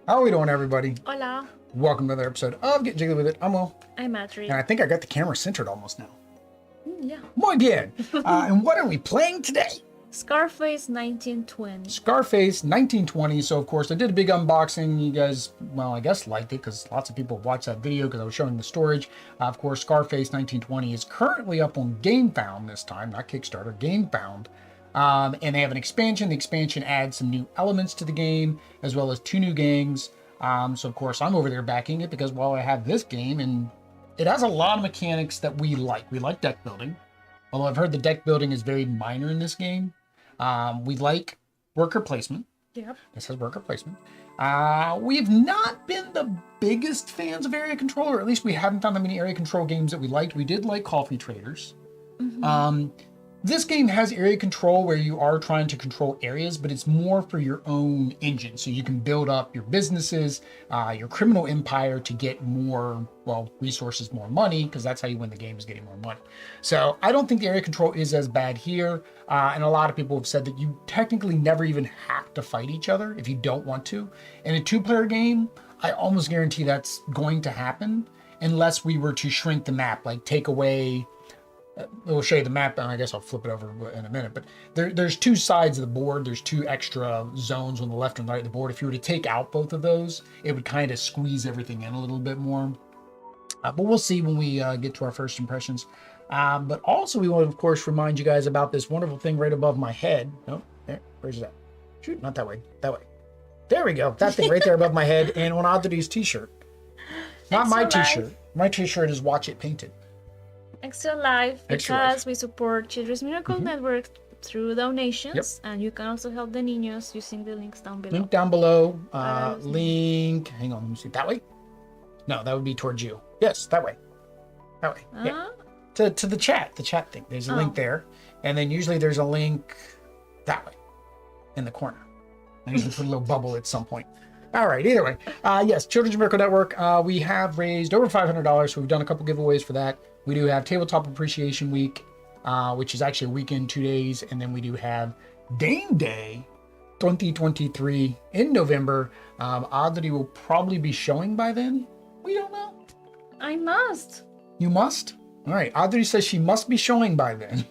How are we doing, everybody? Hola. Welcome to another episode of Get Jiggly With It. I'm Will. I'm Adri. And I think I got the camera centered almost now. Yeah. Muy bien. And what are we playing today? Scarface 1920. Scarface 1920. So, of course, I did a big unboxing. You guys, well, I guess liked it because lots of people watched that video because I was showing the storage. Of course, Scarface 1920 is currently up on GameFound this time, not Kickstarter, GameFound. And they have an expansion. The expansion adds some new elements to the game, as well as 2 new gangs. So, of course, I'm over there backing it because, well, I have this game, and it has a lot of mechanics that we like. We like deck building, although I've heard the deck building is very minor in this game. We like worker placement. Yep. This has worker placement. We've not been the biggest fans of area control, or at least we haven't found that many area control games that we liked. We did like Coffee Traders. Mm-hmm. This game has area control where you are trying to control areas, but it's more for your own engine. So you can build up your businesses, your criminal empire to get more, well, resources, more money, because that's how you win the game, is getting more money. So I don't think the area control is as bad here. And a lot of people have said that you technically never even have to fight each other if you don't want to. In a 2-player game, I almost guarantee that's going to happen unless we were to shrink the map, like take away... We'll show you the map, and I guess I'll flip it over in a minute. But there's 2 sides of the board. There's 2 extra zones on the left and right of the board. If you were to take out both of those, it would kind of squeeze everything in a little bit more. But we'll see when we get to our first impressions. But also, we want to, of course, remind you guys about this wonderful thing right above my head. Oh, there, where's that? Shoot, not that way. That way. There we go. That thing right there above my head. And on Audity's t-shirt. Not my t-shirt. My t-shirt is Watch It Painted. Extra Life, because we support Children's Miracle Network through donations. Yep. And you can also help the niños using the links down below. Link down below. Link. Hang on, let me see. That way? No, that would be towards you. Yes, that way. That way. Yeah. To the chat thing. There's a link there. And then usually there's a link that way in the corner. I usually put a little bubble at some point. All right, either way. Yes, Children's Miracle Network. We have raised over $500, so we've done a couple giveaways for that. We do have Tabletop Appreciation Week, which is actually a weekend, 2 days. And then we do have Game Day 2023 in November. Oddity will probably be showing by then. We don't know. I must. You must? All right. Oddity says she must be showing by then.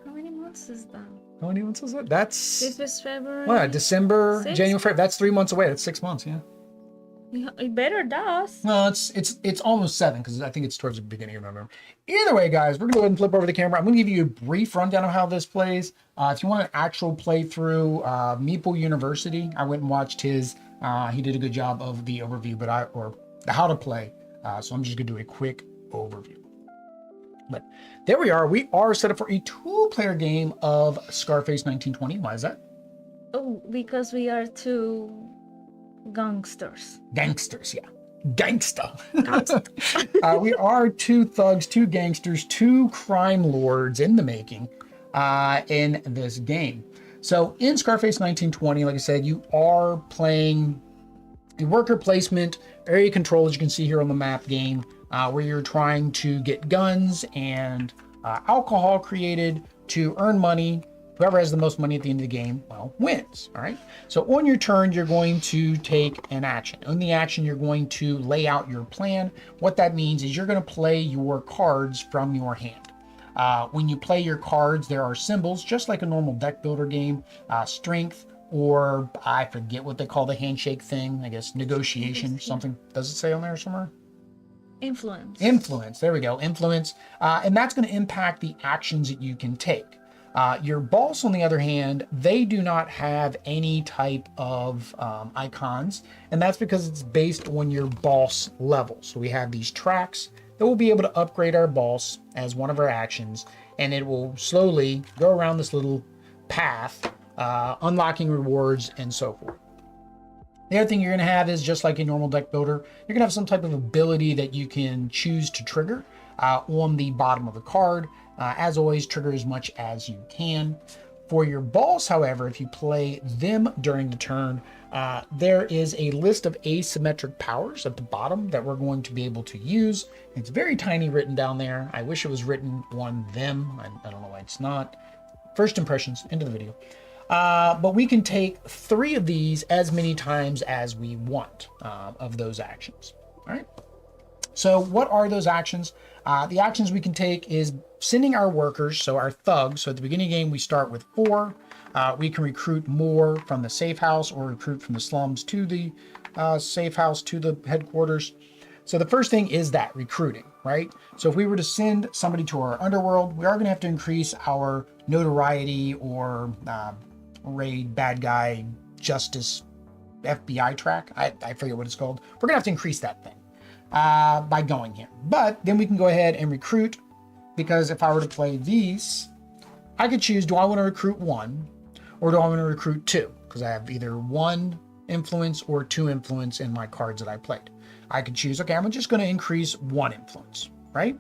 How many months is that? How many months is that? That's... This is February. What, December, 6? January, February. That's 3 months away. That's 6 months, yeah. It better does. No, it's almost 7 because I think it's towards the beginning of November. Either way, guys, we're going to go ahead and flip over the camera. I'm going to give you a brief rundown of how this plays. If you want an actual playthrough, Meeple University, I went and watched his. He did a good job of the overview, or the how to play. So I'm just going to do a quick overview. But there we are. We are set up for a 2-player game of Scarface 1920. Why is that? Oh, because we are 2 gangsters. Gangsters, yeah. Gangsta. We are 2 thugs, 2 gangsters, 2 crime lords in the making. in this game. So in Scarface 1920, like I said, you are playing a worker placement, area control, as you can see here on the map game, where you're trying to get guns and alcohol created to earn money. Whoever has the most money at the end of the game, well, wins, all right? So on your turn, you're going to take an action. On the action, you're going to lay out your plan. What that means is you're gonna play your cards from your hand. When you play your cards, there are symbols, just like a normal deck builder game, strength, or I forget what they call the handshake thing, I guess negotiation, something. Does it say on there somewhere? Influence. Influence, there we go, influence. And that's gonna impact the actions that you can take. Your boss, on the other hand, they do not have any type of icons, and that's because it's based on your boss level. So we have these tracks that will be able to upgrade our boss as one of our actions, and it will slowly go around this little path, unlocking rewards and so forth. The other thing you're going to have is, just like a normal deck builder, you're going to have some type of ability that you can choose to trigger on the bottom of the card. As always, trigger as much as you can. For your boss, however, if you play them during the turn, there is a list of asymmetric powers at the bottom that we're going to be able to use. It's very tiny written down there. I wish it was written on them. I don't know why it's not. First impressions, into the video. But we can take 3 of these as many times as we want of those actions. All right. So what are those actions? The actions we can take is sending our workers, so our thugs. So at the beginning of the game, we start with 4. We can recruit more from the safe house or recruit from the slums to the safe house to the headquarters. So the first thing is that recruiting, right? So if we were to send somebody to our underworld, we are going to have to increase our notoriety or raid, bad guy, justice, FBI track. I forget what it's called. We're going to have to increase that thing by going here. But then we can go ahead and recruit, because if I were to play these, I could choose, do I want to recruit 1 or do I want to recruit 2? Because I have either 1 influence or 2 influence in my cards that I played. I could choose, okay, I'm just going to increase 1 influence, right?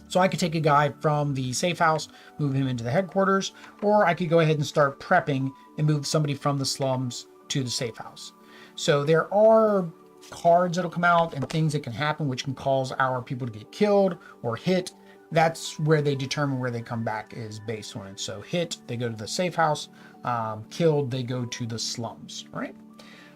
So I could take a guy from the safe house, move him into the headquarters, or I could go ahead and start prepping and move somebody from the slums to the safe house. So there are cards that'll come out and things that can happen which can cause our people to get killed or hit. That's where they determine where they come back, is based on it. So hit, they go to the safe house. Killed, they go to the slums, right?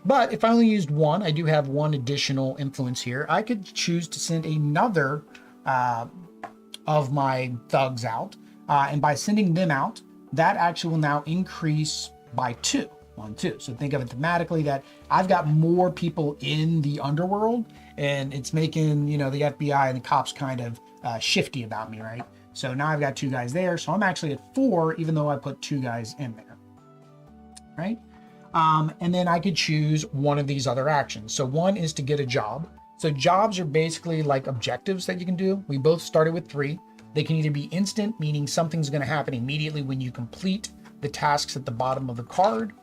But if I only used 1, I do have 1 additional influence here. I could choose to send another of my thugs out. And by sending them out, that actually will now increase by 2 on 2. So think of it thematically that I've got more people in the underworld, and it's making, the FBI and the cops kind of shifty about me, right? So now I've got 2 guys there. So I'm actually at 4, even though I put 2 guys in there, right? And then I could choose one of these other actions. So one is to get a job. So jobs are basically like objectives that you can do. We both started with 3. They can either be instant, meaning something's going to happen immediately when you complete the tasks at the bottom of the card,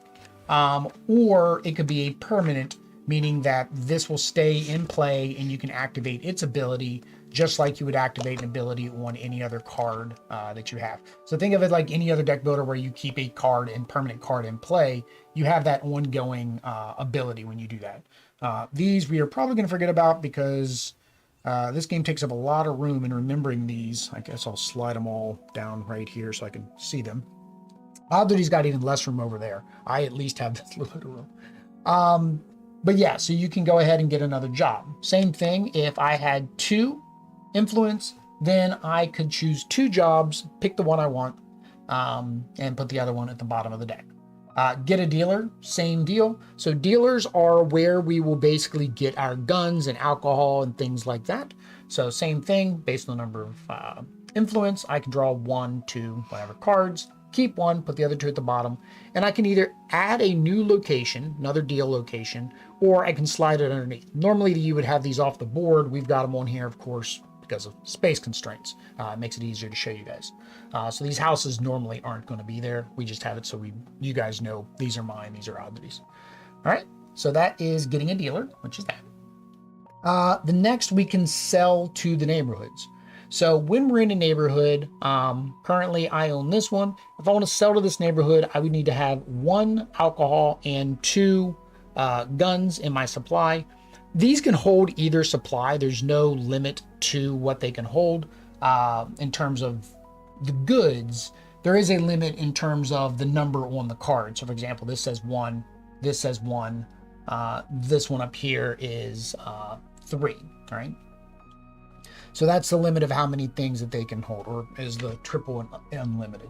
or it could be a permanent, meaning that this will stay in play and you can activate its ability just like you would activate an ability on any other card that you have. So think of it like any other deck builder where you keep a card and permanent card in play. You have that ongoing ability when you do that. These we are probably going to forget about because this game takes up a lot of room in remembering these. I guess I'll slide them all down right here so I can see them. Odd that he's got even less room over there. I at least have this little bit of room. But yeah, so you can go ahead and get another job. Same thing, if I had 2 influence, then I could choose 2 jobs, pick the one I want, and put the other one at the bottom of the deck. Get a dealer, same deal. So dealers are where we will basically get our guns and alcohol and things like that. So same thing, based on the number of influence, I can draw 1, 2, whatever cards, keep 1, put the other 2 at the bottom, and I can either add a new location, another deal location, or I can slide it underneath. Normally you would have these off the board. We've got them on here, of course, because of space constraints. It makes it easier to show you guys. So these houses normally aren't going to be there. We just have it so you guys know these are mine, these are oddities. All right, so that is getting a dealer, which is that. The next we can sell to the neighborhoods. So when we're in a neighborhood, currently I own this one. If I want to sell to this neighborhood, I would need to have 1 alcohol and 2 guns in my supply. These can hold either supply. There's no limit to what they can hold in terms of the goods. There is a limit in terms of the number on the card. So for example, this says 1, this says 1. This one up here is 3, all right? So that's the limit of how many things that they can hold, or is the triple and unlimited.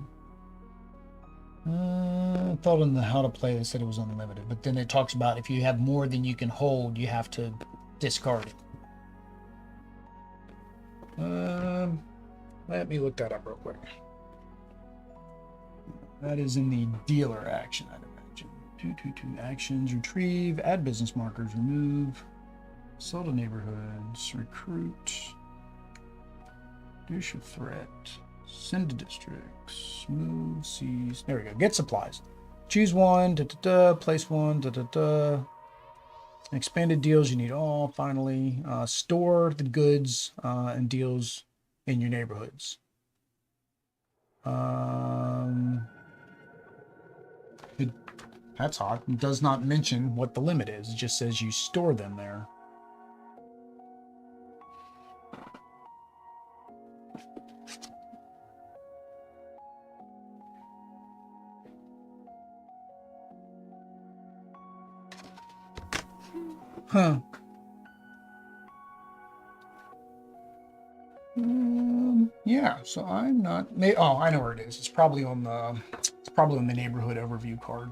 I thought in the how to play they said it was unlimited, but then it talks about if you have more than you can hold, you have to discard it. Let me look that up real quick. That is in the dealer action, I'd imagine. 2 actions, retrieve, add business markers, remove, sell to neighborhoods, recruit, reduce your threat, send to districts, move, seize. There we go. Get supplies. Choose one, place one, expanded deals, you need all, finally. Store the goods and deals in your neighborhoods. That's odd. It does not mention what the limit is. It just says you store them there. Huh. Yeah, so I'm not. Oh, I know where it is. It's probably on the. It's probably on the neighborhood overview card.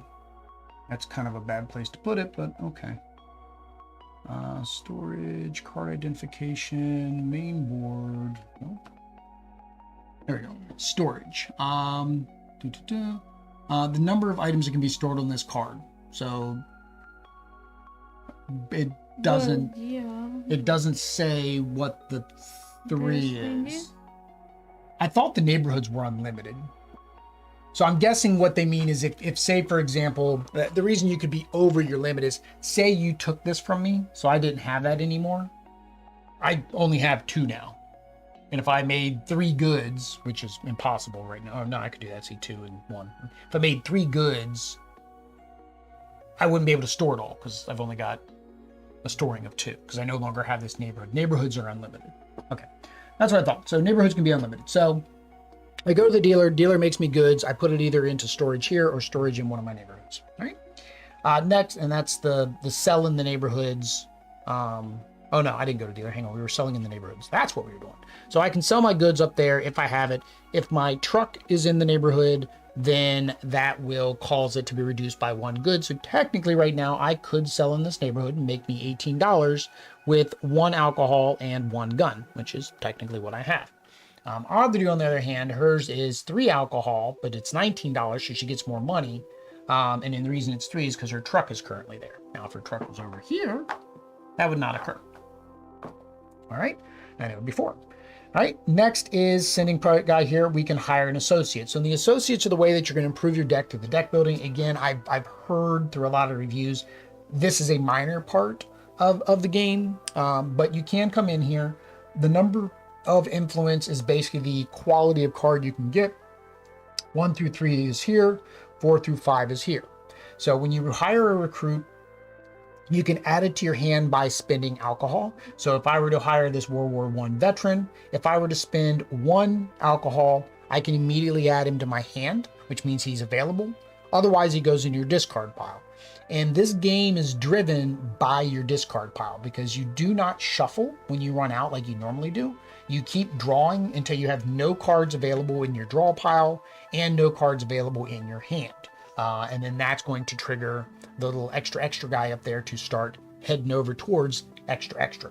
That's kind of a bad place to put it, but okay. Storage, card identification, main board. Nope. There we go. Storage. The number of items that can be stored on this card. So it doesn't. Well, yeah. It doesn't say what the 3 Maybe? is. I thought the neighborhoods were unlimited. So I'm guessing what they mean is if say, for example, the reason you could be over your limit is, say you took this from me, so I didn't have that anymore. I only have 2 now. And if I made 3 goods, which is impossible right now. Oh, no, I could do that. See, 2 and 1. If I made 3 goods, I wouldn't be able to store it all because I've only got a storing of 2 because I no longer have this neighborhood. Neighborhoods are unlimited. Okay, that's what I thought. So neighborhoods can be unlimited. So I go to the dealer makes me goods. I put it either into storage here or storage in one of my neighborhoods. All right. Next, and that's the sell in the neighborhoods. Oh no, I didn't go to dealer. Hang on, we were selling in the neighborhoods. That's what we were doing. So I can sell my goods up there if I have it. If my truck is in the neighborhood, then that will cause it to be reduced by 1 good. So technically right now I could sell in this neighborhood and make me $18 with 1 alcohol and 1 gun, which is technically what I have. Our other dude, on the other hand, hers is 3 alcohol, but it's $19, so she gets more money. And then the reason it's 3 is because her truck is currently there. Now, if her truck was over here, that would not occur. All right, and it would be 4. All right, next is sending product guy here. We can hire an associate. So the associates are the way that you're going to improve your deck through the deck building. Again, I've heard through a lot of reviews, this is a minor part of the game, but you can come in here. The number of influence is basically the quality of card you can get. 1 through 3 is here, 4 through 5 is here. So when you hire a recruit, you can add it to your hand by spending alcohol. So if I were to hire this World War I veteran, if I were to spend 1 alcohol, I can immediately add him to my hand, which means he's available. Otherwise, he goes in your discard pile. And this game is driven by your discard pile because you do not shuffle when you run out like you normally do. You keep drawing until you have no cards available in your draw pile and no cards available in your hand. And then that's going to trigger the little extra guy up there to start heading over towards extra,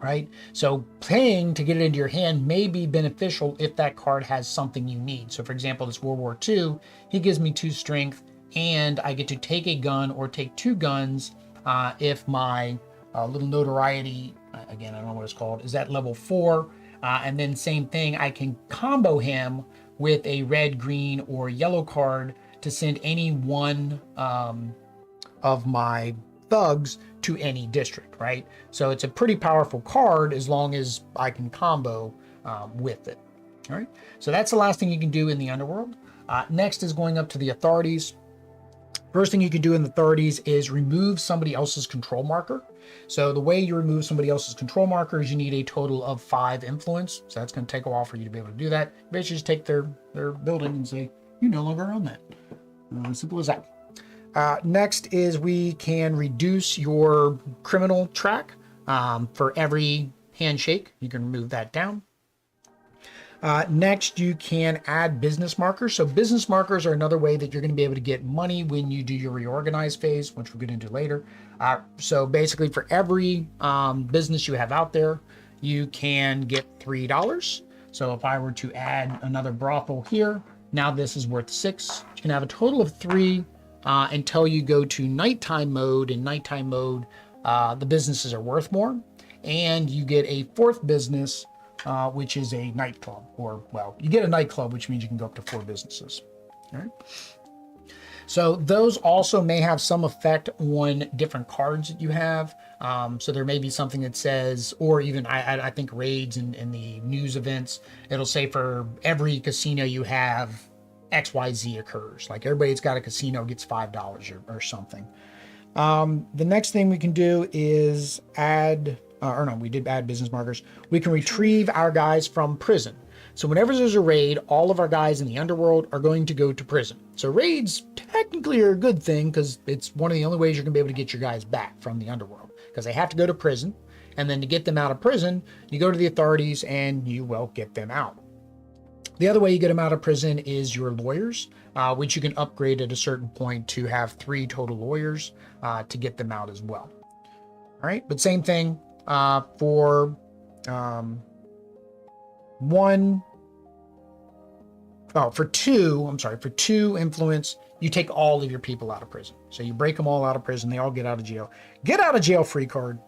right? So paying to get it into your hand may be beneficial if that card has something you need. So for example, this World War II, he gives me 2 strength and I get to take a gun or take 2 guns if my little notoriety, again, I don't know what it's called, is at level 4. And then same thing, I can combo him with a red, green, or yellow card to send any one of my thugs to any district, right? So it's a pretty powerful card as long as I can combo with it. All right, so that's the last thing you can do in the underworld. Next is going up to the authorities. First thing you can do in the authorities is remove somebody else's control marker. So the way you remove somebody else's control marker is you need a total of 5 influence. So that's going to take a while for you to be able to do that. Basically just take their building and say, you no longer own that. As simple as that. Next is we can reduce your criminal track. For every handshake, you can remove that down. Next, you can add business markers. So business markers are another way that you're going to be able to get money when you do your reorganize phase, which we'll get into later. So basically for every business you have out there, you can get $3. So if I were to add another brothel here, now this is worth 6. You can have a total of 3 until you go to nighttime mode. In nighttime mode, the businesses are worth more. And you get a 4th business, which is a nightclub, or well, you get a nightclub, which means you can go up to 4 businesses. All right. So those also may have some effect on different cards that you have. So there may be something that says, or even I think raids and the news events, it'll say for every casino you have, XYZ occurs. Like everybody that's got a casino gets $5 or something. The next thing we can do is add, we did add business markers. We can retrieve our guys from prison. So whenever there's a raid, all of our guys in the underworld are going to go to prison. So raids technically are a good thing because it's one of the only ways you're going to be able to get your guys back from the underworld, because they have to go to prison. And then to get them out of prison, you go to the authorities and you will get them out. The other way you get them out of prison is your lawyers, which you can upgrade at a certain point to have 3 total lawyers to get them out as well. All right, but same thing for for 2 influence, you take all of your people out of prison. So you break them all out of prison. They all get out of jail. Get out of jail free card.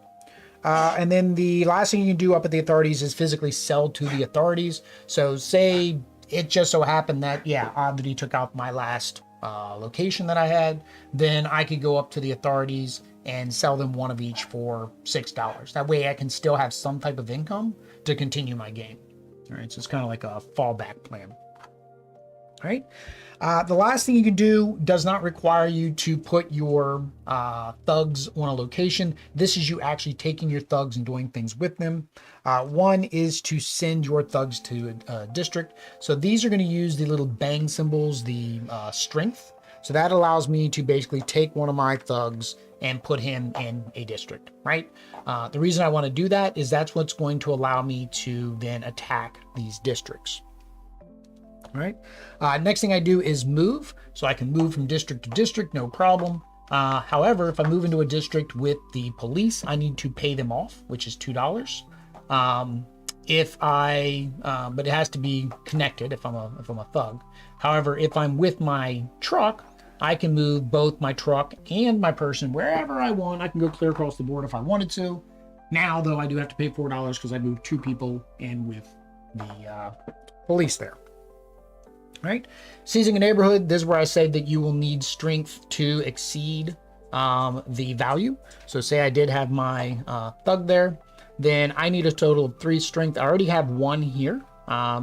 And then the last thing you can do up at the authorities is physically sell to the authorities. So say it just so happened that, Oddity took out my last location that I had, then I could go up to the authorities and sell them one of each for $6. That way I can still have some type of income to continue my game. All right, so it's kind of like a fallback plan. All right. The last thing you can do does not require you to put your thugs on a location. This is you actually taking your thugs and doing things with them. One is to send your thugs to a district. So these are going to use the little bang symbols, the strength. So that allows me to basically take one of my thugs and put him in a district, right? The reason I want to do that is that's what's going to allow me to then attack these districts. All right. Next thing I do is move. So I can move from district to district, no problem. However, if I move into a district with the police, I need to pay them off, which is $2. But it has to be connected if I'm a thug. However, if I'm with my truck, I can move both my truck and my person wherever I want. I can go clear across the board if I wanted to. Now, though, I do have to pay $4 because I moved 2 people in with the police there. Right? Seizing a neighborhood, this is where I say that you will need strength to exceed the value. So say I did have my thug there, then I need a total of 3 strength. I already have 1 here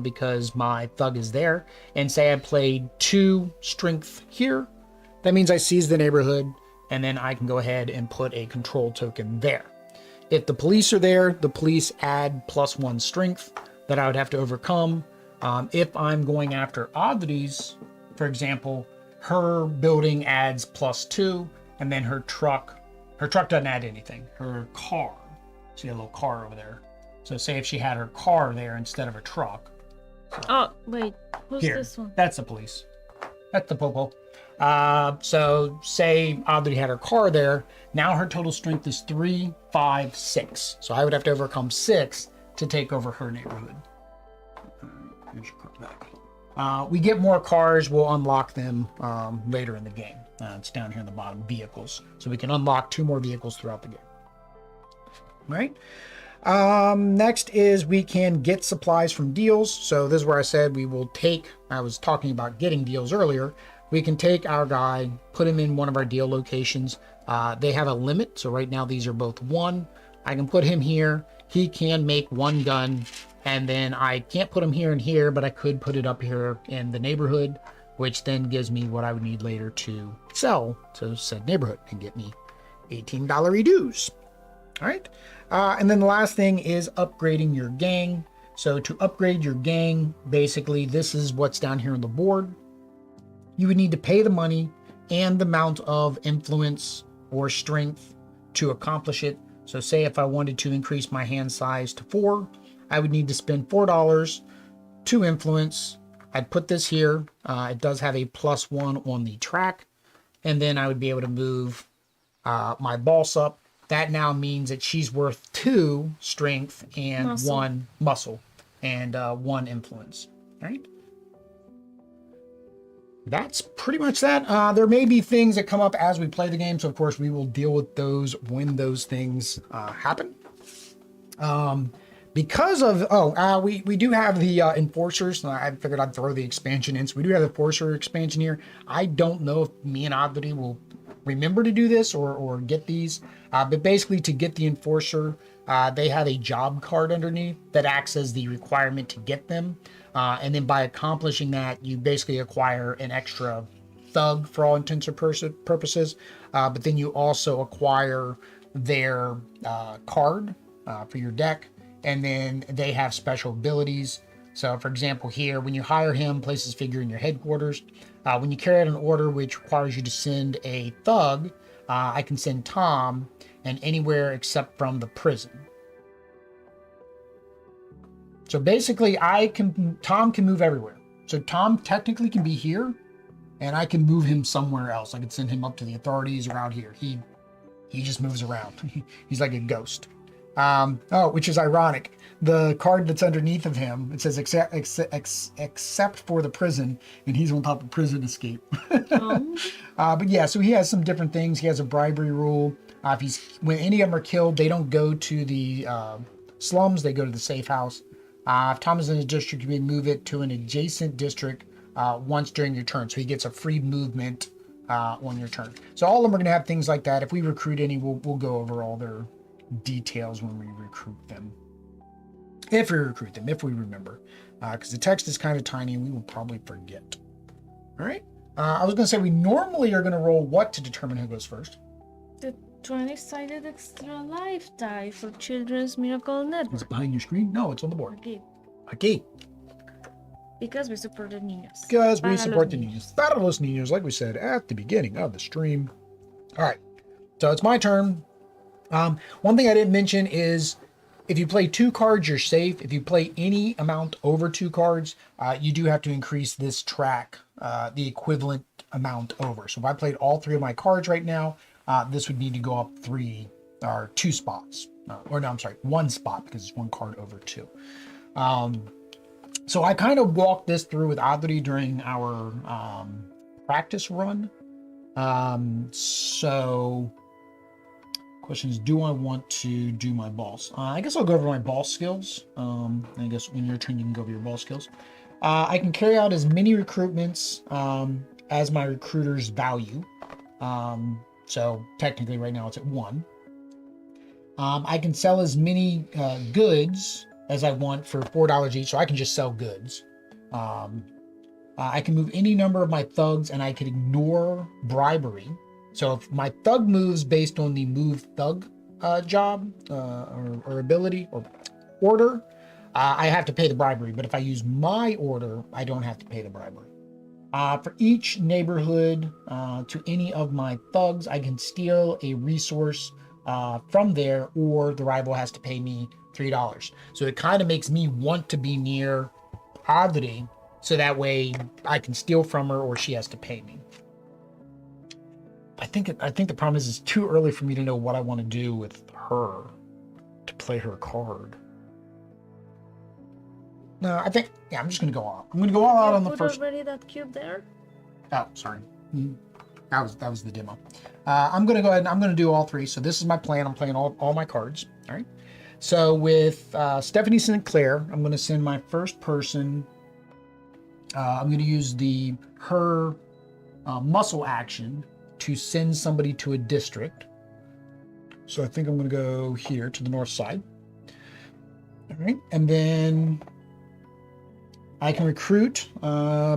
because my thug is there. And say I played 2 strength here. That means I seize the neighborhood, and then I can go ahead and put a control token there. If the police are there, the police add +1 strength that I would have to overcome. If I'm going after oddities, for example, her building adds +2, and then her truck doesn't add anything. Her car, see a little car over there. So say if she had her car there instead of her truck. Oh, wait, who's this one? That's the police. That's the popo. So say oddity had her car there. Now her total strength is 3, 5, 6. So I would have to overcome 6 to take over her neighborhood. We get more cars. We'll unlock them later in the game. It's down here in the bottom, vehicles. So we can unlock 2 more vehicles throughout the game. All right. Next is we can get supplies from deals. So this is where I said we will take, I was talking about getting deals earlier. We can take our guy, put him in one of our deal locations. They have a limit. So right now these are both 1. I can put him here. He can make 1 gun And then I can't put them here and here, but I could put it up here in the neighborhood, which then gives me what I would need later to sell to said neighborhood and get me $18 dues. All right. And then the last thing is upgrading your gang. So to upgrade your gang, basically this is what's down here on the board. You would need to pay the money and the amount of influence or strength to accomplish it. So say if I wanted to increase my hand size to 4, I would need to spend $4 to influence. I'd put this here. It does have a +1 on the track. And then I would be able to move my boss up. That now means that she's worth 2 strength and 1 muscle and 1 influence. All right. That's pretty much that. There may be things that come up as we play the game. So of course we will deal with those when those things happen. Because of, we do have the enforcers. I figured I'd throw the expansion in. So we do have the enforcer expansion here. I don't know if me and Oddity will remember to do this or get these. But basically to get the enforcer, they have a job card underneath that acts as the requirement to get them. And then by accomplishing that, you basically acquire an extra thug for all intents and purposes. But then you also acquire their card for your deck. And then they have special abilities. So for example, here, when you hire him, place his figure in your headquarters. When you carry out an order which requires you to send a thug, I can send Tom and anywhere except from the prison. So basically Tom can move everywhere. So Tom technically can be here and I can move him somewhere else. I can send him up to the authorities around here. He just moves around. He's like a ghost. Which is ironic. The card that's underneath of him, it says except for the prison, and he's on top of prison escape. But yeah, so he has some different things. He has a bribery rule. When any of them are killed, they don't go to the slums, they go to the safe house. If Tom is in a district, you may move it to an adjacent district once during your turn. So he gets a free movement on your turn. So all of them are going to have things like that. If we recruit any, we'll go over all their details when we recruit them. If we recruit them, if we remember. Because the text is kind of tiny and we will probably forget. All right. I was going to say we normally are going to roll what to determine who goes first? The 20-sided extra life die for Children's Miracle Network. Is it behind your screen? No, it's on the board. Okay. Because we support the niños. Because we support the niños. Para los niños, like we said at the beginning of the stream. All right. So it's my turn. One thing I didn't mention is if you play 2 cards, you're safe. If you play any amount over 2 cards, you do have to increase this track, the equivalent amount over. So if I played all 3 of my cards right now, this would need to go up 2 spots. 1 spot because it's 1 card over 2. So I kind of walked this through with Oddity during our practice run. Question is, do I want to do my boss? I guess I'll go over my boss skills. I guess when your turn, you can go over your boss skills. I can carry out as many recruitments as my recruiters value. So technically right now it's at 1. I can sell as many goods as I want for $4 each. So I can just sell goods. I can move any number of my thugs and I can ignore bribery. So if my thug moves based on the move thug job or ability or order, I have to pay the bribery. But if I use my order, I don't have to pay the bribery. For each neighborhood to any of my thugs, I can steal a resource from there, or the rival has to pay me $3. So it kind of makes me want to be near Oddity, so that way I can steal from her or she has to pay me. I think the problem is it's too early for me to know what I want to do with her to play her card. No, I'm just going to go all. I'm going to go all out on the first. Already that cube there? Oh, sorry. That was the demo. I'm going to go ahead and I'm going to do all 3. So this is my plan. I'm playing all my cards. All right. So with Stephanie Sinclair, I'm going to send my first person. I'm going to use her muscle action to send somebody to a district. So I think I'm going to go here to the north side. All right, and then I can recruit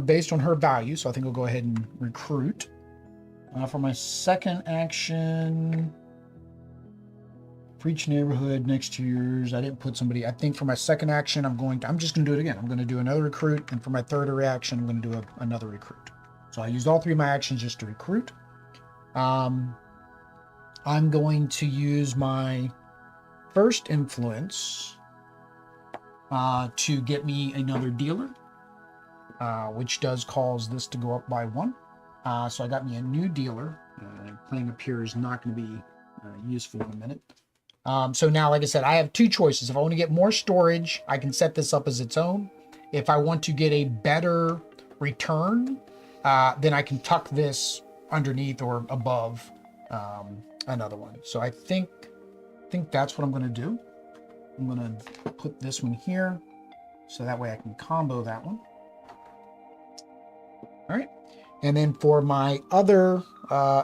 based on her value. So I think I'll go ahead and recruit. For my second action, for each neighborhood next to yours, I didn't put somebody. I think for my second action, I'm just going to do it again. I'm going to do another recruit. And for my third reaction, I'm going to do another recruit. So I used all three of my actions just to recruit. I'm going to use my first influence to get me another dealer, which does cause this to go up by 1. So I got me a new dealer. Playing up here is not going to be useful in a minute. So now, like I said, I have 2 choices. If I want to get more storage, I can set this up as its own. If I want to get a better return, then I can tuck this underneath or above another one. So I think that's what I'm going to do. I'm going to put this one here, so that way I can combo that one. All right. And then for my other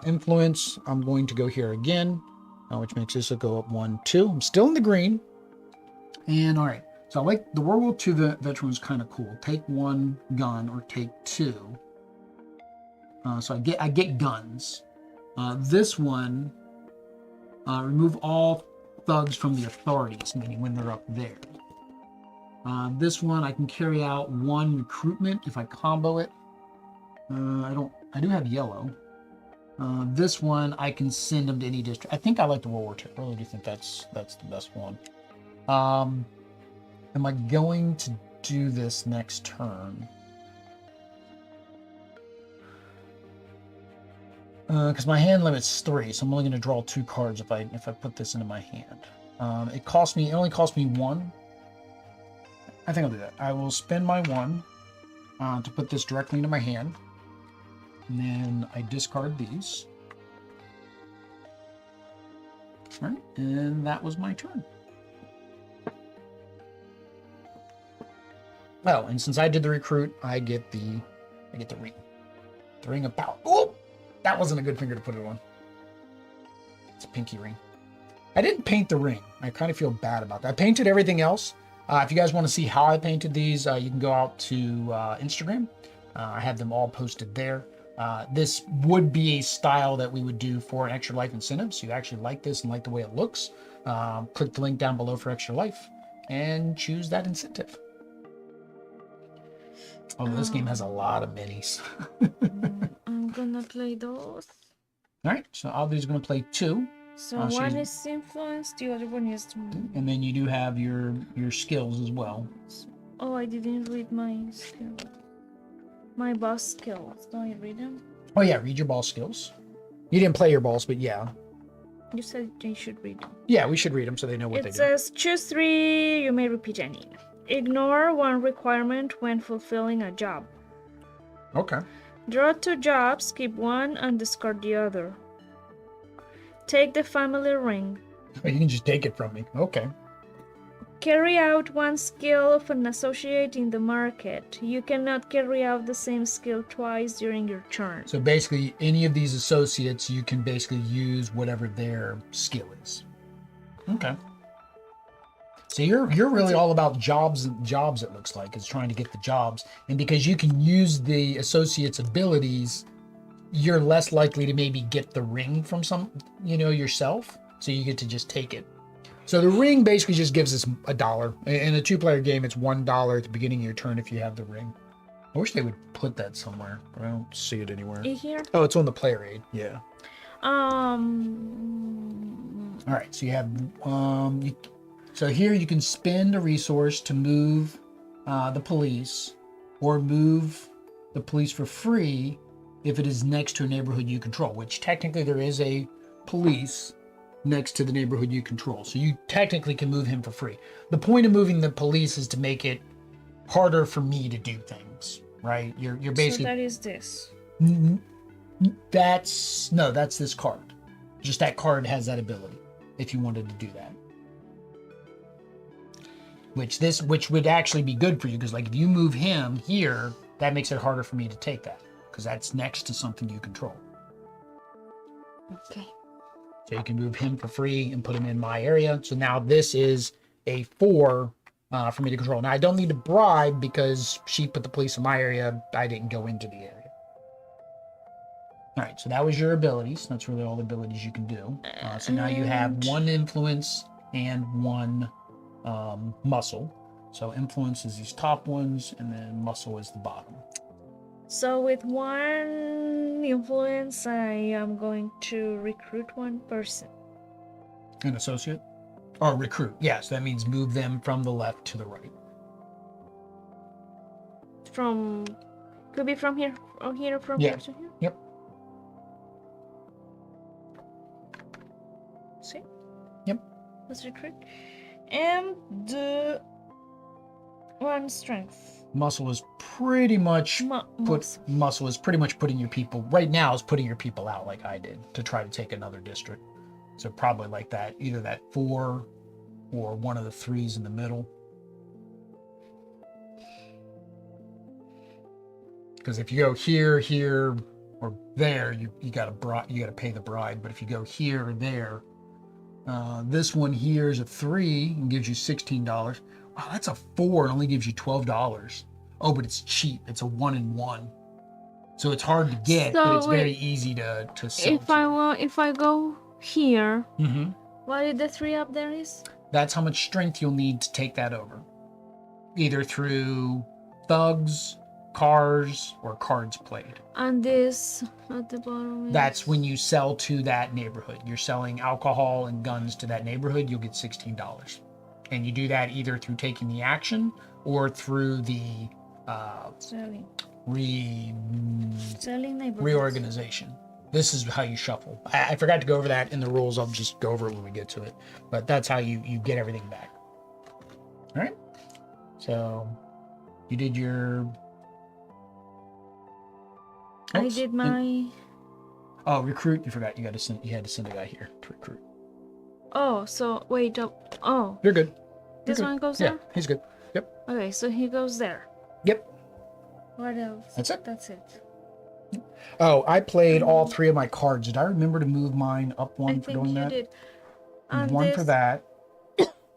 influence, I'm going to go here again, which makes this go up 1, 2. I'm still in the green. And all right. So I like the World War II veteran was kind of cool. Take 1 gun or take 2. So I get guns. This one, remove all thugs from the authorities, meaning when they're up there. This one I can carry out 1 recruitment if I combo it. I do have yellow. This one I can send them to any district. I think I like the World War II. I really do think that's the best one. Am I going to do this next turn? Because my hand limit's 3, so I'm only going to draw 2 cards if I put this into my hand. It only cost me 1. I think I'll do that. I will spend my 1 to put this directly into my hand. And then I discard these. All right, and that was my turn. Oh, and since I did the recruit, I get the ring. The ring of power. Oh, that wasn't a good finger to put it on. It's a pinky ring. I didn't paint the ring. I kind of feel bad about that. I painted everything else. If you guys want to see how I painted these, you can go out to Instagram. I have them all posted there. This would be a style that we would do for an extra life incentive. So you actually like this and like the way it looks. Click the link down below for extra life and choose that incentive. Oh, this game has a lot of minis. I'm gonna play those. All right, so Aldi's going to play 2. So one is influence, the other one is... And then you do have your skills as well. Oh, I didn't read my skill. My boss skills. Don't I read them? Oh yeah, read your ball skills. You didn't play your balls, but yeah. You said you should read them. Yeah, we should read them so they know what they do. It says, choose 3, you may repeat any. Ignore 1 requirement when fulfilling a job. Okay. Draw 2 jobs, keep 1 and discard the other. Take the family ring. You can just take it from me. Okay. Carry out 1 skill of an associate in the market. You cannot carry out the same skill twice during your turn. So basically, any of these associates, you can basically use whatever their skill is. Okay. So you're really all about jobs. It looks like it's trying to get the jobs, and because you can use the associates' abilities, you're less likely to maybe get the ring from yourself. So you get to just take it. So the ring basically just gives us $1. In a 2-player game, it's $1 at the beginning of your turn if you have the ring. I wish they would put that somewhere, but I don't see it anywhere. Here? Oh, it's on the player aid. Yeah. All right, so you have so here you can spend a resource to move the police, or move the police for free if it is next to a neighborhood you control, which technically there is a police next to the neighborhood you control. So you technically can move him for free. The point of moving the police is to make it harder for me to do things, right? You're basically... So that is this. That's this card. Just that card has that ability if you wanted to do that. Which would actually be good for you, because like if you move him here, that makes it harder for me to take that, because that's next to something you control. Okay. So you can move him for free and put him in my area. So now this is a 4 for me to control. Now, I don't need to bribe because she put the police in my area. I didn't go into the area. All right, so that was your abilities. That's really all the abilities you can do. So now you have 1 influence and 1 muscle. So influence is these top ones, and then muscle is the bottom. So with 1 influence, I am going to recruit 1 person. An associate? Or recruit. Yes, that means move them from the left to the right. Could be from here, from here to here? Yep. See? Yep. Let's recruit. And the 1 strength. Muscle is pretty much muscle is pretty much putting your people right now is putting your people out like I did to try to take another district. So probably like that, either that 4 or one of the 3s in the middle. Because if you go here, here, or there, you gotta pay the bribe. But if you go here or there, this one here is a 3 and gives you $16. Wow, that's a 4 and only gives you $12. Oh, but it's cheap. It's a 1 and 1, so it's hard to get, but it's very easy to sell. If I go here, mm-hmm. What is the 3 up there is? That's how much strength you'll need to take that over, either through thugs, cars, or cards played. And this at the bottom is... That's when you sell to that neighborhood. You're selling alcohol and guns to that neighborhood, you'll get $16. And you do that either through taking the action or through the selling neighborhoods. Reorganization. This is how you shuffle. I forgot to go over that in the rules. I'll just go over it when we get to it. But that's how you get everything back. All right. So you did your... I did my... Oh, recruit. You forgot. You had to send a guy here to recruit. Oh, so wait up. Oh. You're good. This one goes there? Yeah, he's good. Yep. Okay, so he goes there. Yep. What else? That's it. That's it. Oh, I played all 3 of my cards. Did I remember to move mine up 1 for doing that? I think you did. And 1 for that.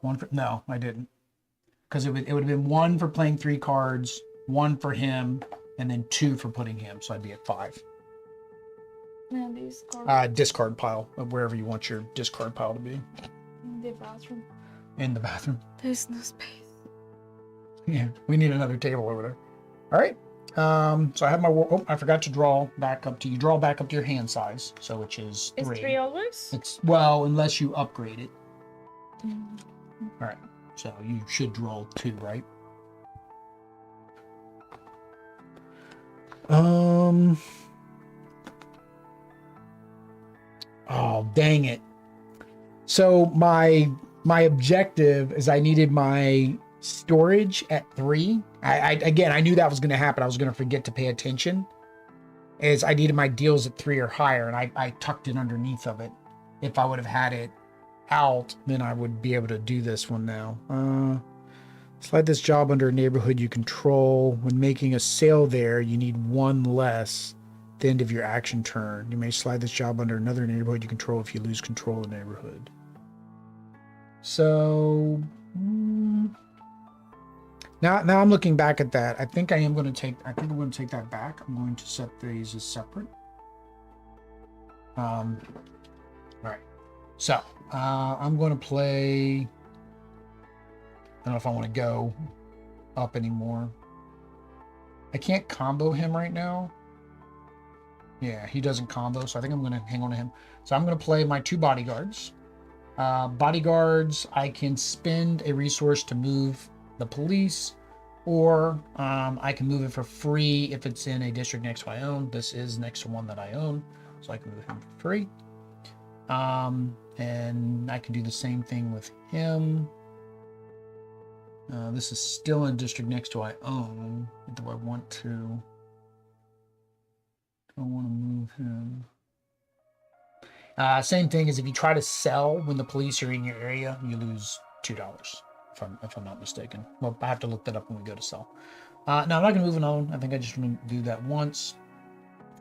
1 for... No, I didn't. Because it would have been 1 for playing 3 cards, 1 for him, and then 2 for putting him. So I'd be at 5. Now these cards. Discard pile, of wherever you want your discard pile to be. In the bathroom. In the bathroom. There's no space. Yeah, we need another table over there. All right. So I have my... Oh, I forgot to draw back up to... You draw back up to your hand size, so which is 3. Is 3 always? It's... Well, unless you upgrade it. All right. So you should draw 2, right? Oh, dang it. So my objective is I needed my storage at 3. I knew that was going to happen. I was going to forget to pay attention. Is I needed my deals at 3 or higher, and I tucked it underneath of it. If I would have had it out, then I would be able to do this one now. Slide this job under a neighborhood you control. When making a sale there, you need 1 less at the end of your action turn. You may slide this job under another neighborhood you control if you lose control of the neighborhood. So now I'm looking back at that. I think I'm going to take that back. I'm going to set these as separate. All right. So I'm going to play... I don't know if I want to go up anymore. I can't combo him right now. Yeah, he doesn't combo, so I think I'm going to hang on to him. So I'm going to play my 2 bodyguards. Bodyguards, I can spend a resource to move the police, or I can move it for free if it's in a district next to I own. This is next to one that I own, so I can move him for free. And I can do the same thing with him. This is still in district next to I own. Do I want to move him? Same thing as if you try to sell when the police are in your area, you lose $2, if I'm not mistaken. Well, I have to look that up when we go to sell. No, I'm not going to move it on. I think I just want to do that once.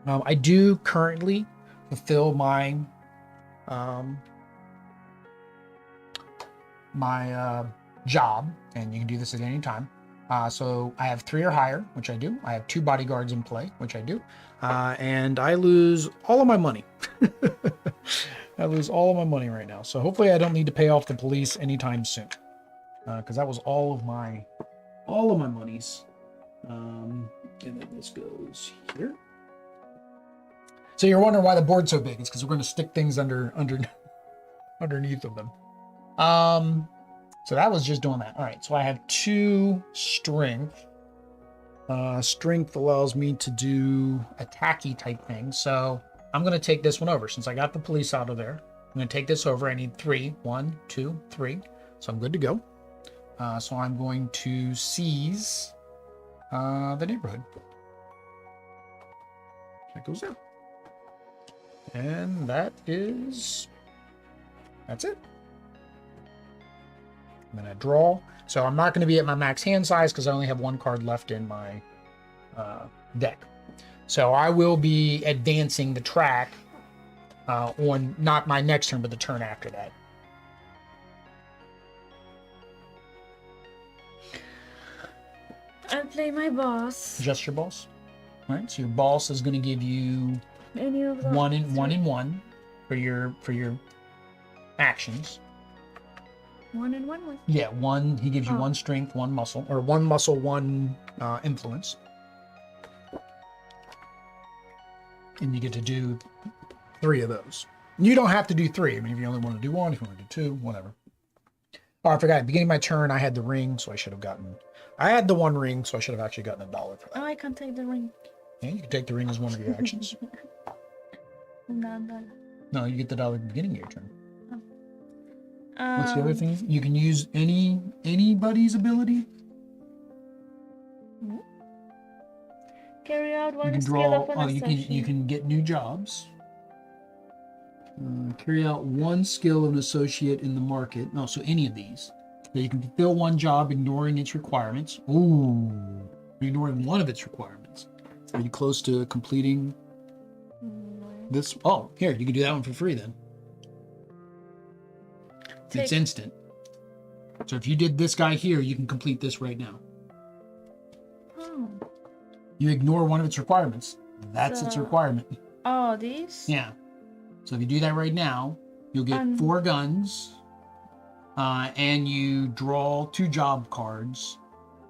I do currently fulfill my job, and you can do this at any time. So I have 3 or higher, which I do. I have 2 bodyguards in play, which I do. And I lose all of my money. I lose all of my money right now. So hopefully I don't need to pay off the police anytime soon. Because that was all of my monies. And then this goes here. So you're wondering why the board's so big. It's because we're going to stick things underneath of them. So that was just doing that. All right, so I have 2 strength. Strength allows me to do attacky type things. So I'm going to take this one over. Since I got the police out of there, I'm going to take this over. I need 3. 1, 2, 3. So I'm good to go. So I'm going to seize the neighborhood. That goes there. And that's it. I'm going to draw. So I'm not going to be at my max hand size because I only have 1 card left in my deck. So I will be advancing the track on not my next turn, but the turn after that. I'll play my boss. Just your boss. All right. So your boss is going to give you Any of the 1 and 1 for your actions. 1 and 1. Yeah, 1. He gives you 1 strength, 1 muscle, or 1 muscle, 1 influence, and you get to do 3 of those. You don't have to do 3. I mean, if you only want to do 1, if you want to do 2, whatever. Oh, I forgot. At the beginning of my turn, I had the ring, so I should have gotten. I had the 1 ring, so I should have actually gotten $1 for that. Oh, I can't take the ring. Yeah, you can take the ring as one of your actions. No. No, you get the $1 at the beginning of your turn. What's the other thing? You can use anybody's ability. Carry out You 1 can skill draw. of an Oh, you assassin. can get new jobs. Carry out 1 skill of an associate in the market. No, so any of these. So you can fulfill 1 job ignoring its requirements. Ooh, ignoring 1 of its requirements. Are you close to completing this? Oh, here, you can do that one for free then. It's instant. So if you did this guy here, you can complete this right now. Oh. You ignore 1 of its requirements. That's its requirement. Oh, these? Yeah. So if you do that right now, you'll get 4 guns, and you draw 2 job cards,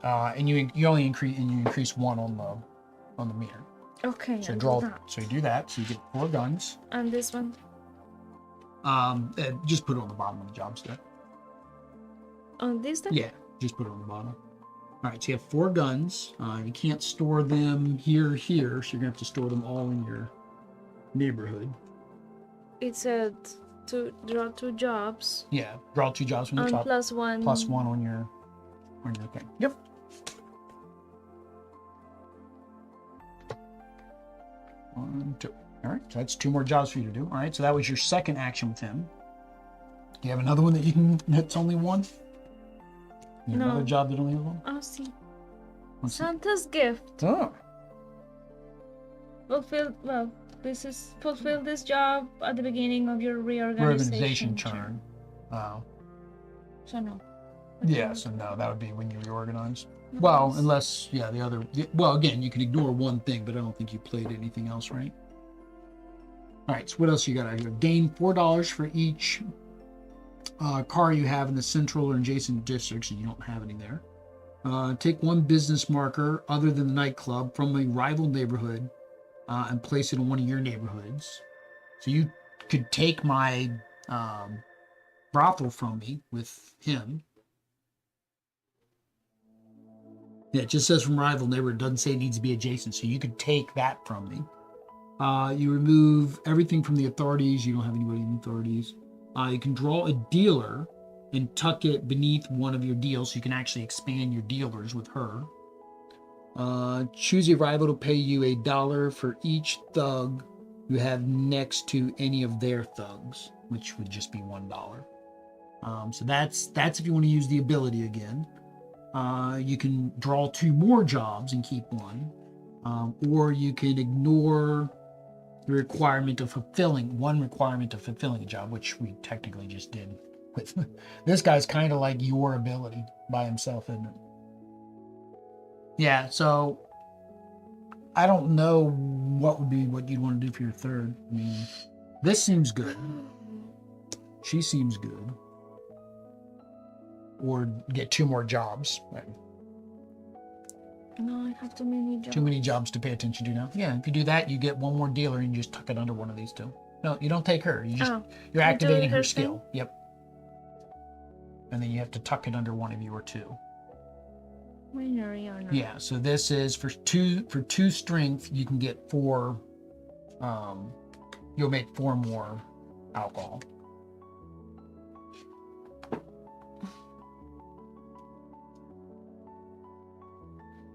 and you only increase 1 on the meter. Okay. So you do that. So you get 4 guns. And this one? Just put it on the bottom of the job stack. On this then? Yeah, just put it on the bottom. All right, so you have 4 guns. You can't store them here, so you're gonna have to store them all in your neighborhood. It said to draw 2 jobs. Yeah, draw 2 jobs from the top. Plus 1. Plus 1 on your thing. Yep. One, 2. All right, so that's 2 more jobs for you to do. All right, so that was your second action with him. Do you have another one that you can? That's only 1. You have No. another job that only has 1. Oh, see. What's Santa's gift. Oh. Fulfill this job at the beginning of your reorganization turn. Wow. So no. Yeah, so no, that would be when you reorganize. Well, unless, again, you can ignore 1 thing, but I don't think you played anything else, right? All right, so what else you got out here? Gain $4 for each car you have in the central or adjacent districts, and you don't have any there. Take 1 business marker other than the nightclub from a rival neighborhood and place it in one of your neighborhoods. So you could take my brothel from me with him. Yeah, it just says from rival neighborhood. It doesn't say it needs to be adjacent, so you could take that from me. You remove everything from the authorities. You don't have anybody in the authorities. You can draw a dealer and tuck it beneath one of your deals, so you can actually expand your dealers with her. Choose a rival to pay you $1 for each thug you have next to any of their thugs, which would just be $1. So that's if you want to use the ability again. You can draw 2 more jobs and keep 1, or you can ignore the requirement of fulfilling a job, which we technically just did with. This guy's kind of like your ability by himself, isn't it? Yeah, so I don't know what would be what you'd want to do for your third. I mean, this seems good. She seems good. Or get 2 more jobs. Right? No, I have too many jobs. Too many jobs to pay attention to now. Yeah, if you do that, you get 1 more dealer and you just tuck it under one of these 2. No, you don't take her. You just you're I do activating her her skill. thing? Yep. And then you have to tuck it under one of your 2. Binary honor. Yeah, so this is for 2 strength, you can get 4 you'll make 4 more alcohol.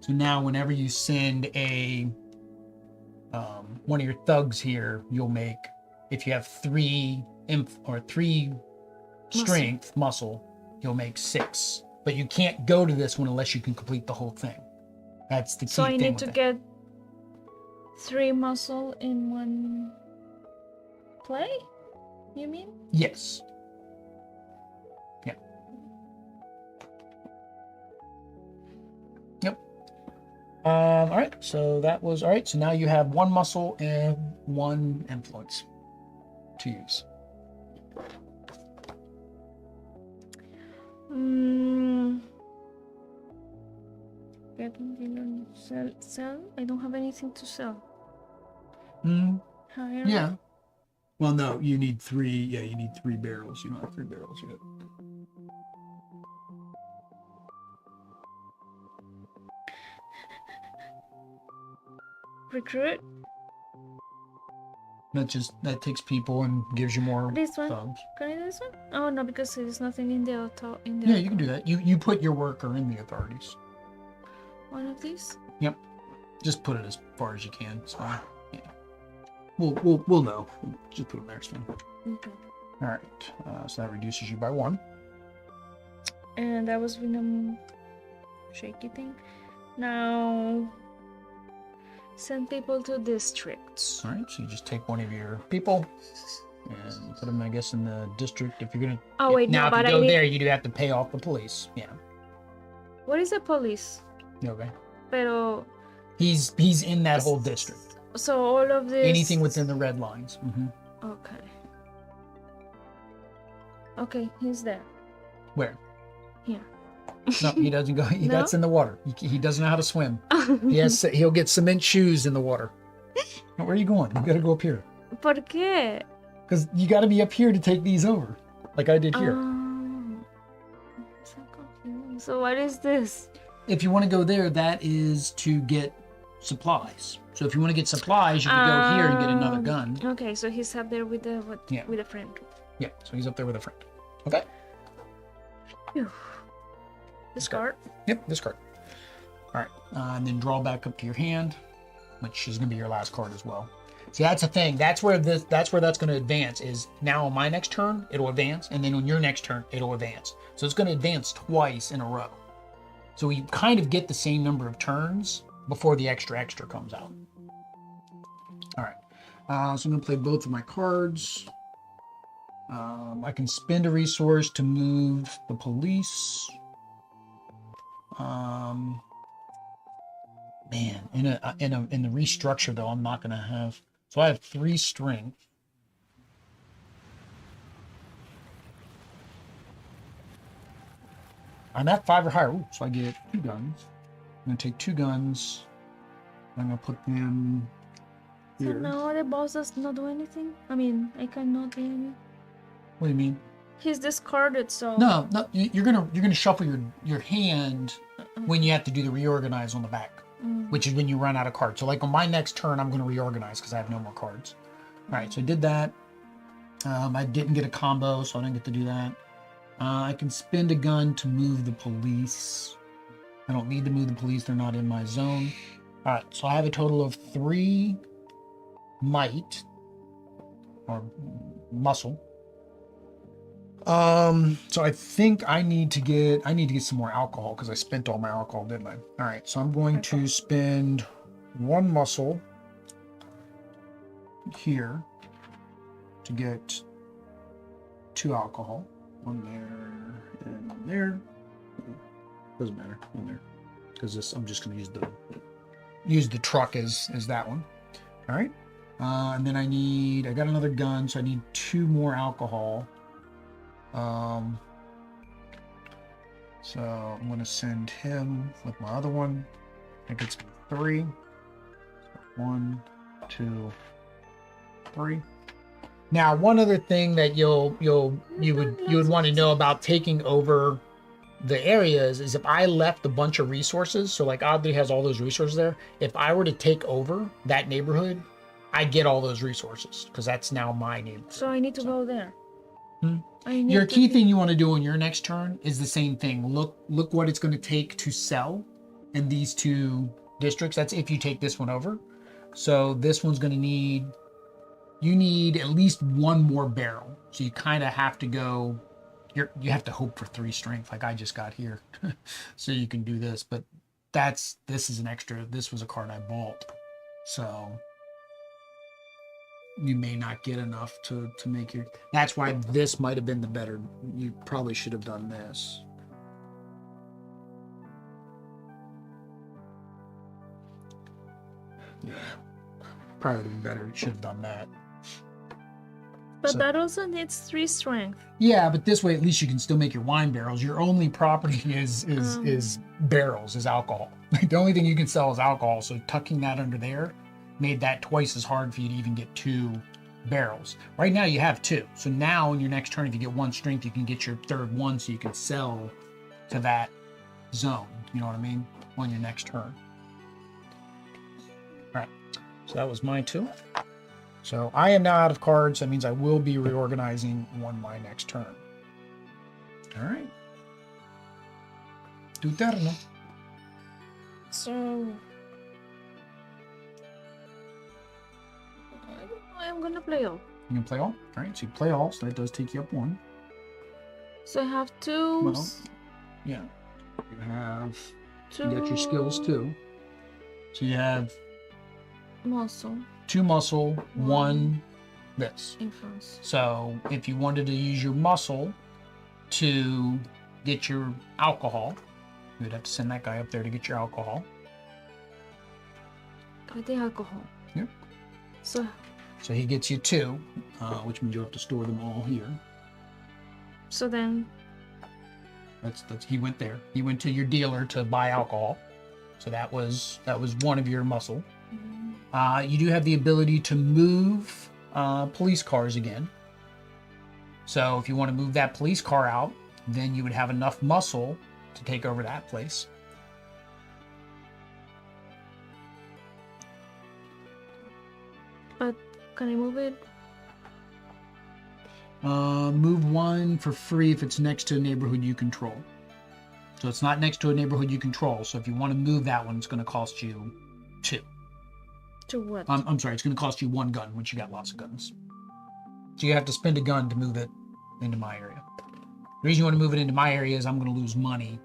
So now whenever you send a one of your thugs here, you'll make, if you have 3 strength muscle, you'll make 6. But you can't go to this one unless you can complete the whole thing. That's the key So I thing need with to it. get 3 muscle in one play? You mean? Yes. Yeah. Yep. All right. So that was all right. So now you have 1 muscle and 1 influence to use. Sell? I don't have anything to sell. Hire? Yeah. Well, no, you need 3. Yeah, you need 3 barrels. You don't have 3 barrels yet. Recruit? That takes people and gives you more This one? thugs. Can I do this one? Oh no, because there's nothing in the auto. Yeah, you can do that. You put your worker in the authorities. One of these? Yep. Just put it as far as you can. It's fine. Yeah. We'll know. Just put them there. It's fine. Okay. All right. So that reduces you by 1. And that was with a shaky thing. Now send people to districts. All right. So you just take one of your people and put them, I guess, in the district. If you're gonna. Oh wait, now no, if but you go I need... there, you do have to pay off the police. Yeah. What is the police? Okay. Pero He's in that whole district. so all of this. Anything within the red lines. Mm-hmm. Okay. Okay, he's there. Where? Here. No, he doesn't go. No? That's in the water. He doesn't know how to swim. He'll get cement shoes in the water. Now, where are you going? You got to go up here. ¿Por qué? Because you got to be up here to take these over, like I did here. I'm so confused. So what is this? If you want to go there, that is to get supplies. So if you want to get supplies, you can go here and get another gun. Okay, so he's up there with the with a friend. Yeah, so he's up there with a friend. Okay. Phew. Discard. Yep, discard. All right, and then draw back up to your hand, which is going to be your last card as well. See, that's the thing. That's where that's going to advance. Is now on my next turn, it'll advance, and then on your next turn, it'll advance. So it's going to advance twice in a row. So we kind of get the same number of turns before the extra comes out. All right. So I'm going to play both of my cards. I can spend a resource to move the police. Man, in the restructure though, I'm not going to have. So I have 3 strength. I'm at 5 or higher. Ooh, so I get 2 guns. I'm going to take 2 guns. I'm going to put them here. So now the boss does not do anything? I mean, I cannot do anything. What do you mean? He's discarded, so... No, you're gonna shuffle your hand when you have to do the reorganize on the back, which is when you run out of cards. So like on my next turn, I'm going to reorganize because I have no more cards. All right, so I did that. I didn't get a combo, so I didn't get to do that. I can spend a gun to move the police. I don't need to move the police. They're not in my zone. All right, so I have a total of 3 might or muscle. So I think I need to get some more alcohol because I spent all my alcohol, didn't I? All right, so I'm going to spend 1 muscle here to get 2 alcohol. One there and one there. Doesn't matter. One there. Because this, I'm just going to use the truck as that one. All right. And then I got another gun, so I need 2 more alcohol. So I'm going to send him with my other one. That gets me 3. 1, 2, 3. Now, one other thing that you would want to know about taking over the areas is if I left a bunch of resources. So like Oddly has all those resources there. If I were to take over that neighborhood, I get all those resources because that's now my neighborhood. So I need to go there. Your key thing you want to do on your next turn is the same thing. Look what it's going to take to sell in these 2 districts. That's if you take this one over. So this one's going to need, you need at least 1 more barrel. So you kind of have to go, you have to hope for 3 strength like I just got here. So you can do this, but this is an extra, this was a card I bought. So you may not get enough to make your, that's why this might have been the better, you probably should have done this. Yeah, probably would have been better, you should have done that. But that also needs 3 strength. Yeah, but this way at least you can still make your wine barrels. Your only property is barrels, is alcohol. The only thing you can sell is alcohol, so tucking that under there made that twice as hard for you to even get 2 barrels. Right now you have 2. So now in your next turn, if you get 1 strength, you can get your 3rd one so you can sell to that zone. You know what I mean? On your next turn. All right. So that was mine too. So I am now out of cards. That means I will be reorganizing on my next turn. All right. Tu turno. So I'm gonna play all. You can play all? All right, so you play all, so that does take you up 1. So I have 2. Well, yeah. You have 2. You got your skills too. So you have Muscle. 2 muscle, 1 this. Influence. So if you wanted to use your muscle to get your alcohol, you would have to send that guy up there to get your alcohol. Get the alcohol. Yep. So he gets you 2, which means you'll have to store them all here. So then That's he went there. He went to your dealer to buy alcohol. So that was 1 of your muscle. You do have the ability to move police cars again. So if you want to move that police car out, then you would have enough muscle to take over that place. But can I move it? Move 1 for free if it's next to a neighborhood you control. So it's not next to a neighborhood you control. So if you want to move that one, it's going to cost you 2. To what? I'm sorry, it's going to cost you 1 gun, which you got lots of guns. So you have to spend a gun to move it into my area. The reason you want to move it into my area is I'm going to lose money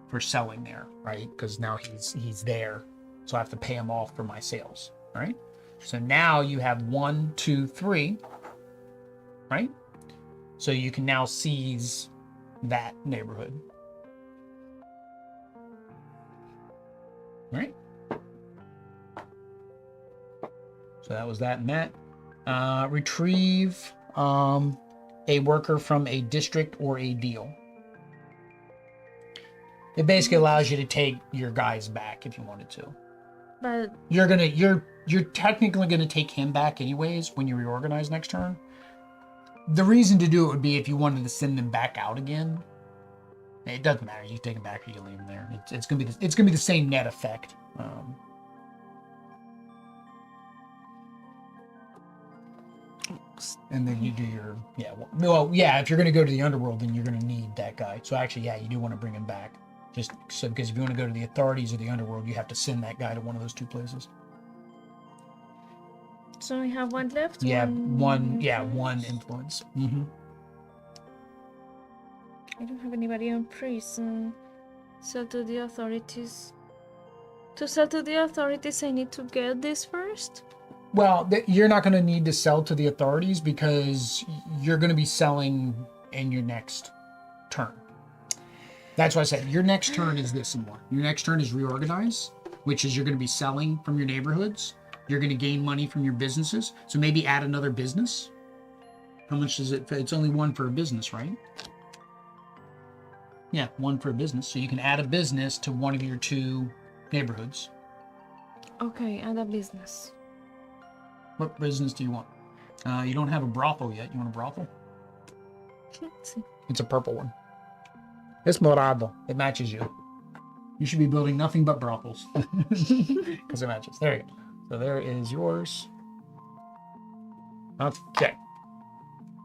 for selling there, right? Because now he's there, so I have to pay him off for my sales, all right? So now you have 1, 2, 3, right? So you can now seize that neighborhood. All right? So that was that and that. Retrieve a worker from a district or a deal. It basically allows you to take your guys back if you wanted to. But you're technically gonna take him back anyways when you reorganize next turn. The reason to do it would be if you wanted to send them back out again. It doesn't matter. You can take them back or you can leave them there. It's gonna be the same net effect. And then you do your if you're going to go to the underworld, then you're going to need that guy. So actually, yeah, you do want to bring him back, just so because if you want to go to the authorities or the underworld, you have to send that guy to one of those 2 places. So we have 1 left. Yeah, one influence. Mm-hmm. I don't have anybody on prison. Sell to the authorities. To sell to the authorities, I need to get this first. Well, you're not going to need to sell to the authorities because you're going to be selling in your next turn. That's why I said your next turn is this one. Your next turn is reorganize, which is you're going to be selling from your neighborhoods. You're going to gain money from your businesses. So maybe add another business. How much is it? It's only one for a business, right? Yeah, one for a business. So you can add a business to one of your 2 neighborhoods. Okay, add a business. What business do you want? You don't have a brothel yet. You want a brothel? Let's see. It's a purple one. It's morado. It matches you. You should be building nothing but brothels because it matches. There you go. So there is yours. Okay.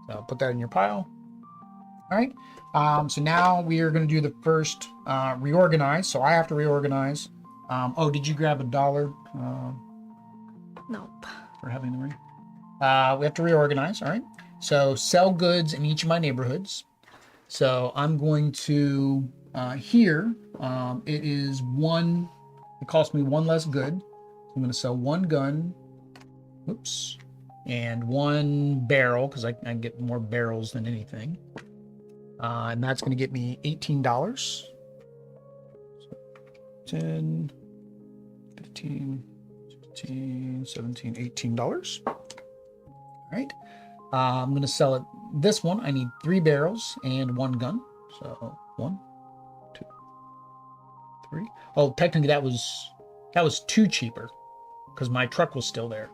So put that in your pile. All right. So now we are going to do the first reorganize. So I have to reorganize. Oh, did you grab $1? Nope. For having the ring? We have to reorganize. All right. So sell goods in each of my neighborhoods. So I'm going to here. It is 1. It costs me 1 less good. So I'm going to sell 1 gun. Oops. And 1 barrel because I get more barrels than anything. And that's going to get me $18. So 10, 15, 16, 17, $18. All right. I'm going to sell it. This one, I need 3 barrels and 1 gun. So 1, 2, 3. Oh, technically that was 2 cheaper because my truck was still there.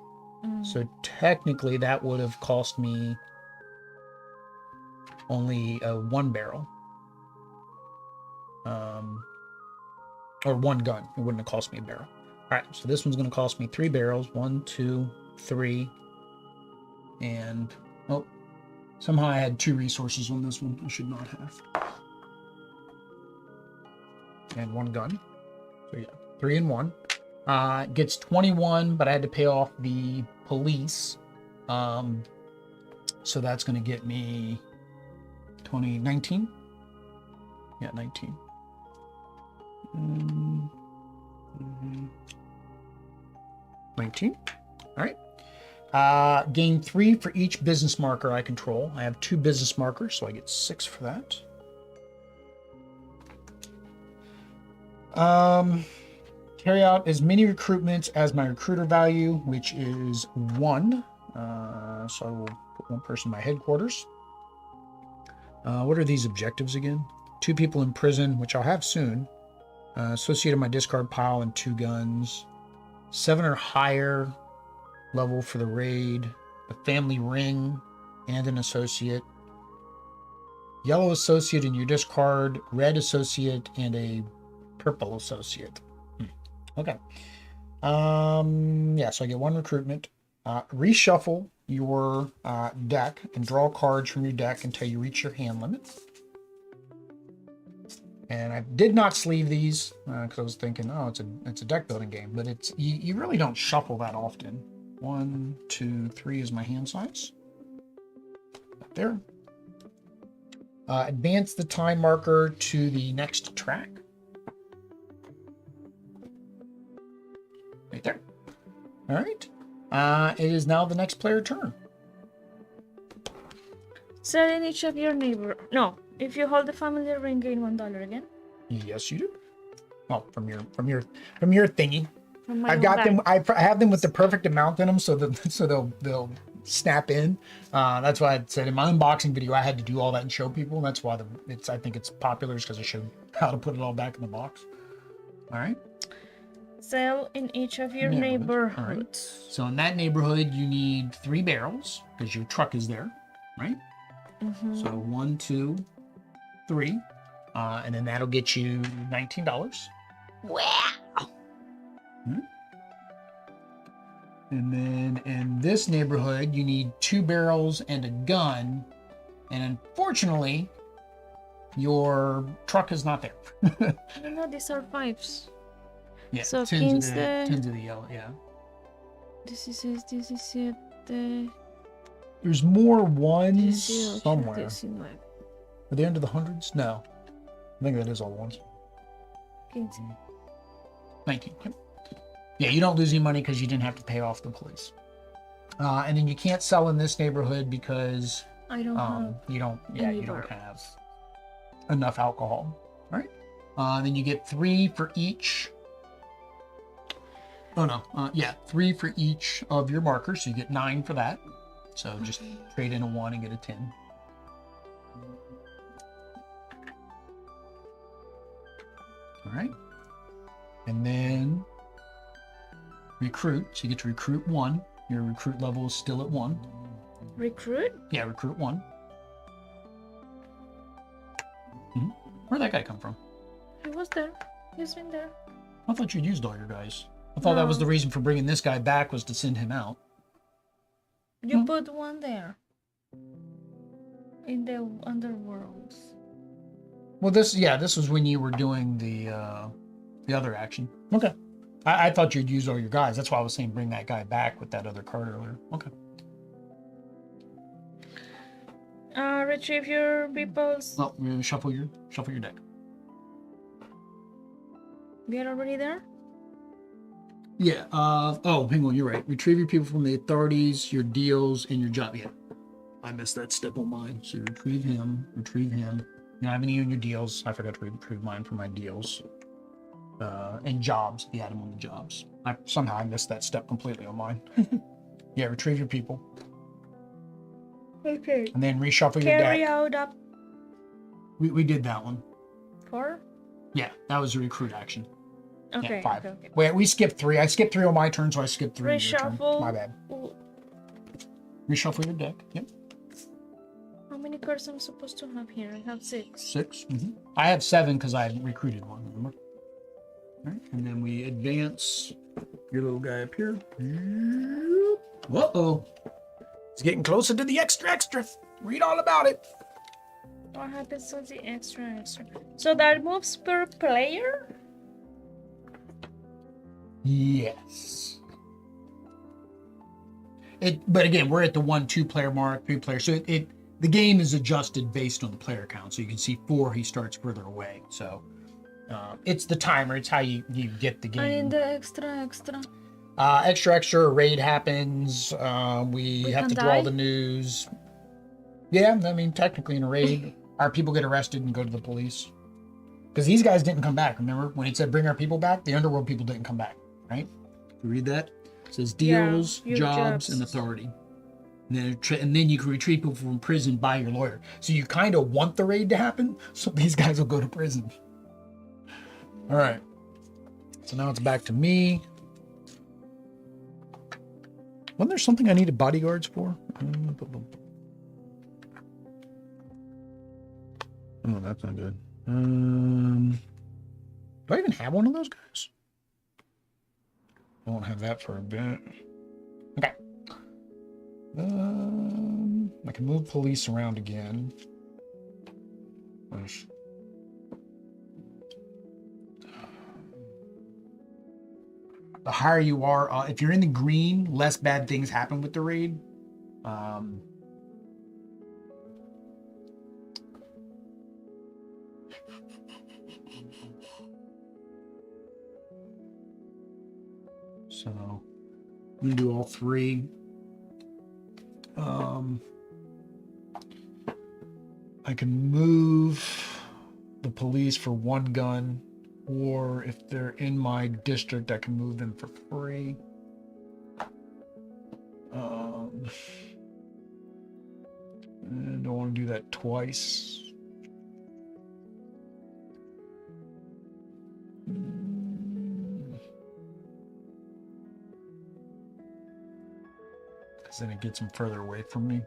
So technically that would have cost me only 1 barrel. Or 1 gun. It wouldn't have cost me a barrel. All right, so this one's going to cost me 3 barrels. 1, 2, 3. And, oh, somehow I had 2 resources on this one. I should not have. And 1 gun. So yeah, 3 and 1. It gets 21, but I had to pay off the police. So that's going to get me 19. Yeah, 19. 19. All right. Gain 3 for each business marker I control. I have 2 business markers, so I get 6 for that. Carry out as many recruitments as my recruiter value, which is 1. So I will put 1 person in my headquarters. What are these objectives again? 2 people in prison, which I'll have soon. Associated my discard pile and 2 guns. 7 or higher level for the raid. A family ring and an associate. Yellow associate in your discard. Red associate and a purple associate. Okay. Yeah, so I get 1 recruitment. Reshuffle your deck and draw cards from your deck until you reach your hand limit. And I did not sleeve these because I was thinking, oh, it's a deck building game, but it's you really don't shuffle that often. 1, 2, 3 is my hand size. Up there. Advance the time marker to the next track. Right there. All right. It is now the next player turn. Sell in each of your neighbor. No, if you hold the family ring, gain $1 again. Yes, you do. Well, from your thingy. From my I've got them. bag. I have them with the perfect amount in them, so they'll snap in. That's why I said in my unboxing video I had to do all that and show people. That's why I think it's popular because I showed how to put it all back in the box. All right. Sell in each of your neighborhoods. Right. So in that neighborhood, you need 3 barrels because your truck is there, right? Mm-hmm. So 1, 2, 3, and then that'll get you $19. Wow. Hmm. And then in this neighborhood, you need 2 barrels and a gun, and unfortunately, your truck is not there. No, these are 5s. Yeah, So 10s of the yellow, yeah. 16, 17. There's more 1s 18, somewhere. 19. Are they under the hundreds? No. I think that is all the ones. 15. 19. Yeah, you don't lose any money because you didn't have to pay off the police. And then you can't sell in this neighborhood because I don't have. You don't Either. have enough alcohol. All right. Then you get 3 for each. Oh no, 3 for each of your markers, so you get 9 for that. So just trade in a 1 and get a 10. All right. And then recruit. So you get to recruit 1. Your recruit level is still at 1. Recruit? Yeah, recruit 1. Where'd that guy come from? He was there. He's been there. I thought you'd used all your guys. I thought that was the reason for bringing this guy back, was to send him out. You put 1 there. In the underworld. Well, this was when you were doing the other action. Okay. I thought you'd used all your guys. That's why I was saying bring that guy back with that other card earlier. Okay. Retrieve your people's. Well, shuffle your deck. We are already there? Yeah. Hang on. You're right. Retrieve your people from the authorities, your deals, and your job. Yeah. I missed that step on mine. So retrieve him. You don't have any in your deals. I forgot to retrieve mine from my deals. And jobs. If you had them on the jobs. Somehow I missed that step completely on mine. Yeah. Retrieve your people. Okay. And then reshuffle your deck. Carry out up. We did that one. 4? Yeah, that was a recruit action. Okay. Yeah, 5. Okay. Wait, we skipped 3. I skipped 3 on my turn, so I skipped 3 on your turn. Reshuffle. My bad. Reshuffle your deck. Yep. How many cards am I supposed to have here? I have 6. 6. I have 7 because I recruited 1. Remember? All right, and then we advance your little guy up here. Uh-oh. It's getting closer to the extra. Read all about it. What happens to the extra? So that moves per player? Yes. But again, we're at the 1-2 player mark, 3 player. So the game is adjusted based on the player count. So you can see 4, he starts further away. So it's the timer. It's how you get the game. And the extra. Extra, a raid happens. We have to draw the news. Yeah, I mean, technically in a raid, our people get arrested and go to the police. Because these guys didn't come back. Remember when it said bring our people back? The underworld people didn't come back, right? You read that? It says deals, jobs, and authority. And then you can retrieve people from prison by your lawyer. So you kind of want the raid to happen, so these guys will go to prison. All right. So now it's back to me. Wasn't there something I needed bodyguards for? Oh, that's not good. Do I even have one of those guys? I won't have that for a bit. Okay. I can move police around again. The higher you are, if you're in the green, less bad things happen with the raid. So I'm gonna do all 3. I can move the police for 1 gun, or if they're in my district, I can move them for free. And I don't want to do that twice. Because then it gets them further away from me.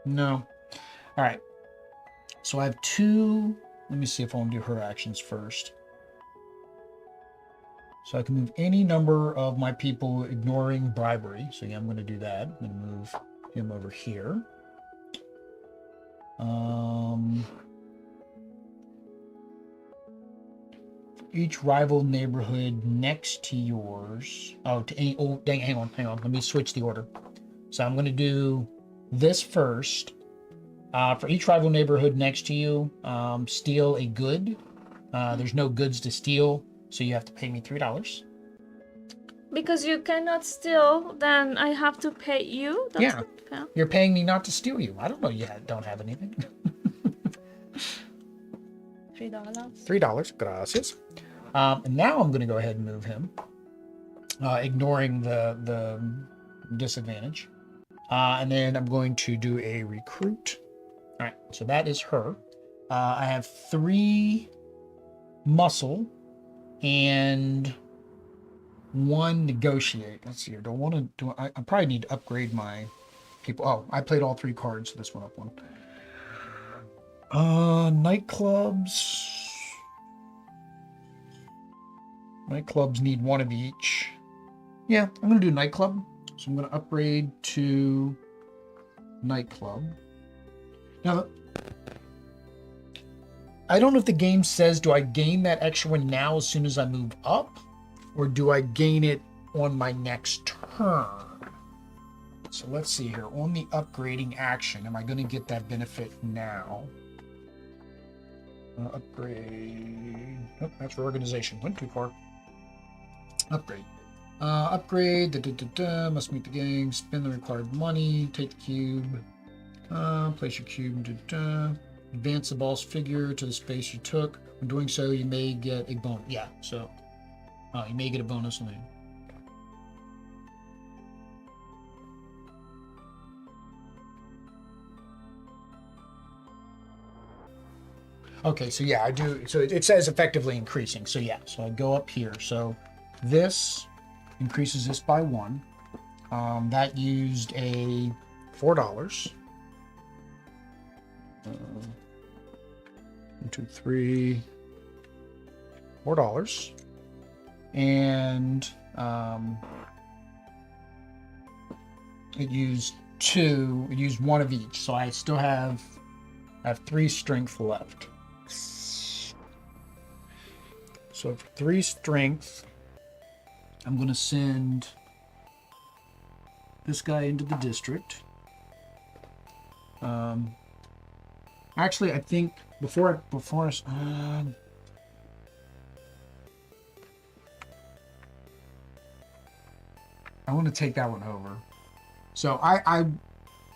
No. All right. So I have 2. Let me see if I want to do her actions first. So I can move any number of my people ignoring bribery. So yeah, I'm going to do that. I'm going to move him over here. Each rival neighborhood next to yours. Oh, dang, hang on. Let me switch the order. So I'm going to do this first. For each rival neighborhood next to you, steal a good. There's no goods to steal, so you have to pay me $3. Because you cannot steal, then I have to pay you? That's Yeah. not fair. You're paying me not to steal you. I don't know don't have anything. $3. $3. Gracias. And now I'm going to go ahead and move him, ignoring the disadvantage. And then I'm going to do a recruit. All right, so that is her. I have 3 muscle and 1 negotiate. Let's see here. Don't want to do. I probably need to upgrade my people. Oh, I played all 3 cards, so this went up 1. Nightclubs. Nightclubs need 1 of each. Yeah, I'm gonna do nightclub. So I'm gonna upgrade to nightclub. Now, I don't know if the game says, do I gain that extra 1 now as soon as I move up? Or do I gain it on my next turn? So let's see here. On the upgrading action, am I going to get that benefit now? Upgrade. Nope, that's for organization. Went too far. Upgrade. Upgrade. Must meet the gang. Spend the required money. Take the cube. Place your cube. Advance the boss figure to the space you took. When doing so, you may get a bonus. Yeah, so you may get a bonus on it. Okay, so yeah, I do. So it says effectively increasing. So yeah, so I go up here. So this increases this by 1. That used a $4. 1, 2, 3, $4. And it used 2. It used 1 of each. So I still have 3 strength left. So for 3 strength, I'm going to send this guy into the district. Actually, I think before I want to take that one over. So I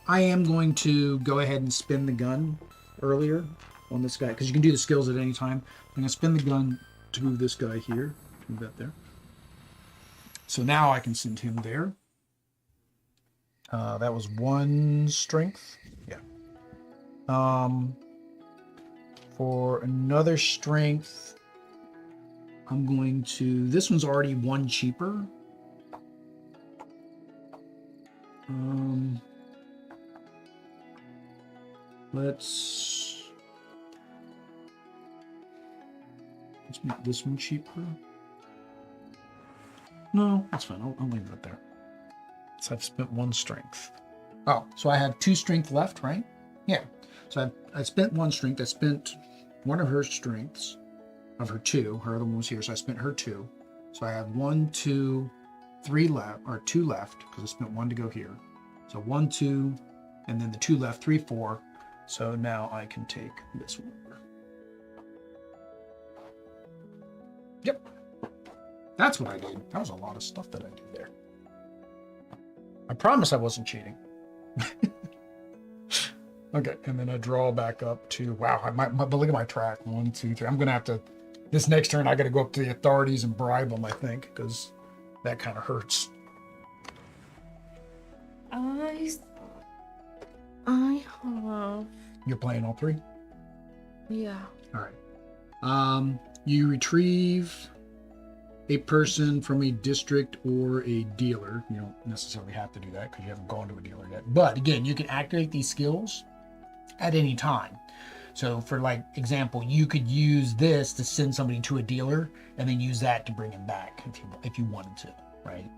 am going to go ahead and spin the gun earlier on this guy, because you can do the skills at any time. I'm going to spin the gun to move this guy here. Move that there. So now I can send him there. That was 1 strength. Yeah. For another strength, I'm going to... This one's already 1 cheaper. Let's make this one cheaper. No, that's fine. I'll leave it there. So I've spent 1 strength. Oh, so I have 2 strength left, right? Yeah. So I spent 1 strength. I spent 1 of her strengths, of her 2. Her other one was here, so I spent her 2. So I have 1, 2, 3 left, or 2 left, because I spent 1 to go here. So 1, 2, and then the 2 left, 3, 4. So now I can take this one over. Yep. That's what I did. That was a lot of stuff that I did there. I promise I wasn't cheating. Okay, and then I draw back up to, wow, but look at my track. 1, 2, 3. I'm going to have to, this next turn, I got to go up to the authorities and bribe them, I think, because that kind of hurts. I have... You're playing all 3? Yeah. All right. You retrieve a person from a district or a dealer. You don't necessarily have to do that because you haven't gone to a dealer yet. But again, you can activate these skills at any time. So for like example, you could use this to send somebody to a dealer and then use that to bring him back if you wanted to, right?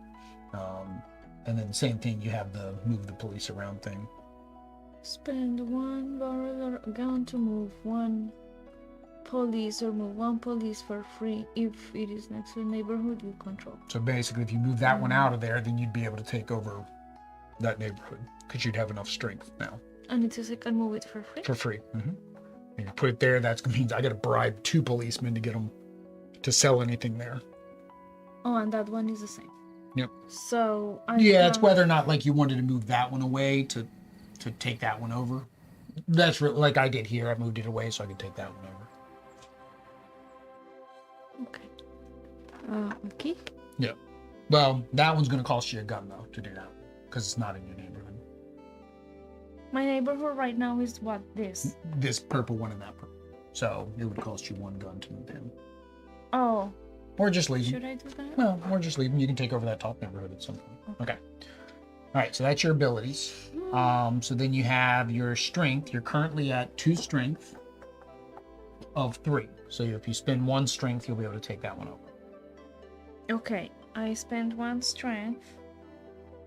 And then the same thing, you have the move the police around thing. Spend 1 barrel or gun to move 1 police, or move 1 police for free if it is next to a neighborhood you control. So basically, if you move that one out of there, then you'd be able to take over that neighborhood because you'd have enough strength now. And it says I can move it for free? For free. Mm-hmm. And you put it there, that means I got to bribe 2 policemen to get them to sell anything there. Oh, and that one is the same. Yep. So Yeah, it's whether or not like you wanted to move that one away to take that one over. That's like I did here. I moved it away so I could take that one over. Okay. Okay. Yeah. Well, that one's going to cost you a gun though to do that because it's not in your neighborhood. My neighborhood right now is what this. This purple one and that purple. So it would cost you one gun to move him. Oh. Or just leave him. Should I do that? No, or just leave him. You can take over that top neighborhood at some point. Okay. All right, so that's your abilities. So then you have your strength. You're currently at 2 strength of 3. So if you spend 1 strength, you'll be able to take that one over. Okay, I spend 1 strength,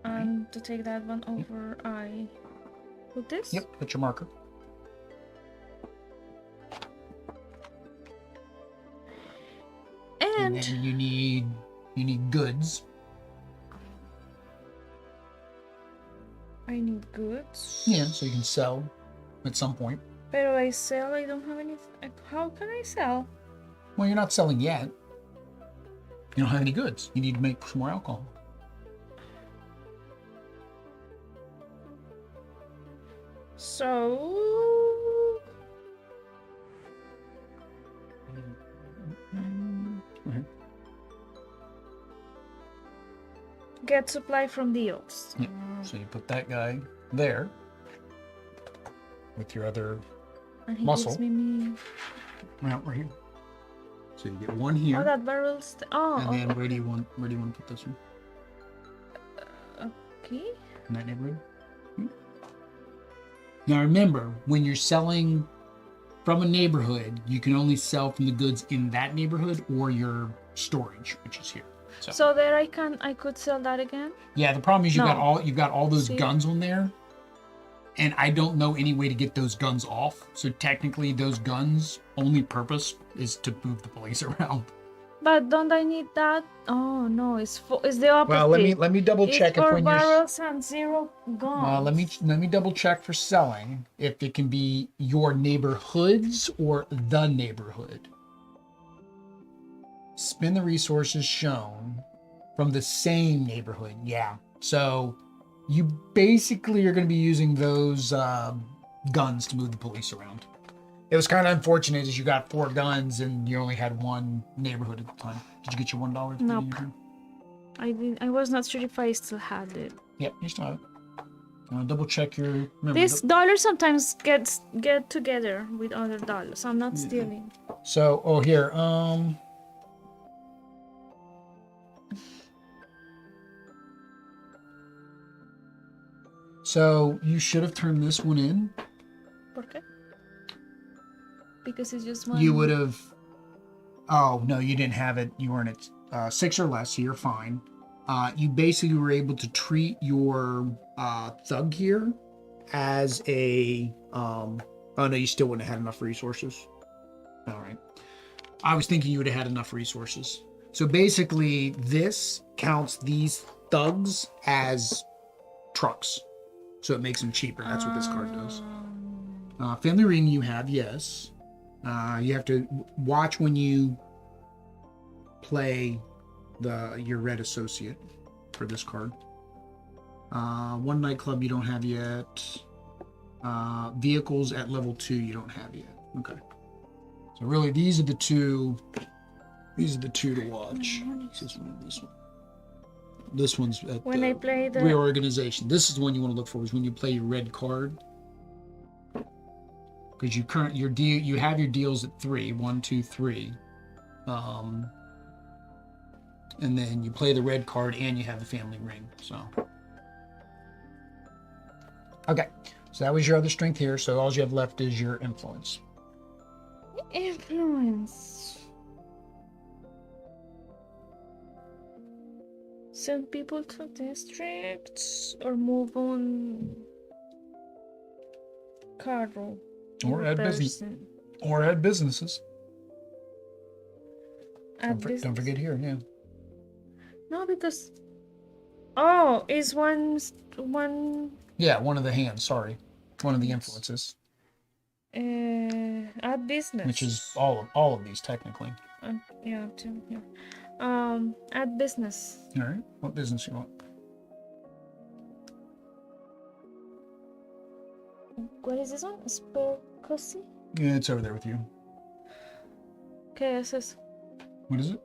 and to take that one over, I put this. Yep, put your marker. And then you need goods. I need goods. Yeah, so you can sell at some point. But I sell, I don't have any. How can I sell? Well, you're not selling yet. You don't have any goods. You need to make some more alcohol. So. Get supply from deals. Yeah. So you put that guy there with your other And he muscle. gives me. Right here. So you get 1 here. Oh, that barrel's. Oh. And then okay. where do you want to put this one? Okay. In that neighborhood. Now remember, when you're selling from a neighborhood, you can only sell from the goods in that neighborhood or your storage, which is here. So there I could sell that again? Yeah, the problem is you've got all those See? guns on there. And I don't know any way to get those guns off. So technically those guns only purpose is to move the police around. But don't I need that? Oh no, it's the opposite. Well, let me double check it's if for when you're barrels and 0 guns. let me double check for selling if it can be your neighborhoods or the neighborhood. Spend the resources shown from the same neighborhood. Yeah. So you basically are going to be using those guns to move the police around. It was kind of unfortunate as you got 4 guns and you only had 1 neighborhood at the time. Did you get your $1? Nope. I was not sure if I still had it. Yep, you still have it. Double check your. Remember, This dollar sometimes get together with other dollars. I'm not stealing. So, here. So you should have turned this one in. ¿Por qué? Because it's just one. You would have. Oh no, you didn't have it. You weren't at 6 or less, so you're fine. You basically were able to treat your thug here as a. Oh no, you still wouldn't have had enough resources. All right. I was thinking you would have had enough resources. So basically, this counts these thugs as trucks. So it makes them cheaper. That's what this card does. Family ring you have, yes. You have to watch when you play your red associate for this card. 1 nightclub you don't have yet. Vehicles at level 2 you don't have yet. Okay. So really these are the two to watch. This one's at when I play the reorganization. This is the one you want to look for is when you play your red card. Because you have your deals at 3, 1, 2, 3. And then you play the red card and you have the family ring. So okay. So that was your other strength here. So all you have left is your influence. Influence. Send people to districts or move on cargo. Or add business. Or add businesses. Don't forget here, yeah. No, because it's one. Yeah, one of the hands. Sorry, one of the influences. Add business. Which is all of these technically. Yeah, too. Yeah. Add business. All right. What business you want? What is this one? Spell cozy? Yeah, it's over there with you. Okay, it says What is it?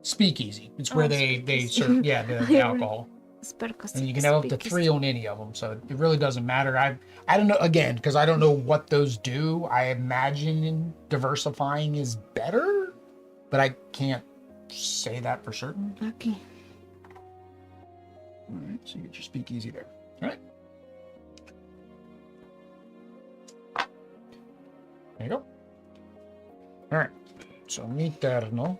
Speakeasy. It's where they speakeasy. serve the alcohol. spell cozy. And you can have up to 3 on any of them, so it really doesn't matter. I don't know, again, because I don't know what those do. I imagine diversifying is better, but I can't say that for certain. Okay. All right, so you get your speakeasy there. All right. There you go. All right, so all'interno.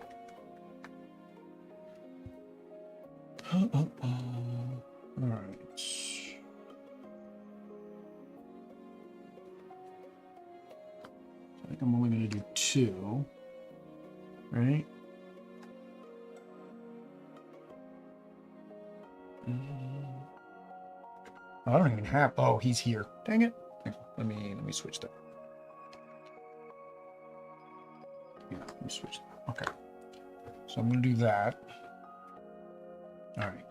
All right. I think I'm only going to do 2, right? I don't even have. Oh, he's here. Dang it! Let me switch that. Yeah, let me switch that. Okay. So I'm going to do that. All right.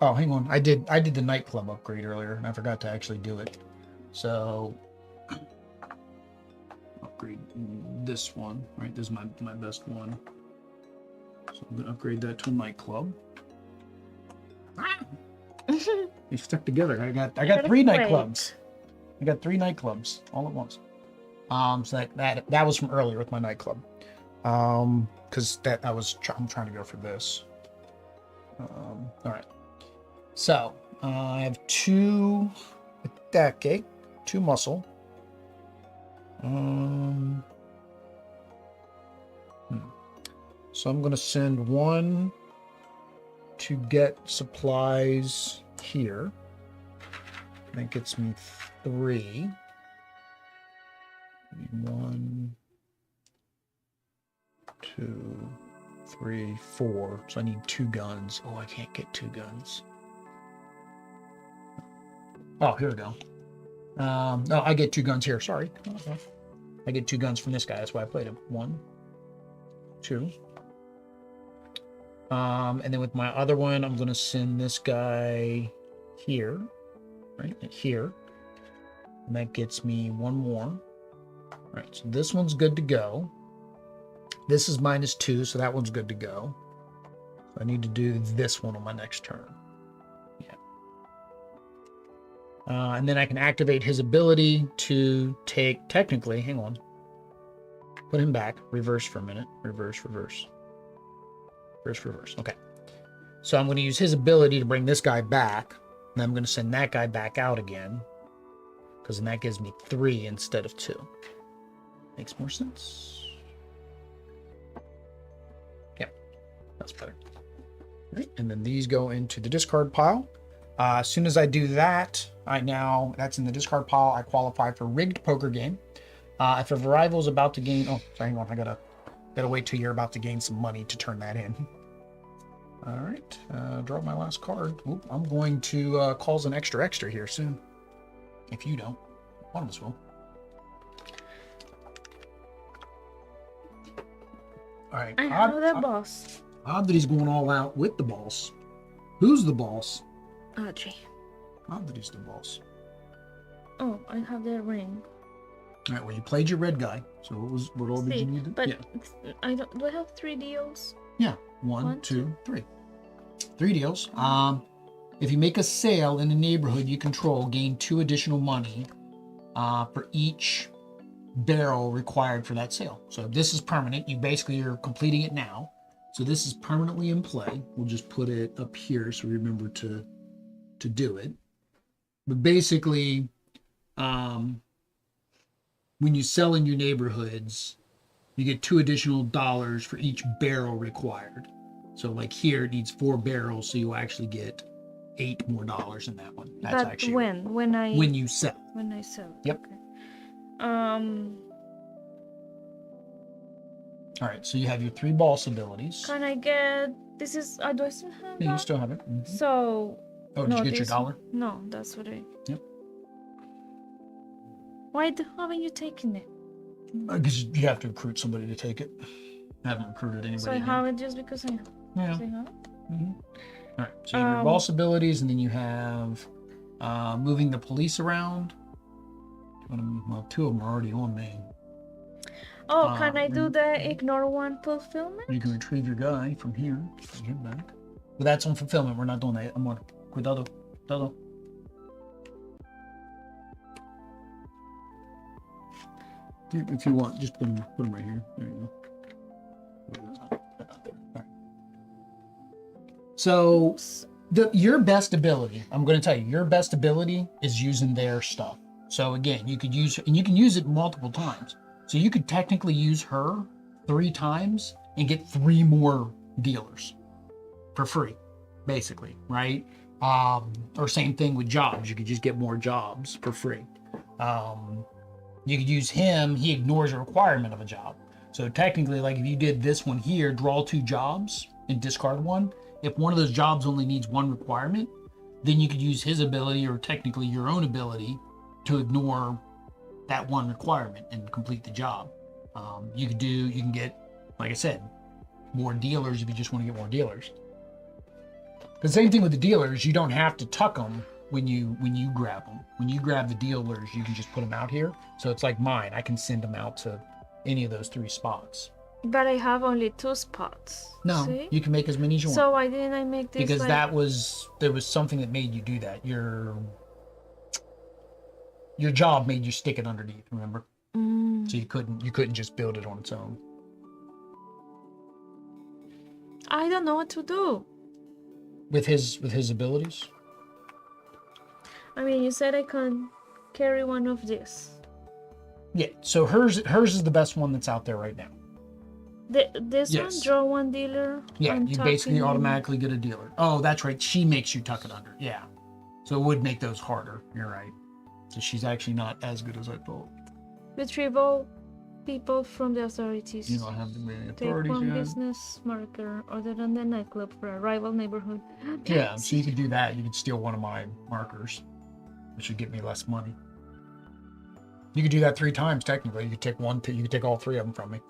Oh, hang on. I did the nightclub upgrade earlier, and I forgot to actually do it. So upgrade this one, right? This is my best one. So I'm gonna upgrade that to a nightclub. They stuck together. I got 3 nightclubs. I got 3 nightclubs all at once. So that was from earlier with my nightclub. Because I'm trying to go for this. All right. So I have 2 attacke, 2 muscle. So I'm gonna send 1 to get supplies here. That gets me 3. 1, 2, 3, 4. So I need 2 guns. Oh, I can't get 2 guns. Oh, here we go. No, I get 2 guns here. Sorry. I get 2 guns from this guy. That's why I played him. 1, 2. And then with my other one, I'm going to send this guy here. Right? Here. And that gets me 1 more. Right. So this one's good to go. This is -2, so that one's good to go. So I need to do this one on my next turn. Yeah. And then I can activate his ability to take, technically, hang on. Put him back. Reverse for a minute. Reverse, reverse. Reverse, reverse. Okay. So I'm going to use his ability to bring this guy back. And I'm going to send that guy back out again. Because then that gives me 3 instead of 2. Makes more sense. That's better. Right. And then these go into the discard pile. As soon as I do that, that's in the discard pile. I qualify for rigged poker game. If a rival is about to gain, hang on, I gotta wait till you're about to gain some money to turn that in. All right, draw my last card. Oop, I'm going to cause an extra here soon. If you don't, one of us will. All right. I have the boss. Odd that he's going all out with the boss. Who's the boss? Audrey. Odd that he's the boss. Oh, I have the ring. All right. Well, you played your red guy. So what all did you need to? But yeah. Do I have 3 deals? Yeah. 1, 2, 3. 3 deals. If you make a sale in the neighborhood you control, gain 2 additional money for each barrel required for that sale. So this is permanent. You're completing it now. So this is permanently in play. We'll just put it up here so remember to do it. But basically, when you sell in your neighborhoods, you get 2 additional dollars for each barrel required. So like here, it needs 4 barrels, so you'll actually get 8 more dollars in that one. That's but actually when you sell. When I sell. Yep. Okay. All right, so you have your 3 boss abilities. Can I get? This is. Do I still have? Yeah, you still have it. Mm-hmm. So. Oh, did you get your dollar? No, that's what I. Yep. Why haven't you taken it? Because you have to recruit somebody to take it. I haven't recruited anybody. So I have it just because I have it. Mm-hmm. All right. So you have your boss abilities, and then you have moving the police around. Well, 2 of them are already on me. Oh, can I do the ignore one fulfillment? You can retrieve your guy from here. Bring him back. But that's on fulfillment. We're not doing that. I'm on. Cuidado. Cuidado. If you want, just put him right here. There you go. Right. So, your best ability, I'm going to tell you, your best ability is using their stuff. So again, you can use it multiple times. So you could technically use her 3 times and get 3 more dealers for free, basically, right? Or same thing with jobs. You could just get more jobs for free. You could use him. He ignores a requirement of a job. So technically, like if you did this one here, draw 2 jobs and discard 1. If one of those jobs only needs 1 requirement, then you could use his ability, or technically your own ability, to ignore that 1 requirement and complete the job. You can get, like I said, more dealers if you just want to get more dealers. The same thing with the dealers, you don't have to tuck them when you grab them. When you grab the dealers, you can just put them out here. So it's like mine. I can send them out to any of those 3 spots. But I have only 2 spots. No, see? You can make as many as you want. So why didn't I make this? Because there was something that made you do that. Your job made you stick it underneath, remember? So you couldn't just build it on its own. I don't know what to do. With his abilities? I mean, you said I can carry one of this. Yeah, so hers is the best one that's out there right now. This Yes. one, draw 1 dealer. Yeah, you basically automatically get a dealer. Oh, that's right. She makes you tuck it under. Yeah. So it would make those harder. You're right. So she's actually not as good as I thought. Retrieval people from the authorities. You don't have the many Take authorities 1 yet. business marker other than the nightclub for a rival neighborhood. Yeah, so you could do that. You could steal one of my markers, which would get me less money. You could do that 3 times technically. You could take you could take all 3 of them from me.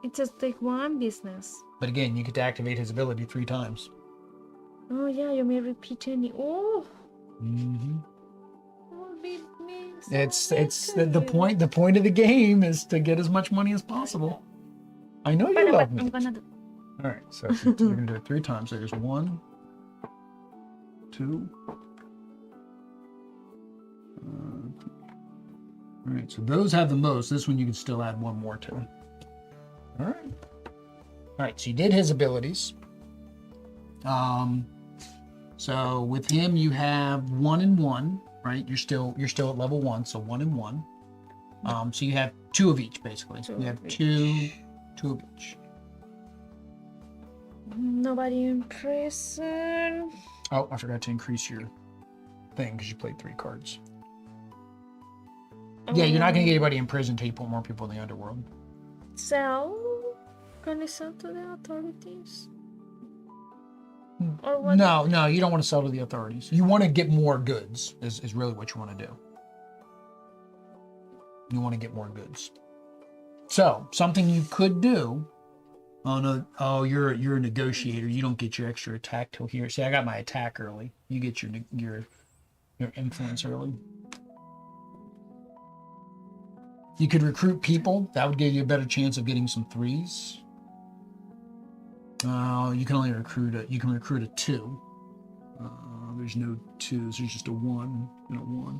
It says take 1 business. But again, you could activate his ability 3 times. Oh yeah, you may repeat any. Oh. Mm-hmm. It's The point of the game is to get as much money as possible. I know you love me. I'm gonna do. All right, so you're gonna do it 3 times. So there's 1, 2. All right, so those have the most. This one you can still add 1 more to. All right, so you did his abilities. So with him you have 1 and 1, right? You're still at level 1, so 1 and 1. So you have 2 of each basically. You have 2 of each. Nobody in prison. Oh, I forgot to increase your thing because you played 3 cards. Yeah, you're not gonna get anybody in prison until you put more people in the underworld. Sell? Can I sell to the authorities? Or what? No, you don't want to sell to the authorities. You want to get more goods, is really what you want to do. You want to get more goods. So, something you could do. Oh no! Oh, you're a negotiator. You don't get your extra attack till here. See, I got my attack early. You get your influence early. You could recruit people. That would give you a better chance of getting some 3s. You can only recruit a 2. There's no 2s. There's just a 1 and a 1.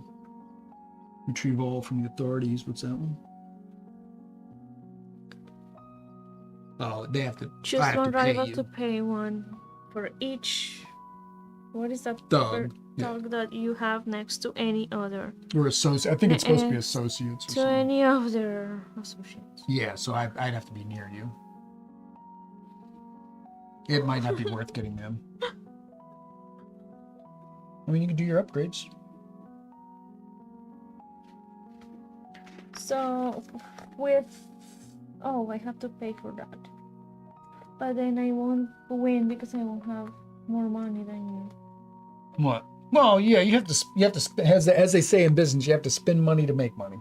Retrieve all from the authorities. What's that one? Oh, they have to. Choose I have 1 to pay rival you. to pay 1 for each. What is that? Thug. Thug that you have next to any other. Or associate. I think it's supposed to be associates. Or To something. any of their associates. Yeah, so I'd have to be near you. It might not be worth getting them. I mean, you can do your upgrades. So, with... Oh, I have to pay for that. But then I won't win because I won't have more money than you. What? Well, yeah, you have to as they say in business, you have to spend money to make money.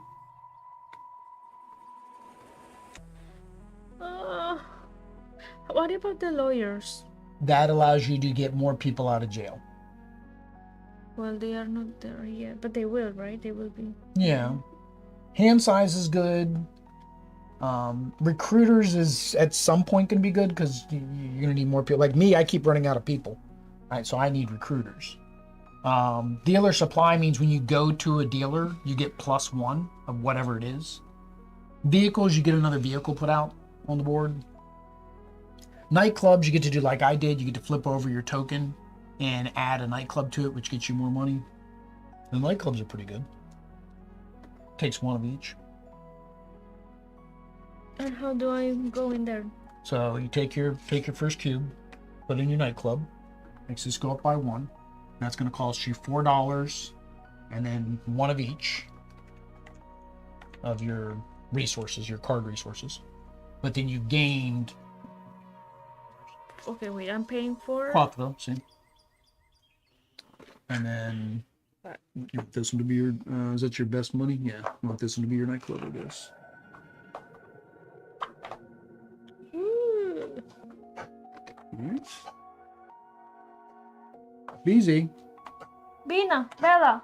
what about the lawyers? That allows you to get more people out of jail. Well, they are not there yet, but they will, right? They will be. Yeah. Hand size is good. Recruiters is at some point going to be good because you're going to need more people. Like me, I keep running out of people. Right, so I need recruiters. Dealer supply means when you go to a dealer, you get +1 of whatever it is. Vehicles, you get another vehicle put out on the board. Nightclubs, you get to do like I did. You get to flip over your token and add a nightclub to it, which gets you more money. The nightclubs are pretty good. Takes one of each. And how do I go in there? So you take your first cube, put it in your nightclub, makes this go up by 1. That's going to cost you $4, and then 1 of each of your resources, your card resources. But then you gained. Okay, wait. I'm paying for. Cuatro, see. And then you want this one to be your. Is that your best money? Yeah. You want this one to be your nightclub, I guess. Alright. Easy. Bina, Bella.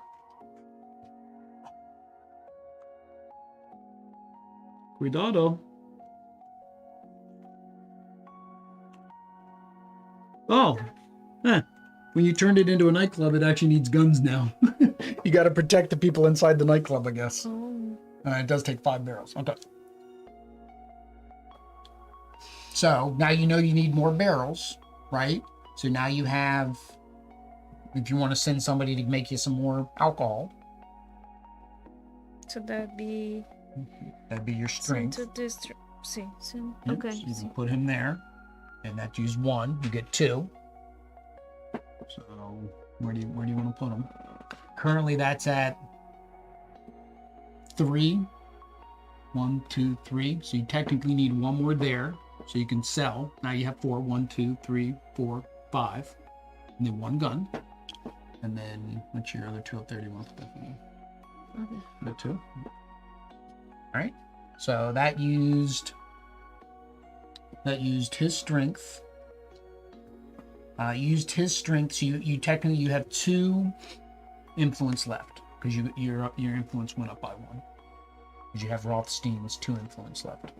Cuidado. Oh. When you turned it into a nightclub, it actually needs guns now. You got to protect the people inside the nightclub, I guess. Oh. It does take 5 barrels. Okay. So now you know you need more barrels, right? So now you have, if you want to send somebody to make you some more alcohol. So that'd be your strength. Send to district. See. Yep, Okay. so you can put him there, and that used 1. You get 2. So where do you want to put him? Currently, that's at 3. 1, 2, 3. So you technically need 1 more there, so you can sell. Now you have 4. 1, 2, 3, 4, 5, and then 1 gun. And then what's your other 2 up there? Do you want to put that? Okay. The 2. All right. So that used his strength. Used his strength. So you technically you have 2 influence left because your influence went up by 1. Because you have Rothstein's 2 influence left.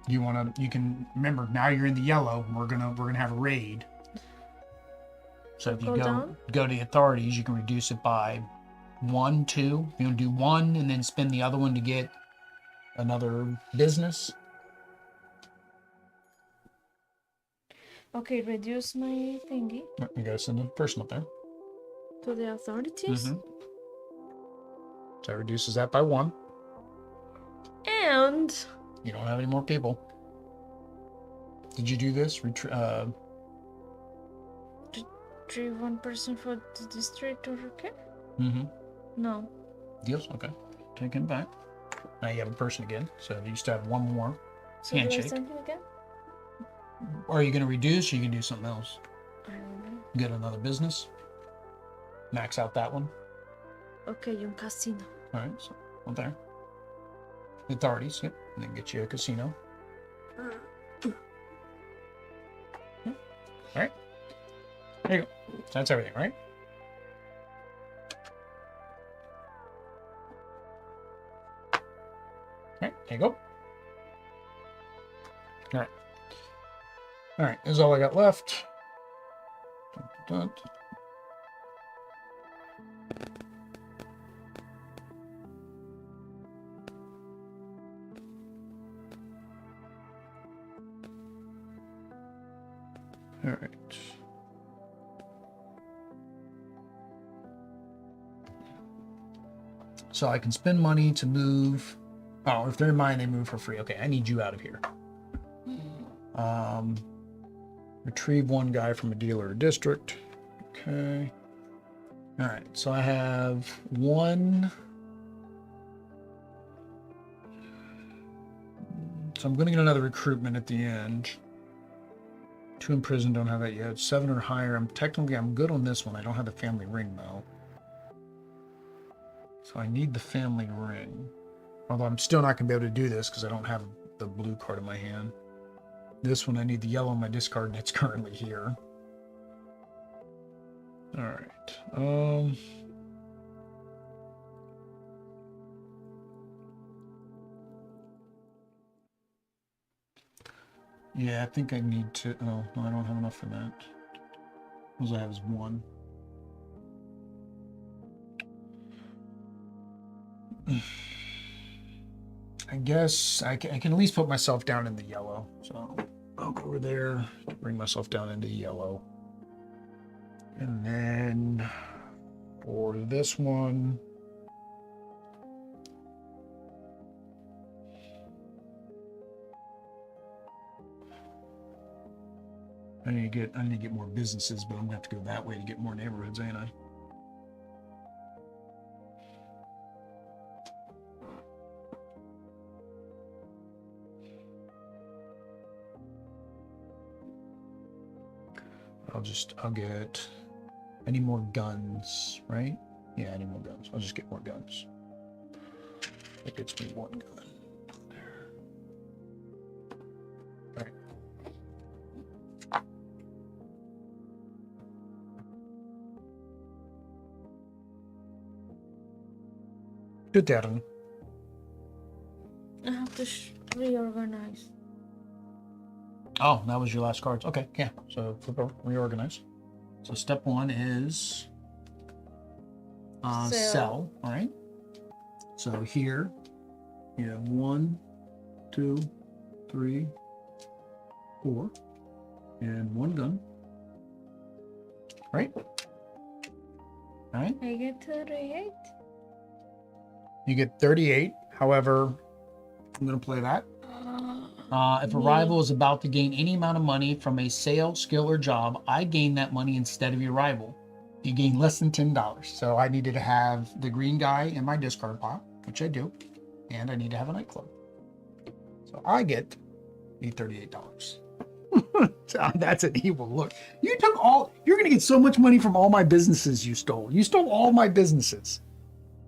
You can remember now you're in the yellow. We're gonna have a raid. So if you go to the authorities, you can reduce it by 1, 2. You want to do 1 and then spend the other 1 to get another business. Okay, reduce my thingy. You gotta send a person up there. To the authorities. Mm-hmm. So that reduces that by 1. And you don't have any more people. Did you do this? Retrieve 1 person for the district or okay? Mm-hmm. No. Deals? Okay. Take him back. Now you have a person again. So you used to have 1 more handshake. Do I send him again? Or are you going to reduce or you can do something else? I don't know. Get another business. Max out that one. Okay, yung casino. All right. So up there. Authorities. Yep. And then get you a casino. All right. There you go. So that's everything, right? All right. There you go. All right. All right. This is all I got left. Dun, dun, dun. All right. So I can spend money to move. Oh, if they're in mine, they move for free. Okay, I need you out of here. Retrieve 1 guy from a dealer or district. Okay. All right. So I have 1. So I'm going to get another recruitment at the end. 2 in prison, don't have that yet. 7 or higher. I'm good on this one. I don't have the family ring though. So I need the family ring. Although I'm still not going to be able to do this because I don't have the blue card in my hand. This one, I need the yellow in my discard, and it's currently here. All right. Yeah, I think I need to... Oh, no, I don't have enough for that. All I have is one. I guess I can at least put myself down in the yellow. So I'll go over there to bring myself down into yellow. And then for this one... I need to get more businesses, but I'm gonna have to go that way to get more neighborhoods, ain't I? I'll get, I need more guns, right? Yeah, I need more guns. I'll just get more guns. That gets me one gun. There. All right. Good, Darren. I have to reorganize. Oh, that was your last cards. Okay, yeah. So flip over, reorganize. So step one is sell. All right. So here you have 1, 2, 3, 4, and one gun. Right? All right. I get 38. You get 38. However, I'm going to play that. If a rival is about to gain any amount of money from a sale, skill, or job, I gain that money instead of your rival. You gain less than $10. So I needed to have the green guy in my discard pile, which I do, and I need to have a nightclub. So I get the $38. So that's an evil look. You took all, you're going to get so much money from all my businesses you stole. You stole all my businesses.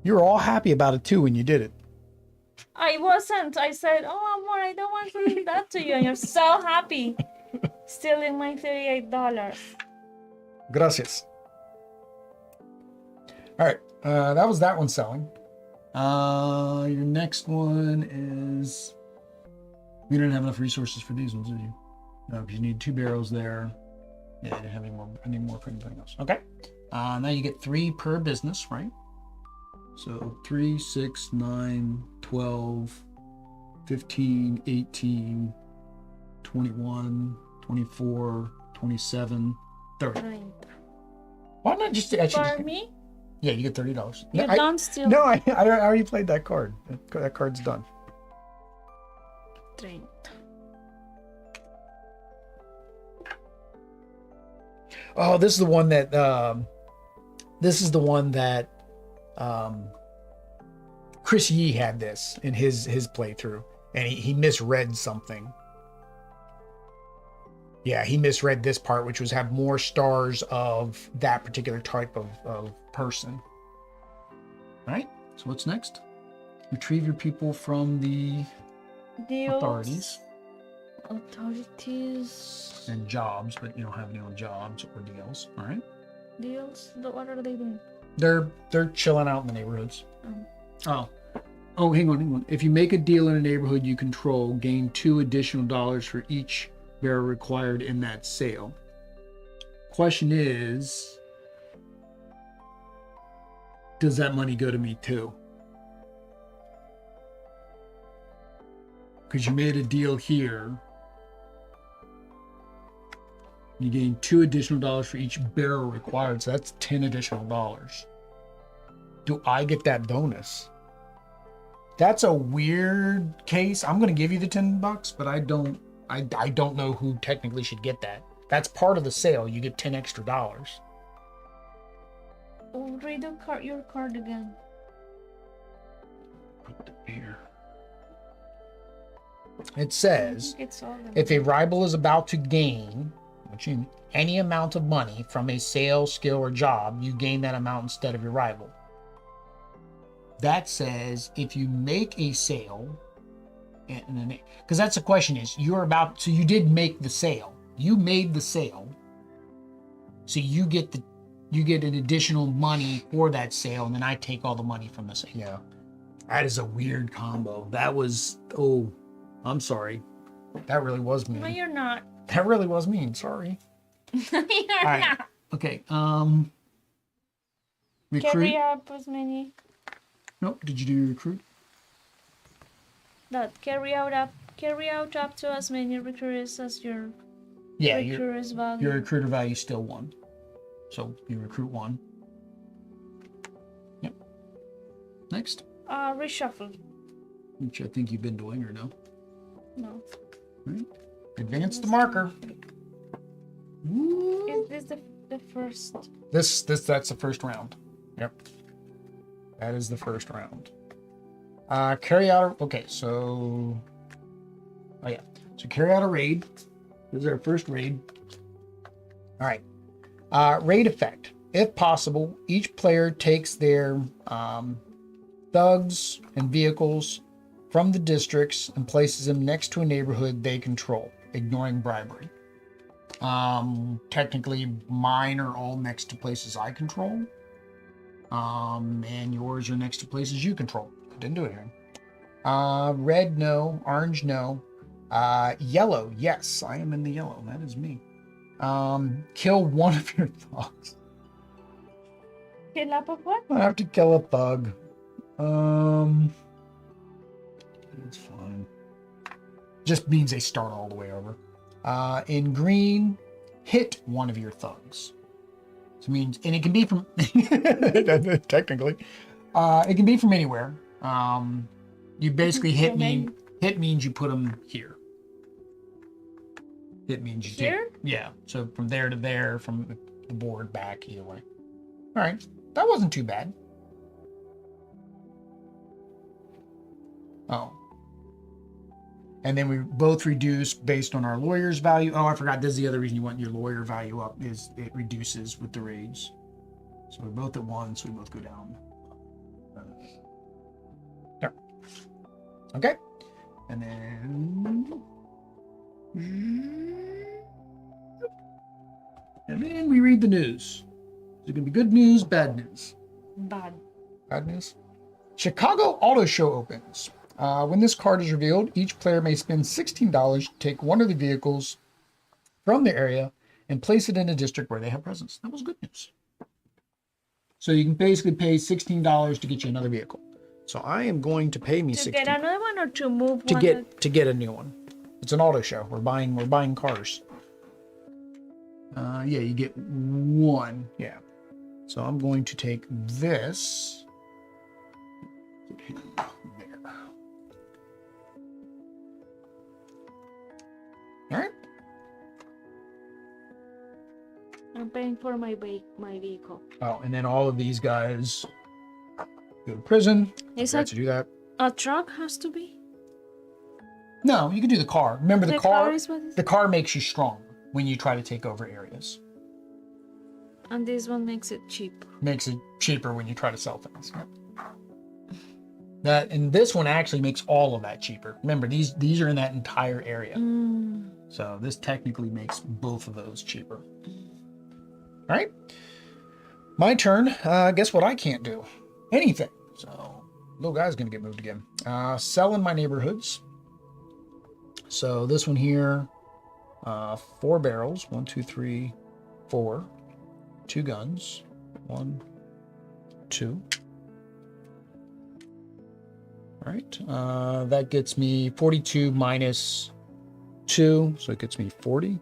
You were all happy about it too when you did it. I wasn't. I said, oh, Amor, I don't want to give that to you. And you're so happy. Stealing my $38. Gracias. All right. That was that one selling. Your next one is... We didn't have enough resources for these ones, did you? No, because you need 2 barrels there. Yeah, I didn't have any more. I need more for anything else. Okay. Now you get 3 per business, right? So 3, 6, 9, 12, 15, 18, 21, 24, 27, 30. Why not just actually? For me? Yeah, you get $30. You don't steal. No, I already played that card. That card's done. 30. Oh, this is the one that. Chris Yee had this in his playthrough, and he misread something. Yeah, he misread this part, which was have more stars of that particular type of person. All right, so what's next? Retrieve your people from the authorities and jobs, but you don't have any on jobs or deals. All right. Deals? What are they doing? They're chilling out in the neighborhoods. Oh, hang on. If you make a deal in a neighborhood you control, gain 2 additional dollars for each barrel required in that sale. Question is, does that money go to me too? Because you made a deal here. You gain 2 additional dollars for each barrel required, so that's 10 additional dollars. Do I get that bonus? That's a weird case. I'm going to give you the $10, but I don't know who technically should get that. That's part of the sale. You get 10 extra dollars. Oh, read your card again. Put it here. It says, if a rival is about to gain any amount of money from a sale, skill, or job, you gain that amount instead of your rival. that says if you make a sale, because that's the question is, so you did make the sale. You made the sale. So you get an additional money for that sale, and then I take all the money from the sale. Yeah. That is a weird combo. That was, oh, I'm sorry. That really was mean. No, you're not. That really was mean. Sorry. You're not. Okay. Recruit. Carry up as many. Nope. Did you do recruit? That carry out up to as many recruiters as your recruiter's value. Your recruiter value is still 1. So you recruit 1. Yep. Next. Reshuffle. Which I think you've been doing, or no? No. Right. Advance the marker. Is this the first? That's the first round. Yep. That is the first round. Carry out. Okay, so. Oh yeah. So carry out a raid. This is our first raid. All right. Raid effect. If possible, each player takes their thugs and vehicles from the districts and places them next to a neighborhood they control, ignoring bribery. Technically, mine are all next to places I control. And yours are next to places you control. I didn't do anything. Red, no. Orange, no. Yellow, yes. I am in the yellow. That is me. Kill one of your thugs. Kill up of what? I have to kill a thug. It's fine. Just means they start all the way over. In green, hit one of your thugs. So it means, and it can be from technically, it can be from anywhere. You basically hit means you put them here. Hit means you here? Yeah. So from there to there, from the board back, either way. All right, that wasn't too bad. Oh. And then we both reduce based on our lawyer's value. Oh, I forgot. This is the other reason you want your lawyer value up, is it reduces with the raids. So we're both at 1, so we both go down. There. Okay. And then... And then we read the news. Is it going to be good news, bad news? Bad. Bad news? Chicago Auto Show opens. When this card is revealed, each player may spend $16 to take one of the vehicles from the area and place it in a district where they have presence. That was good news. So you can basically pay $16 to get you another vehicle. So I am going to pay me $16. To get another one or to move one? To get a new one. It's an auto show. We're buying cars. Yeah, you get 1. Yeah. So I'm going to take this. There. All right. I'm paying for my vehicle. Oh, and then all of these guys go to prison. Is to do that? A truck has to be? No, you can do the car. Remember the car. The car makes you strong when you try to take over areas. And this one makes it cheap. Makes it cheaper when you try to sell things. And this one actually makes all of that cheaper. Remember, these are in that entire area. So this technically makes both of those cheaper. All right. My turn. Guess what I can't do? Anything. So little guy's going to get moved again. Sell in my neighborhoods. So this one here, 4 barrels. 1, 2, 3, 4. 2 guns. 1, 2. All right. That gets me 42 minus 2, so it gets me 40.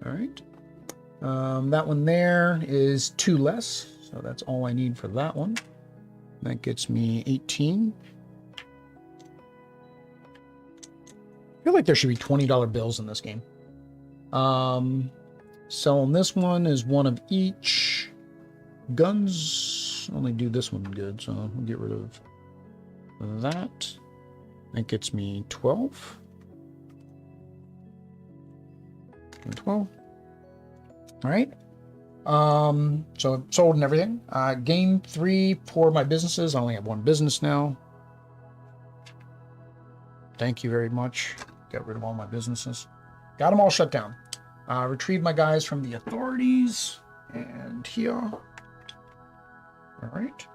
All right. That one there is 2 less, so that's all I need for that one. That gets me 18. I feel like there should be $20 bills in this game. Selling this one is 1 of each. Guns, only do this one good, so we'll get rid of that. That gets me 12. 12. All right. So sold and everything. Game 3 for my businesses. I only have one business now. Thank you very much. Got rid of all my businesses. Got them all shut down. Retrieve my guys from the authorities. And here. All right.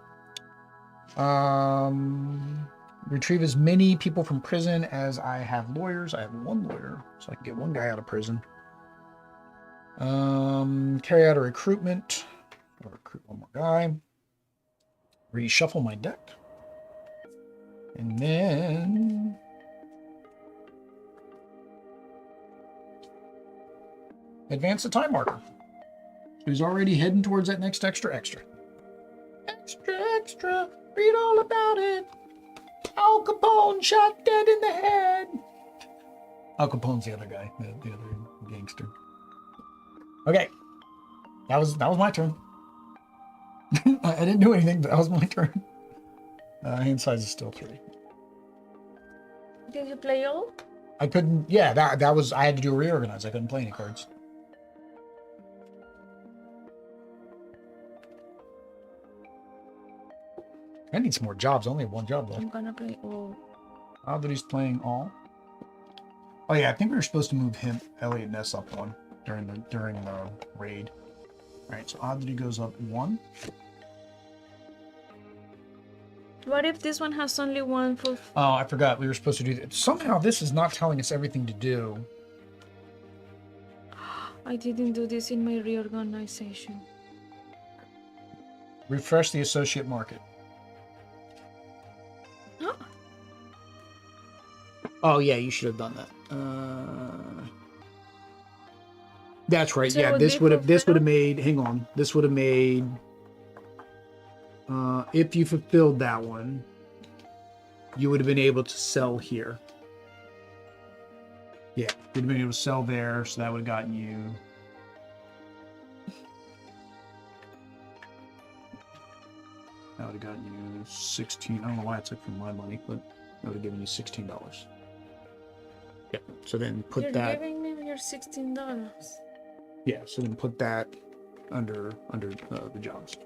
Retrieve as many people from prison as I have lawyers. I have one lawyer, so I can get one guy out of prison. Carry out a recruitment. I'll recruit one more guy. Reshuffle my deck. And then advance the time marker. So he's already heading towards that next extra. Extra. Read all about it. Al Capone shot dead in the head. Al Capone's the other guy, the other gangster. Okay, that was my turn. I didn't do anything, but that was my turn. Hand size is still 3. Did you play all? I couldn't. Yeah, that was. I had to do a reorganize. I couldn't play any cards. I need some more jobs. I only have one job left. I'm gonna play all. That he's playing all. Oh yeah, I think we were supposed to move him, Elliot Ness, up 1 during the raid. All right, so odd that he goes up 1. What if this one has only one full? Oh, I forgot we were supposed to do that. Somehow this is not telling us everything to do. I didn't do this in my reorganization. Refresh the associate market. Huh? Oh yeah, you should have done that. That's right. So yeah, this would have made. Hang on, this would have made. If you fulfilled that one, you would have been able to sell here. Yeah, you'd have been able to sell there, so that would have gotten you. That would have gotten you 16. I don't know why I took from my money, but that would have given you $16. Yeah. So then put You're that. giving me your $16. Yeah. So then put that under the jobs.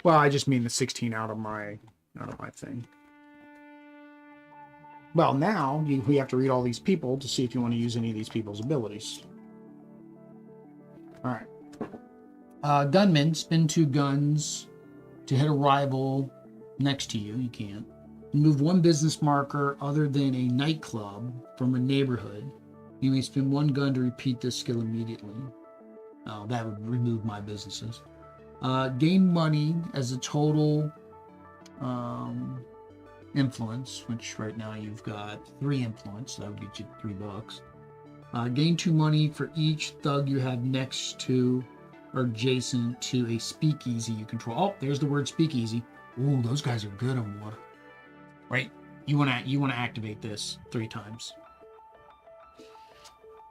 Well, I just mean the 16 out of my thing. Well, now we have to read all these people to see if you want to use any of these people's abilities. All right. Gunman, spin 2 guns to hit a rival next to you. You can't. Move 1 business marker other than a nightclub from a neighborhood. You may spin 1 gun to repeat this skill immediately. Oh, that would remove my businesses. Gain money as a total influence, which right now you've got 3 influence, so that would get you $3. Gain 2 money for each thug you have next to or adjacent to a speakeasy you control. Oh, there's the word speakeasy. Ooh, those guys are good on water. Right? You wanna activate this 3 times.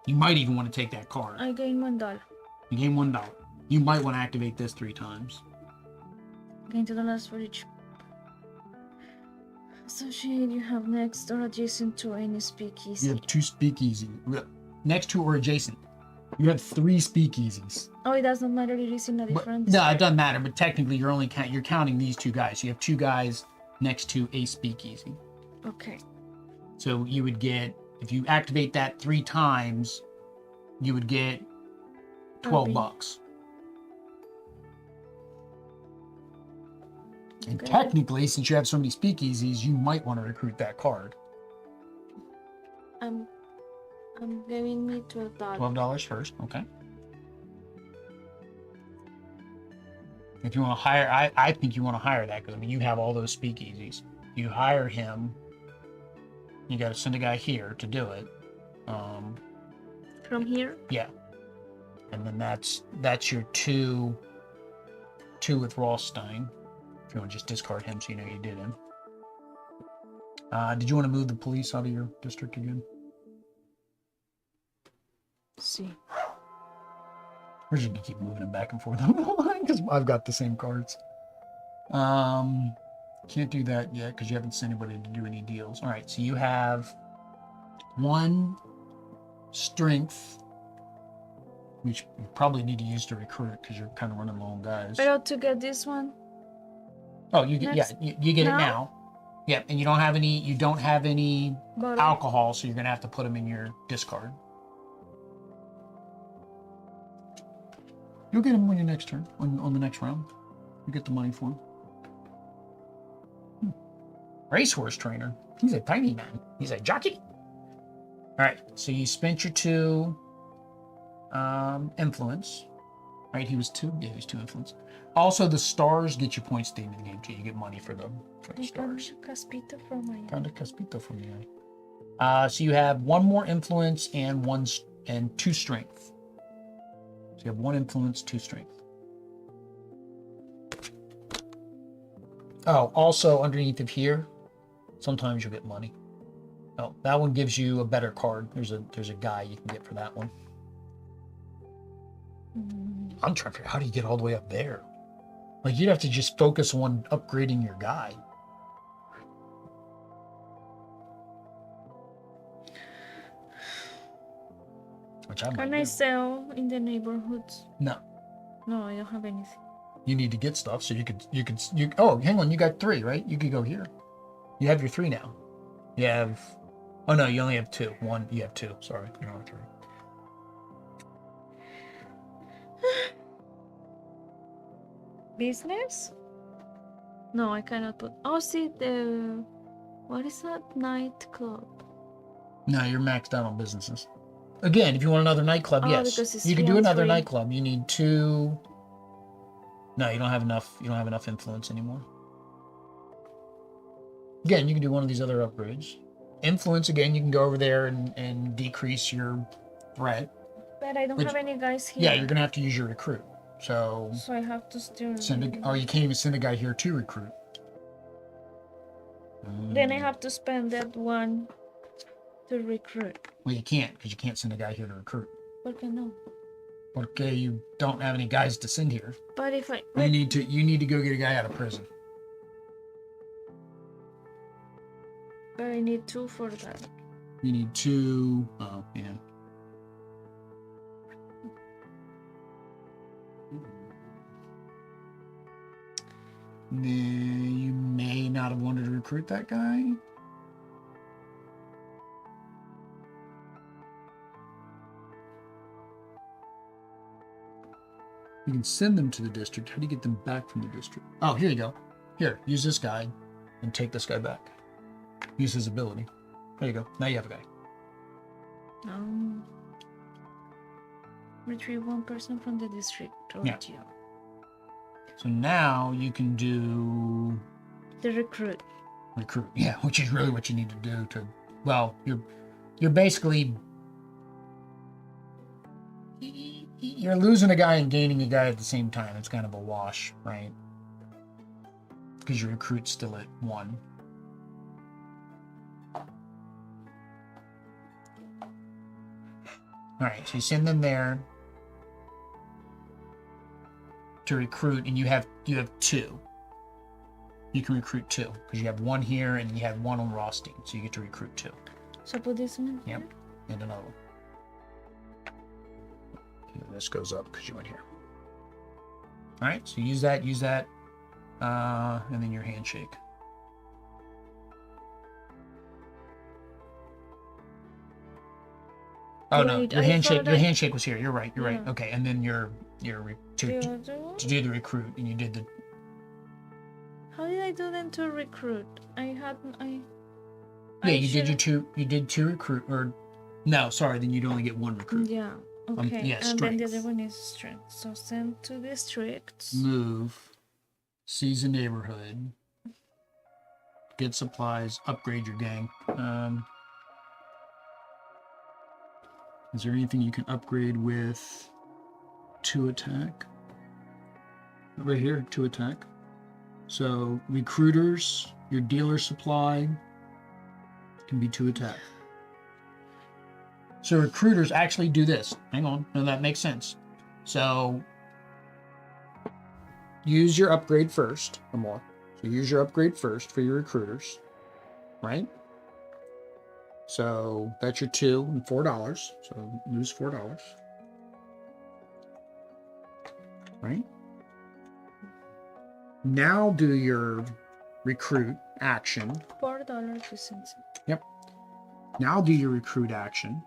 You might even want to take that card. I gain $1. You gain $1. You might want to activate this 3 times. Gain $2 for each associate you have next or adjacent to any speakeasy. You have 2 speakeasy. Next to or adjacent. You have 3 speakeasies. Oh, it does not matter. It is in a different. No, it doesn't matter. But technically, you're counting these 2 guys. You have 2 guys next to a speakeasy. Okay. So you would get, if you activate that 3 times, you would get $12. And technically, since you have so many speakeasies, you might want to recruit that card. I'm giving me $12. $12 first, okay. If you want to hire, I think you want to hire that because I mean you have all those speakeasies. You hire him. You got to send a guy here to do it. From here? Yeah. And then that's your two with Rothstein. If you want to just discard him so you know you did him. Did you want to move the police out of your district again? See. We're just gonna keep moving them back and forth on the line because I've got the same cards. Can't do that yet because you haven't sent anybody to do any deals. All right, so you have 1 strength, which you probably need to use to recruit because you're kind of running low on guys. But to get this one. Oh, you get Next. you get Now? it now. Yeah, and you don't have any Bottle. alcohol, so you're gonna have to put them in your discard. You'll get them on your next turn, on the next round. You get the money for them. Racehorse trainer. He's a tiny man. He's a jockey. All right, so you spent your 2 influence. Right, he was 2. Yeah, he was 2 influence. Also, the stars get you points at the end of the game too. You get money for the stars. Caspito from my. Found a Caspito from you. So you have 1 more influence and 2 strength. So you have 1 influence, 2 strength. Oh, also underneath of here, sometimes you'll get money. Oh, that one gives you a better card. There's a guy you can get for that one. I'm trying to figure out how do you get all the way up there? Like you'd have to just focus on upgrading your guy. Which I might Can I do. sell in the neighborhoods? No. No, I don't have anything. You need to get stuff so you could oh, hang on, you got 3, right? You could go here. You have your 3 now. You have oh no, you only have 2. 1, you have 2. Sorry, you don't have 3. Business? No, I cannot put. Oh, see the. What is that nightclub? No, you're maxed out on businesses. Again, if you want another nightclub, Oh, yes. because it's You can 3 do on another 3. nightclub. You need 2. No, you don't have enough. You don't have enough influence anymore. Again, you can do one of these other upgrades. Influence, again, you can go over there and decrease your threat. But I don't Which- have any guys here. Yeah, you're gonna have to use your recruit. So So I have to still. oh, you can't even send a guy here to recruit. Then I have to spend that 1 to recruit. Well, you can't because you can't send a guy here to recruit. Porque no? Okay, you don't have any guys to send here. But if I. You need to go get a guy out of prison. But I need 2 for that. You need 2. Oh, yeah. You may not have wanted to recruit that guy. You can send them to the district. How do you get them back from the district? Oh, here you go. Here, use this guy and take this guy back. Use his ability. There you go. Now you have a guy. Retrieve 1 person from the district or Yeah. jail. So now you can do The recruit. recruit. Yeah, which is really what you need to do to. Well, you're basically you're losing a guy and gaining a guy at the same time. It's kind of a wash, right? Because your recruit's still at 1. All right, so you send them there to recruit, and you have 2. You can recruit 2 because you have 1 here and you have 1 on Rothstein, so you get to recruit 2. So put this one. Yep, and another one. And this goes up because you went here. All right, so use that, and then your handshake. Oh no, Wait, your I handshake. thought Your I- handshake was here. You're right. You're right. Yeah. Okay, and then to The other one? do the recruit, and you did the. How did I do then to recruit? Yeah, I you did your should've- 2. You did 2 recruit, or no? Sorry, then you'd only get 1 recruit. Yeah. Okay. yeah, and then the strength. other one is strength. So send to districts. Move, seize a neighborhood, get supplies, upgrade your gang. Is there anything you can upgrade with 2 attack? Right here, 2 attack. So recruiters, your dealer supply can be 2 attack. So recruiters actually do this. Hang on, no, that makes sense. So use your upgrade first, or more. So use your upgrade first for your recruiters, right? So that's your $2 and $4. So lose $4, right? Now do your recruit action. $4.02. Yep. Now do your recruit action,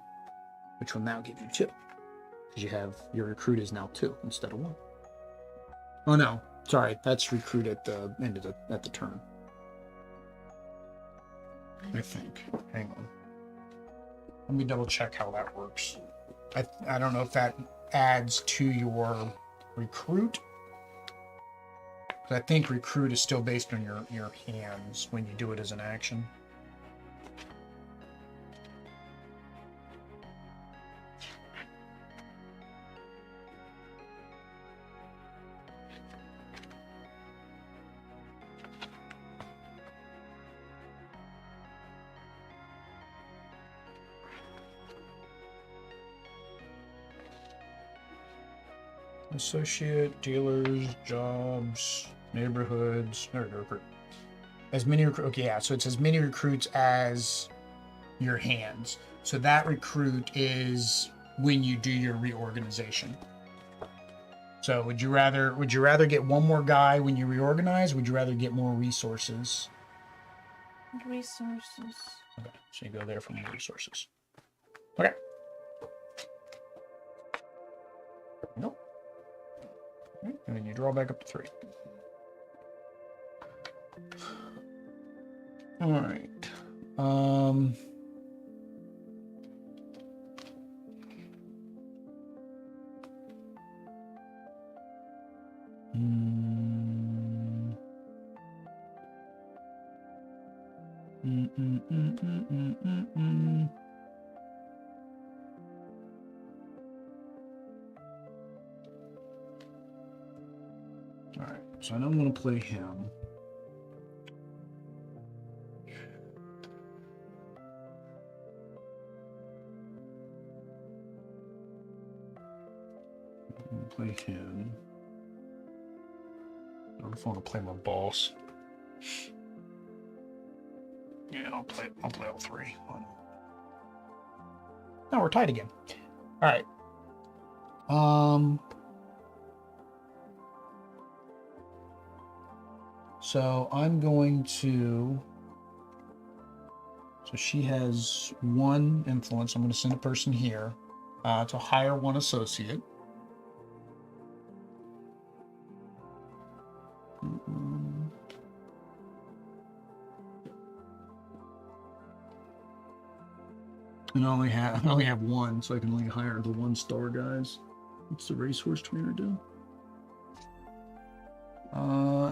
which will now give you 2. Because you have your recruit is now 2 instead of 1. Oh no, sorry, that's recruit at the end of the turn. I think. Hang on. Let me double check how that works. I don't know if that adds to your recruit. But I think recruit is still based on your hands when you do it as an action. Associate, dealers, jobs, neighborhoods, recruit. As many recruit. Okay, yeah. So it's as many recruits as your hands. So that recruit is when you do your reorganization. So would you rather get one more guy when you reorganize? Would you rather get more resources? Resources. Okay, so you go there for more resources. Okay. Nope. And then you draw back up to 3. All right. All right, so I don't want to play him. I'm going to play him. I don't know if I want to play my boss. Yeah, I'll play all 3. No, we're tied again. All right. So I'm going to. So she has 1 influence. I'm going to send a person here to hire 1 associate. And I only have 1, so I can only hire the 1-star guys. What's the racehorse trainer do?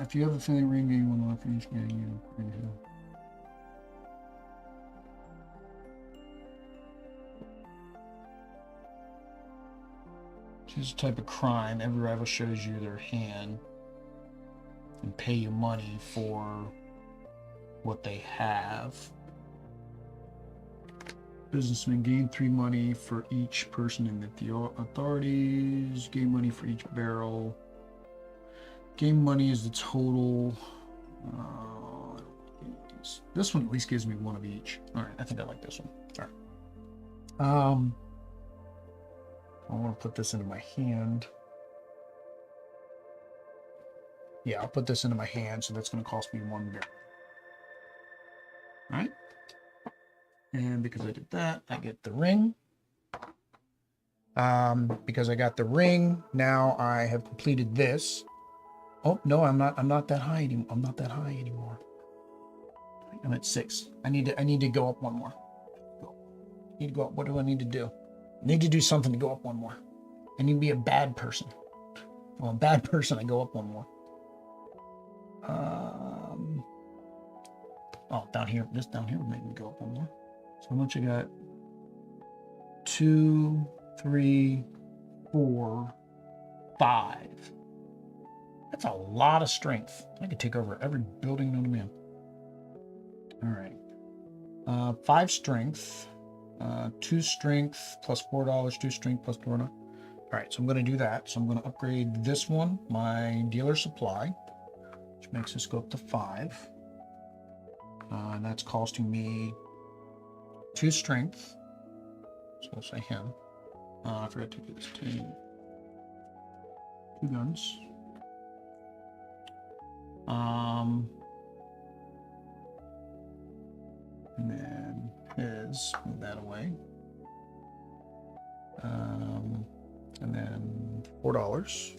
If you have a filling ring, gain 1 life for each game. Choose a type of crime. Every rival shows you their hand and pay you money for what they have. Businessmen gain 3 money for each person in the authorities. Gain money for each barrel. Game money is the total. This one at least gives me 1 of each. All right, I think I like this one. All right. I want to put this into my hand. Yeah, I'll put this into my hand, so that's going to cost me 1 barrel. All right. And because I did that, I get the ring. Because I got the ring, now I have completed this. Oh no, I'm not that high anymore. I'm not that high anymore. I'm at 6. I need to go up 1 more. I need to go up. What do I need to do? I need to do something to go up 1 more. I need to be a bad person. Well, a bad person, I go up 1 more. Oh, down here. This down here would make me go up 1 more. So how much I got? 2, 3, 4, 5. That's a lot of strength. I could take over every building known to man. All right. 5 strength. 2 strength plus $4. 2 strength plus $4. All right, so I'm going to do that. So I'm going to upgrade this one, my dealer supply. which makes us go up to 5. And that's costing me 2 strength. So we'll say him. I forgot to do this. 2 guns. And then his, move that away. And then $4.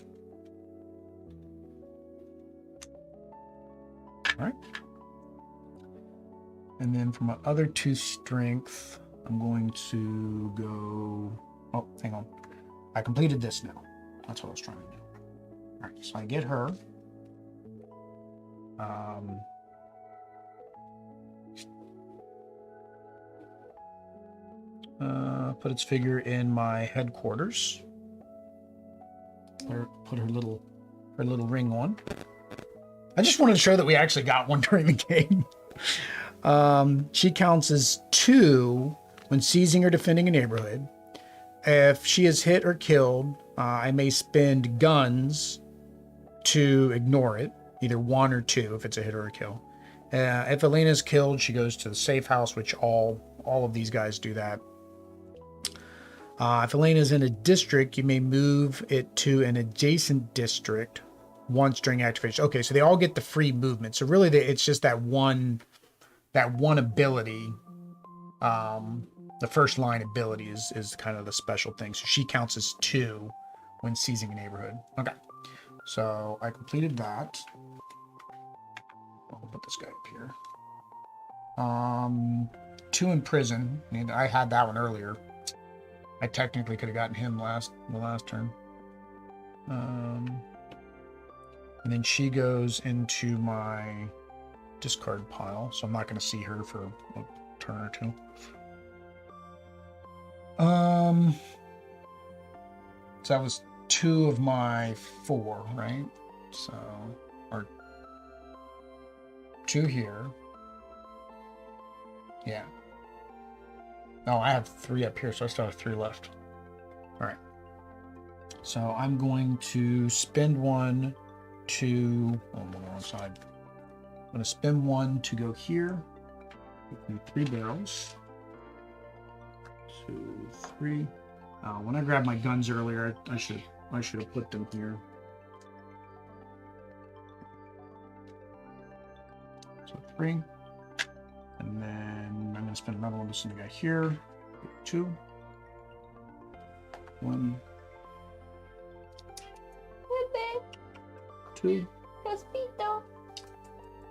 All right. And then for my other 2 strength, I'm going to go. Oh, hang on. I completed this now. That's what I was trying to do. All right, so I get her. Put its figure in my headquarters. Or put her little ring on. I just wanted to show that we actually got one during the game. She counts as 2 when seizing or defending a neighborhood. If she is hit or killed, I may spend guns to ignore it, either 1 or 2 if it's a hit or a kill. If Elena is killed, she goes to the safe house, which all of these guys do that. If Elena is in a district, you may move it to an adjacent district once during activation. Okay, so they all get the free movement. So really, it's just that one ability. The first line ability is kind of the special thing. So she counts as 2 when seizing a neighborhood. Okay, so I completed that. I'll put this guy up here. 2 in prison. And I had that one earlier. I technically could have gotten him the last turn. And then she goes into my discard pile, so I'm not going to see her for a turn or 2. So that was 2 of my 4, right? So, or 2 here. Yeah. Oh, I have 3 up here, so I still have 3 left. All right. So I'm going to spend 1 to... Oh, I'm on the wrong side. I'm going to spend 1 to go here. Give me 3 barrels. 2, 3. When I grabbed my guns earlier, I should have put them here. So 3. And then I'm going to spend another one just to go here. 2. 1. 2.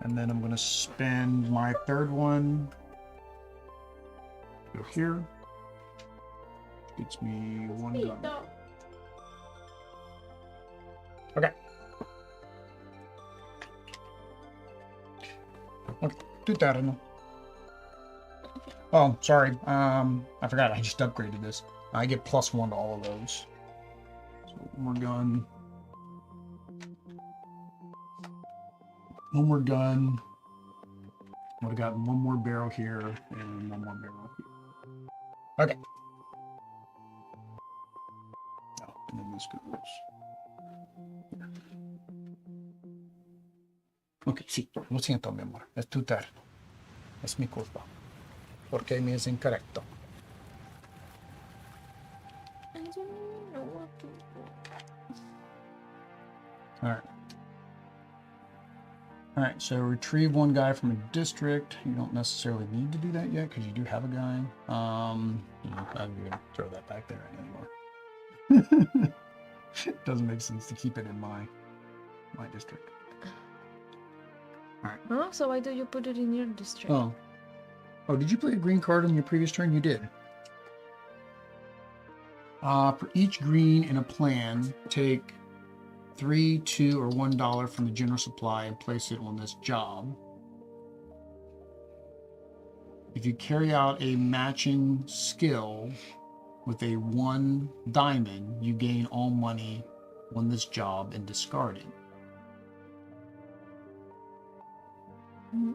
And then I'm going to spend my 3rd one. Go here. Gets me 1 gun. Okay. Okay, do that. Oh, sorry. I forgot. I just upgraded this. I get +1 to all of those. So 1 more gun. 1 more gun. Would have gotten 1 more barrel here and 1 more barrel here. Okay. Oh, and then this goes. Ok, sí, lo siento, mi amor. Es tu turno. Es mi culpa. Porque me es incorrecto. I don't even know what to do. Alright. Alright, so retrieve 1 guy from a district. You don't necessarily need to do that yet because you do have a guy. I'm going to throw that back there anymore. It doesn't make sense to keep it in my district. Alright. Oh, so why do you put it in your district? Oh, did you play a green card on your previous turn? You did. For each green in a plan, take 3, 2, or $1 from the general supply and place it on this job. If you carry out a matching skill with a 1 diamond, you gain all money on this job and discard it. Mm-hmm.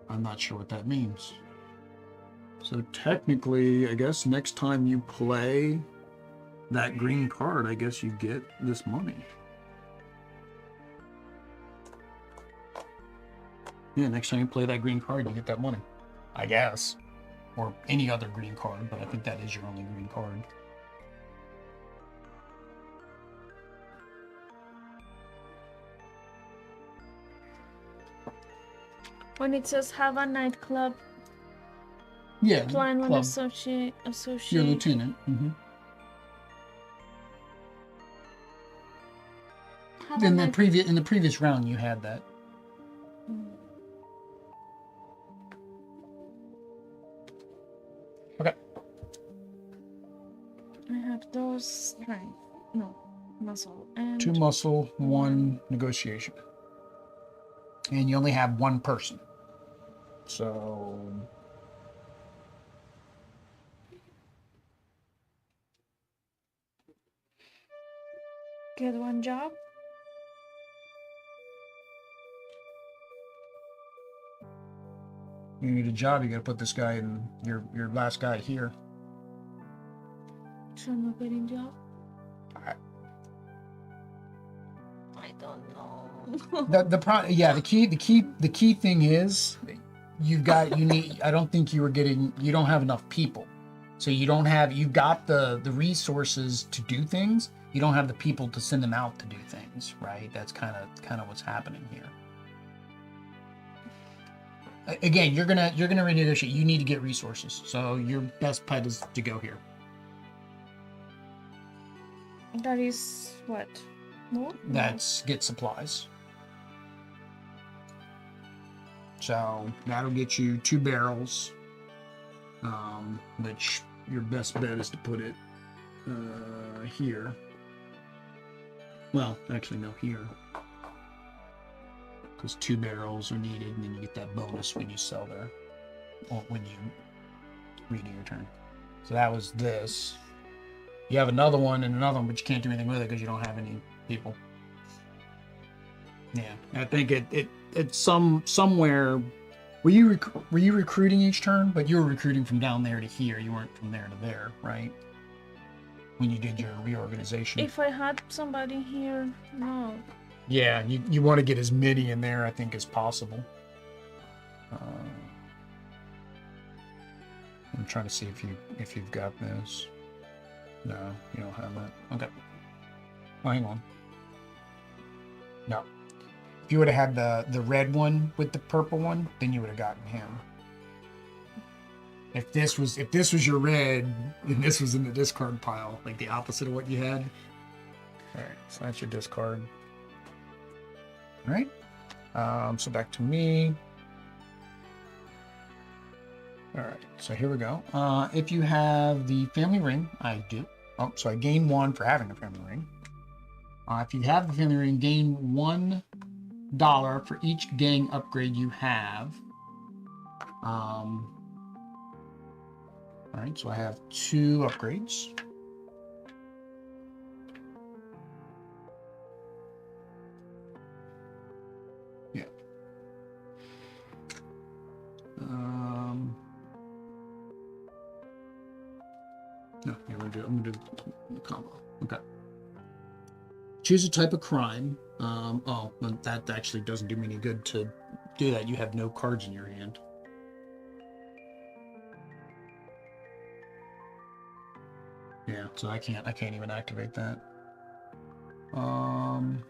I'm not sure what that means. So technically, I guess next time you play that green card, I guess you get this money. Yeah, next time you play that green card, you get that money. I guess. Or any other green card, but I think that is your only green card. When it says have a nightclub, Yeah, plan when club. associate. Your lieutenant. Mm-hmm. In the previous round, you had that. Okay. I have those strength. No, muscle and 2 muscle, 1 negotiation, and you only have 1 person. So. Get 1 job. You need a job, you gotta put this guy in your last guy here. So I'm not getting job. I don't know. The key thing is you need, I don't think you don't have enough people. So you've got the resources to do things. You don't have the people to send them out to do things, right? That's kind of what's happening here. Again, you're gonna renegotiate. You need to get resources. So your best bet is to go here. That is what? More? That's get supplies. So that'll get you 2 barrels. Which your best bet is to put it here. Well, actually no, here. Because 2 barrels are needed, and then you get that bonus when you sell there, or when you redo your turn. So that was this. You have another one and another one, but you can't do anything with it because you don't have any people. Yeah, I think it's somewhere. Were you recruiting each turn? But you were recruiting from down there to here. You weren't from there to there, right? When you did your reorganization. If I had somebody here, no. Yeah, you want to get as many in there, I think, as possible. I'm trying to see if you've got this. No, you don't have that. Okay. Well, hang on. No. If you would have had the red one with the purple one, then you would have gotten him. If this was your red, and this was in the discard pile, like the opposite of what you had. All right, so that's your discard. All right. So back to me. All right, so here we go. If you have the family ring, I do. Oh, so I gain 1 for having a family ring. If you have the family ring, gain $1 for each gang upgrade you have. All right, so I have 2 upgrades. Yeah. No, I'm gonna do the combo. Okay. Choose a type of crime. Oh, well, that actually doesn't do me any good to do that. You have no cards in your hand. Yeah, so I can't even activate that. Don't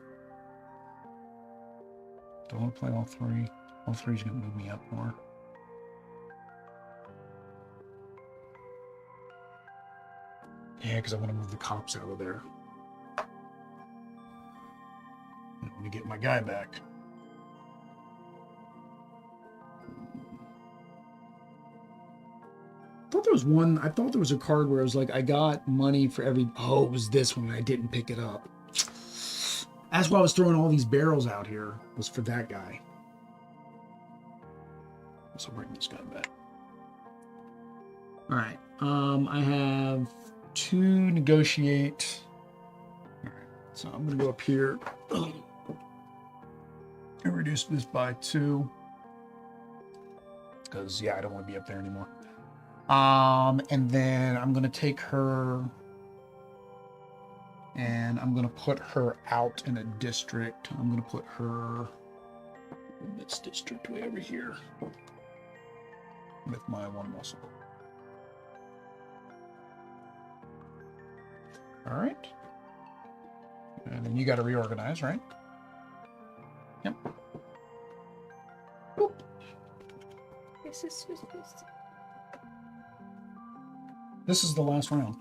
want to play all 3. All 3 is gonna move me up more. Yeah, because I want to move the cops out of there. I want to get my guy back. I thought there was a card where it was like, I got money for every... Oh, it was this one, and I didn't pick it up. That's why I was throwing all these barrels out here, was for that guy. So bring this guy back. All right. I have 2 negotiate. All right. So I'm going to go up here and reduce this by 2. Because, yeah, I don't want to be up there anymore. And then I'm going to take her and I'm going to put her out in a district. I'm going to put her In this district way over here. With my one muscle. All right. And then you got to reorganize, right? Yep. Boop. Yes. This is the last round.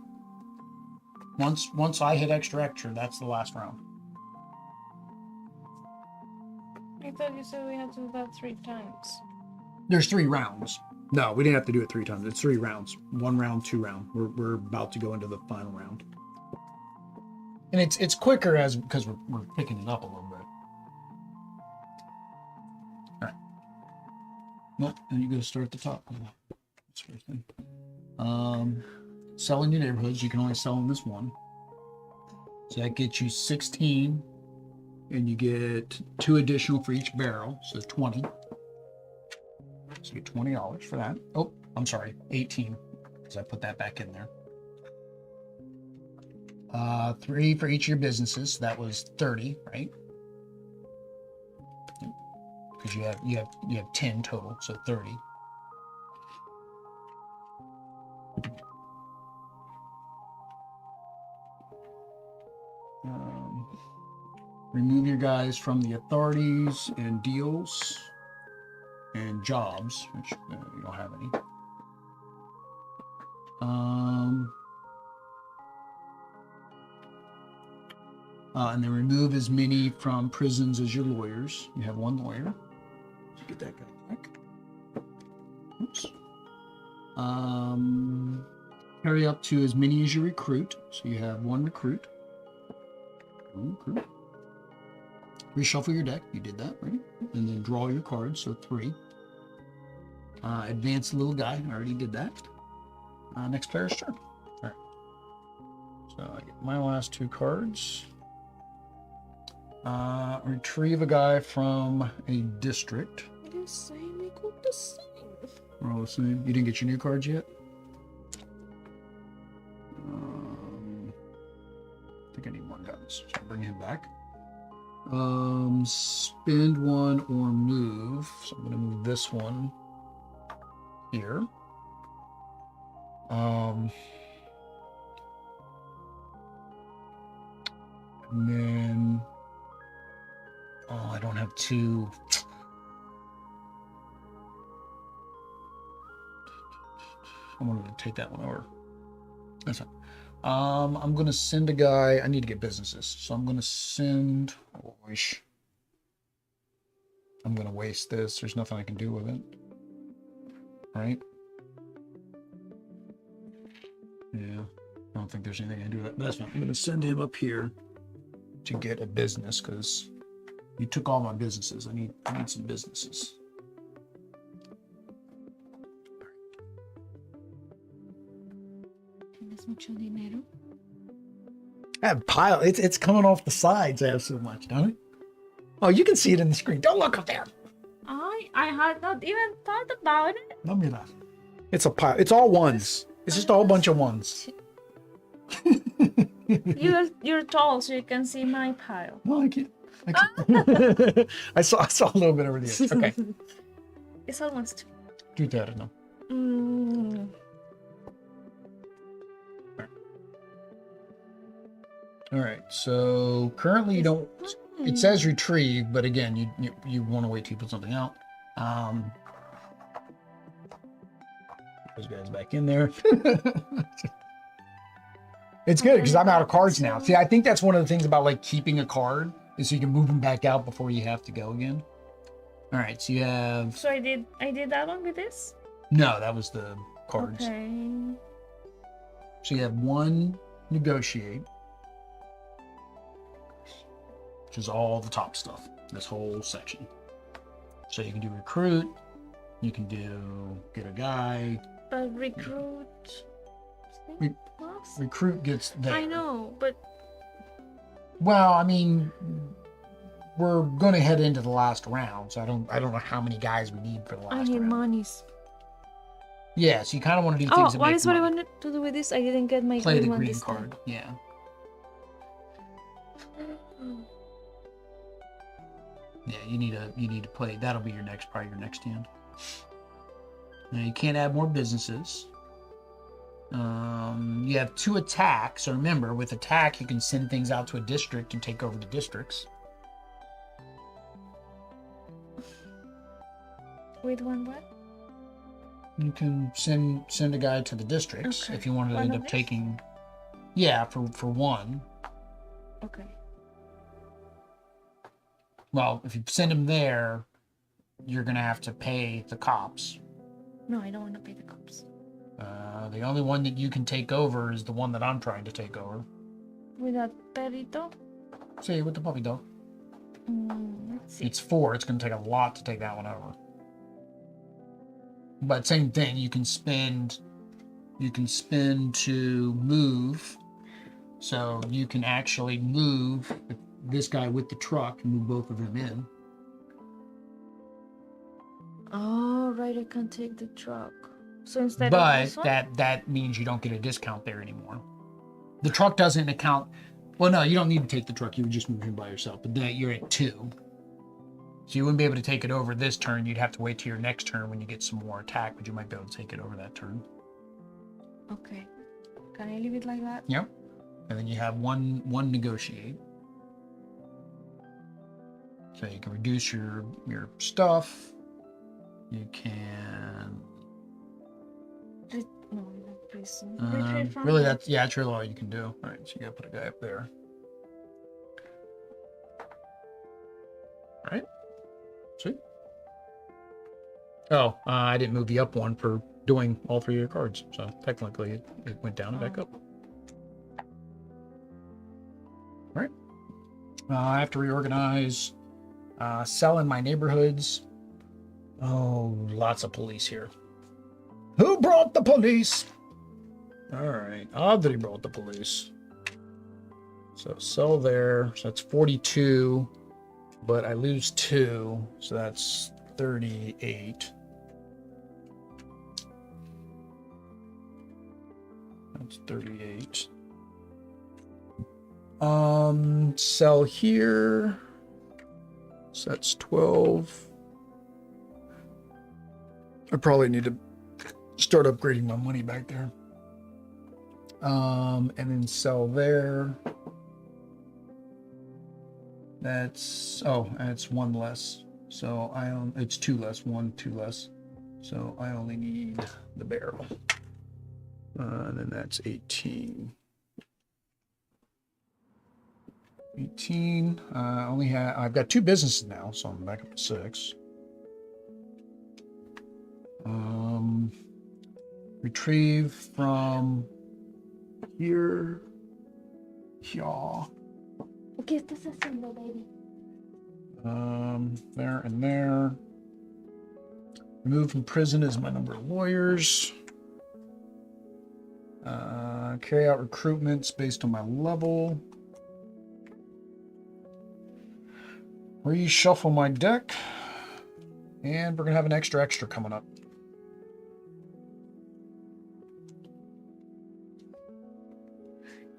Once I hit extra, that's the last round. I thought you said we had to do that 3 times. There's 3 rounds. No, we didn't have to do it 3 times. It's 3 rounds. 1 round, 2 round. We're about to go into the final round. And it's quicker because we're picking it up a little bit. All right. Nope. And you go start at the top. That's the first thing. Sell in your neighborhoods. You can only sell in this one. So that gets you 16, and you get 2 additional for each barrel, so 20. So you get $20 for that. Oh, I'm sorry, 18, because I put that back in there. 3 for each of your businesses. So that was 30, right? Because you have 10 total, so 30. Remove your guys from the authorities and deals and jobs, which you don't have any. And then remove as many from prisons as your lawyers. You have 1 lawyer. So get that guy back. Oops. Carry up to as many as you recruit. So you have 1 recruit. 1 recruit. Reshuffle your deck. You did that, right? And then draw your cards. So 3. Advance the little guy. I already did that. Next player's turn. All right. So I get my last 2 cards. Retrieve a guy from a district. The same equal the same. We're all the same. You didn't get your new cards yet? I think I need more guns. So I'll bring him back. Spend 1 or move. So I'm going to move this one here. And then, I don't have 2. I wanted to take that one over. That's fine. I'm going to send a guy. I need to get businesses. So I'm going to send. Oh, I'm going to waste this. There's nothing I can do with it. Right? Yeah. I don't think there's anything I can do with it. But that's fine. I'm going to send him up here to get a business because he took all my businesses. I need some businesses. ¿Tienes mucho dinero? I have pile. It's coming off the sides. I have so much, don't it? Oh, you can see it in the screen. Don't look up there. I had not even thought about it. No, mira. It's a pile. It's all ones. It's just a whole bunch of ones. You're tall, so you can see my pile. No, I can't. I saw a little bit over the edge. Okay. It's almost. Do that, no. All right. So currently you don't. It says retrieve, but again, you want to wait till you put something out. Those guys back in there. It's good because I'm out of cards now. See, I think that's one of the things about like keeping a card is so you can move them back out before you have to go again. All right, so you have. So I did that one with this? No, that was the cards. Okay. So you have 1 negotiate, which is all the top stuff. This whole section. So you can do recruit. You can do get a guy. But recruit. Recruit gets there. I know, but. Well, I mean, we're going to head into the last round, so I don't know how many guys we need for the last round. I need monies. Yeah, so you kind of want to do things that what make is what I money. wanted to do with this? I didn't get my Play the one green this card. time. Yeah. Yeah, you need to play. That'll be probably your next hand. Now you can't add more businesses. You have 2 attacks. So remember, with attack, you can send things out to a district and take over the districts. With one what? You can send a guy to the districts if you wanted to end up taking. Yeah, for 1. Okay. Well, if you send him there, you're gonna have to pay the cops. No, I don't want to pay the cops. The only one that you can take over is the one that I'm trying to take over. With that perrito? See, with the puppy dog. Let's see. It's 4. It's gonna take a lot to take that one over. But same thing, you can spend to move. So you can actually move this guy with the truck and move both of them in. Oh, right, I can take the truck. So instead but of this one? that means you don't get a discount there anymore. The truck doesn't account. Well, no, you don't need to take the truck. You would just move him by yourself. But then you're at 2. So you wouldn't be able to take it over this turn. You'd have to wait till your next turn when you get some more attack, but you might be able to take it over that turn. Okay. Can I leave it like that? Yep. And then you have one negotiate. So you can reduce your stuff. You can. No, not prison. Really, that's really all you can do. All right, so you gotta put a guy up there. All right. Sweet. Oh, I didn't move the up one for doing all 3 of your cards. So technically, it went down and back up. All right. I have to reorganize. Sell in my neighborhoods. Oh, lots of police here. Who brought the police? All right, Audrey brought the police. So sell there. So that's 42, but I lose 2, so that's 38. That's 38. Sell here. So that's 12. I probably need to start upgrading my money back there. And then sell there. That's 1 less. So it's 2 less, 2 less. So I only need the barrel. And then that's 18. 18. I've got 2 businesses now, so I'm back up to 6. Retrieve from here. Yeah. ¿Qué estás haciendo, baby? There and there. Remove from prison is my number of lawyers. Carry out recruitments based on my level. Reshuffle my deck. And we're going to have an extra coming up.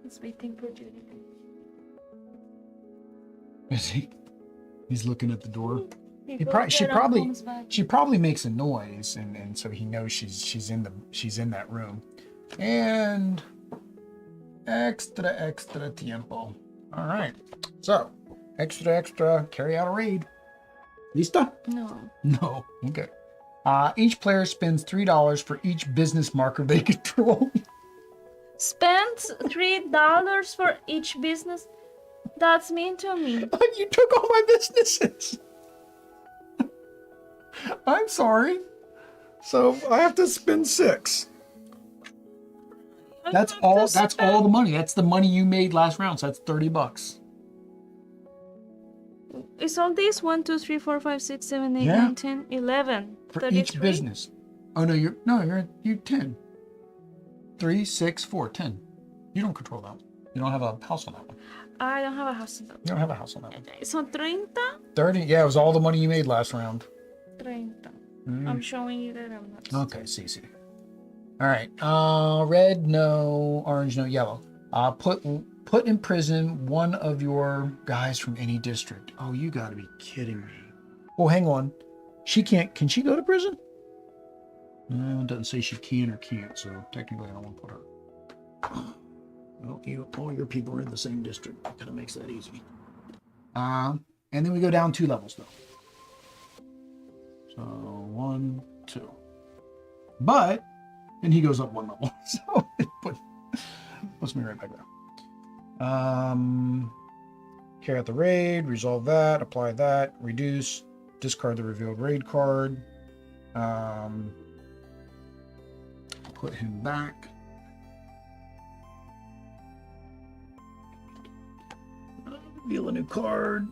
He's waiting for Judy. Is he? He's looking at the door. She probably makes a noise, and so he knows she's in that room. And extra tiempo. All right. So extra. Carry out a raid. Lista? No. Okay. Each player spends $3 for each business marker they control. Spends $3 for each business? That's mean to me. You took all my businesses. I'm sorry. So I have to spend 6. That's all the money. That's the money you made last round. So that's $30. Is all this 1, 2, 3, 4, 5, 6, 7, 8, 9, 10, 11, for 33? Each business. Oh no, you're 10. 3, 6, 4, 10. You don't control that. You don't have a house on that one. I don't have a house on that one. You don't have a house on that one. So 30? 30. Yeah, it was all the money you made last round. 30. I'm showing you that I'm not. Okay, see. All right. Red, no. Orange, no. Yellow. Put put in prison one of your guys from any district. Oh, you got to be kidding me. Oh, hang on. She can't. Can she go to prison? No, it doesn't say she can or can't, so technically I don't want to put her. Well, all your people are in the same district. That kind of makes that easy. And then we go down 2 levels, though. So 1, 2. But then he goes up 1 level. So it puts me right back down. Carry out the raid, resolve that, apply that, reduce, discard the revealed raid card. Put him back. Reveal a new card.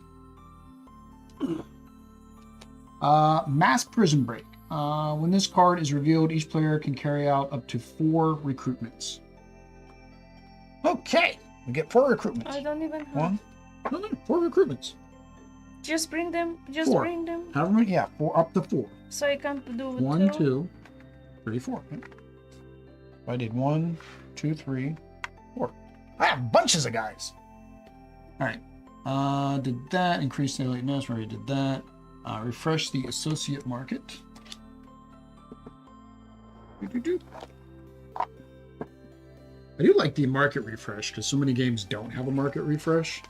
Mass prison break. When this card is revealed, each player can carry out up to 4 recruitments. Okay, we get 4 recruitments. I don't even have. 1, no, 4 recruitments. Just bring them. Just 4. bring them. However many, yeah, 4 up to 4. So I can't do 1, 2. 2, 3, 4. Okay. I did 1, 2, 3, 4. I have bunches of guys. All right. Did that. Increase the lateness. Already did that. Refresh the associate market. I do like the market refresh because so many games don't have a market refresh.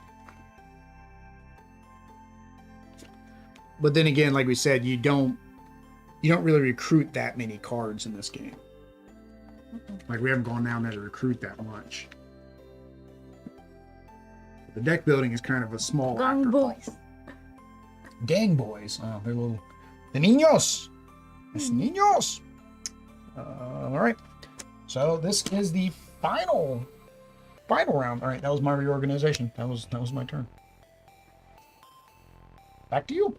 But then again, like we said, you don't really recruit that many cards in this game. Like we haven't gone down there to recruit that much. The deck building is kind of a small Gang afterthought. boys. Gang boys. Oh, they're little. The niños. Los niños. All right. So this is the final round. All right, that was my reorganization. That was my turn. Back to you.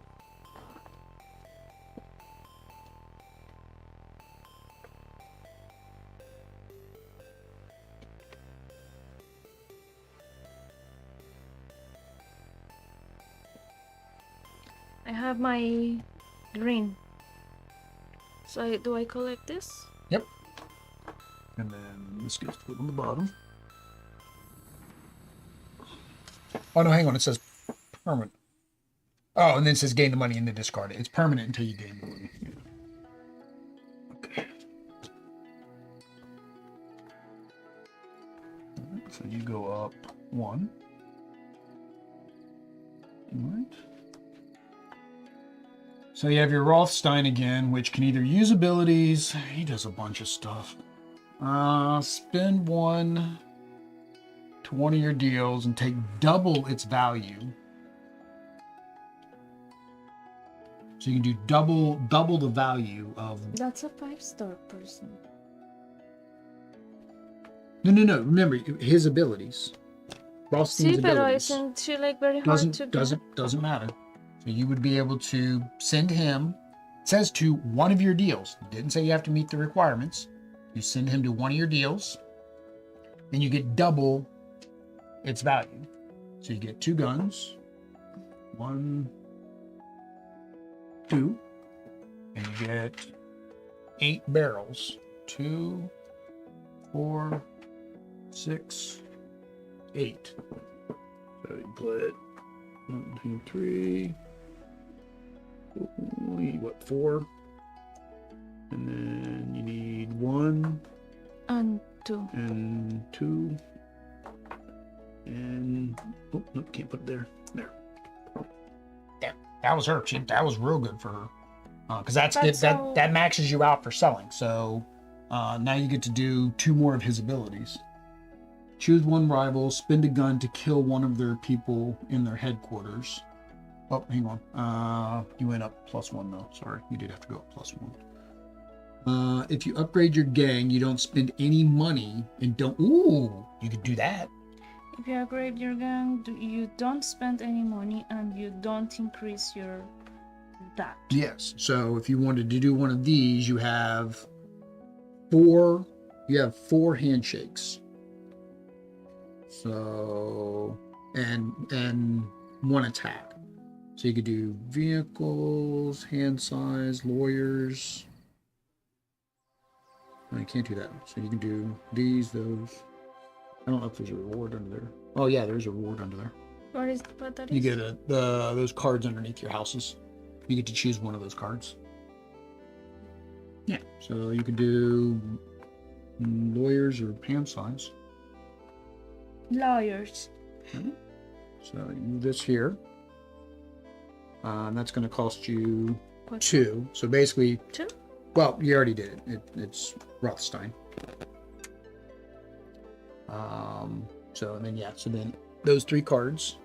I have my green. So do I collect this? Yep. And then this gets put on the bottom. Oh no, hang on. It says permanent. Oh, and then it says gain the money and then discard it. It's permanent until you gain the money. Yeah. Okay. All right, so you go up 1. All right. So you have your Rothstein again, which can either use abilities. He does a bunch of stuff. Spend 1 to one of your deals and take double its value. So you can do double the value of. That's a 5-star person. No. Remember his abilities. Rothstein's See, but abilities. isn't she like very hard to get? Doesn't matter. So you would be able to send him. It says to one of your deals. It didn't say you have to meet the requirements. You send him to one of your deals, and you get double its value. So you get 2 guns, 1, 2, and you get 8 barrels. 2, 4, 6, 8. So you put 1, 2, 3. What, 4? And then you need 1 And 2. and 2 and nope, can't put it there. There. That was her. That was real good for her because that maxes you out for selling. So now you get to do 2 more of his abilities. Choose 1 rival, spend a gun to kill one of their people in their headquarters. Oh, hang on. You went up +1 though. Sorry, you did have to go up +1. If you upgrade your gang, you don't spend any money and don't. Ooh, you could do that. If you upgrade your gang, you don't spend any money and you don't increase your that. Yes. So if you wanted to do one of these, you have 4. You have 4 handshakes. So and 1 attack. So you could do vehicles, hand size, lawyers. No, you can't do that. So you can do these, those. I don't know if there's a reward under there. Oh yeah, there's a reward under there. What that You is? get those cards underneath your houses. You get to choose one of those cards. Yeah, so you could do lawyers or hand signs. Lawyers. Okay. So you move this here. And that's going to cost you What? 2. So basically, 2? well, you already did it. It's Rothstein. So then yeah, so then those 3 cards.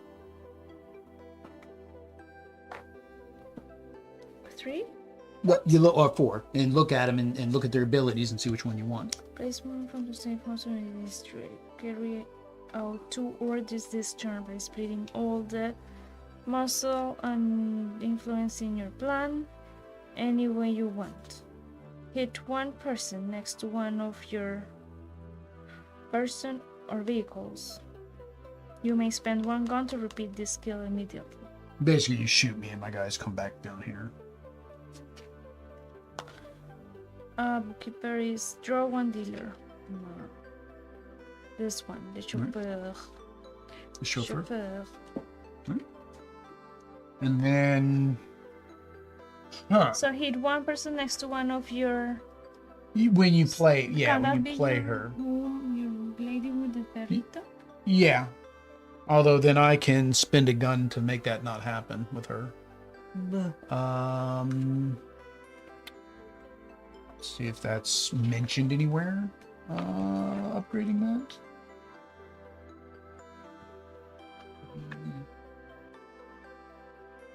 3? Well, you look or 4 and look at them and look at their abilities and see which one you want. Place one from the same monster in this tree. Carry out 2 orders this turn by splitting all the muscle and influencing your plan any way you want. Hit one person next to one of your person or vehicles. You may spend 1 gun to repeat this skill immediately. Basically, you shoot me and my guys come back down here. Bookkeeper is draw 1 dealer. This one, the chauffeur. The chauffeur. Chauffeur. And then, So hit one person next to one of your. when you play, yeah, Can that when be you play your, her, your lady with the perrito? yeah. Although then I can spend a gun to make that not happen with her. Let's see if that's mentioned anywhere. Upgrading that.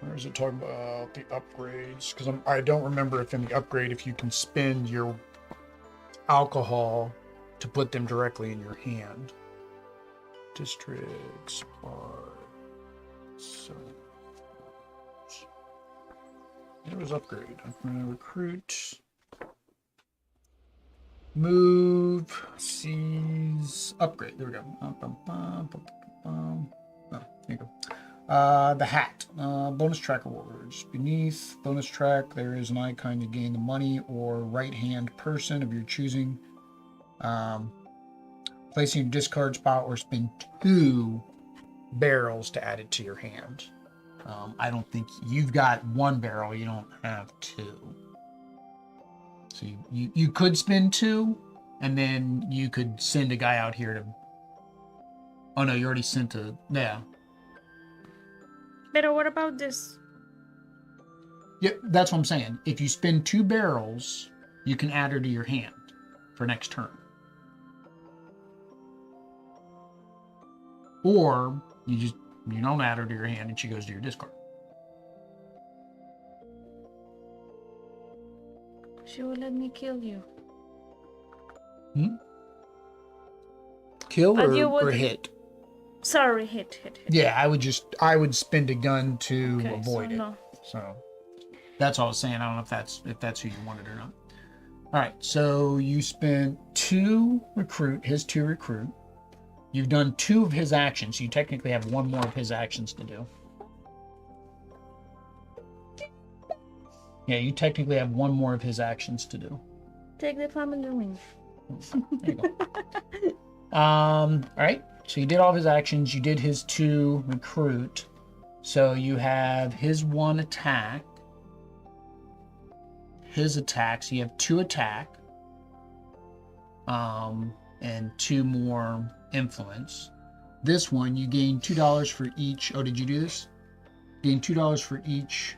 Where is it talking about the upgrades? Because I don't remember if in the upgrade if you can spend your alcohol to put them directly in your hand. District supply. So there was upgrade. I'm gonna recruit. Move. Seize. Upgrade. There we go. Oh, there you go. The hat. Bonus track rewards. Beneath bonus track, there is an icon to gain the money or right-hand person of your choosing. Placing your discard spot or spend 2 barrels to add it to your hand. I don't think you've got 1 barrel. You don't have 2. So you could spend 2, and then you could send a guy out here to. Oh no, you already sent a. Yeah. But what about this? Yeah, that's what I'm saying. If you spend 2 barrels, you can add her to your hand for next turn. Or you don't add her to your hand and she goes to your discard. She will let me kill you. Kill But you or would- hit? Sorry, hit. Yeah, I would spend a gun to Okay, avoid it. no. So that's all I was saying. I don't know if that's who you wanted or not. All right, so you spent 2 recruit, his 2 recruit. You've done 2 of his actions. So you technically have 1 more of his actions to do. Yeah, you technically have 1 more of his actions to do. Take the family ring. There you go. All right. So you did all of his actions. You did his 2 recruit. So you have his 1 attack. His attack. So you have 2 attack. And 2 more influence. This one you gain $2 for each. Oh, did you do this? Gain $2 for each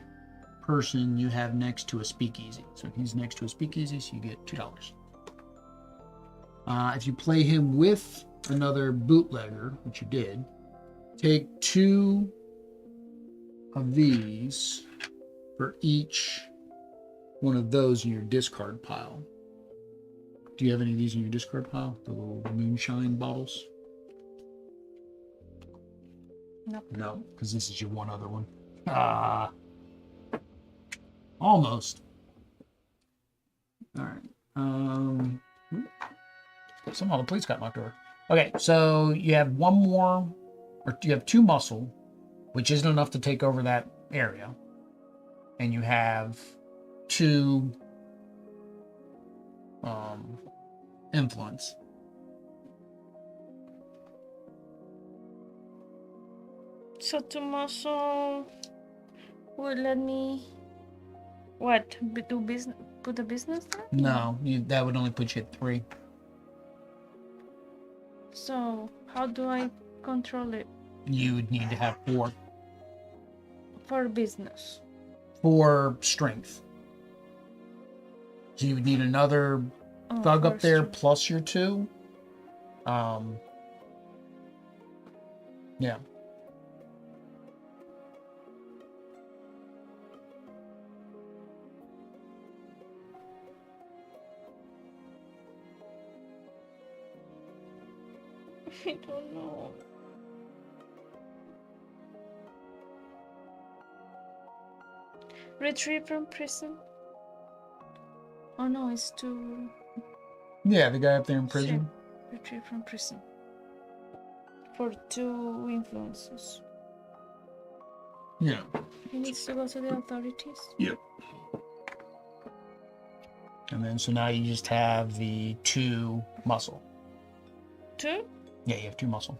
person you have next to a speakeasy. So he's next to a speakeasy, so you get $2. If you play him with another bootlegger, which you did, take 2 of these for each one of those in your discard pile. Do you have any of these in your discard pile? The little moonshine bottles? Nope. No, because this is your one other one. Almost. All right. Somehow the police got knocked over. Okay, so you have 1 more, or you have 2 muscle, which isn't enough to take over that area. And you have 2 influence. So to muscle will let me what? Do business? Put a business there? No, that would only put you at 3. So how do I control it You would need to have 4 for business? for strength. So you would need another thug up there Strength. plus your 2. Yeah. I don't know. Retrieve from prison? Oh no, it's too. Yeah, the guy up there in prison. Retrieve from prison. For 2 influences. Yeah. He needs to go to the authorities. Yep. And then so now you just have the 2 muscle. 2? Yeah, you have 2 muscle.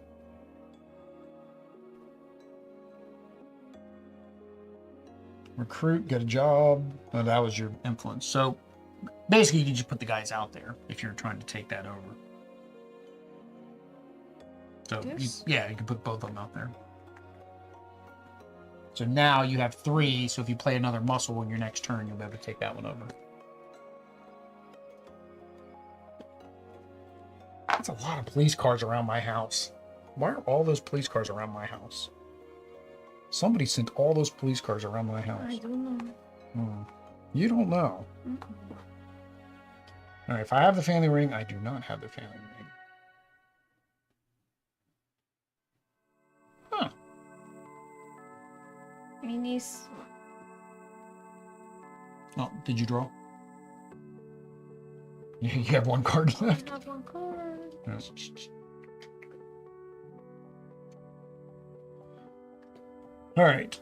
Recruit, get a job. Oh, that was your influence. So basically, you just put the guys out there if you're trying to take that over. So you can put both of them out there. So now you have 3. So if you play another muscle in your next turn, you'll be able to take that one over. That's a lot of police cars around my house. Why are all those police cars around my house? Somebody sent all those police cars around my house. I don't know. You don't know. All right, if I have the family ring, I do not have the family ring. Huh. Minis. Oh, did you draw? You have 1 card left. I have 1 card. Yes. All right.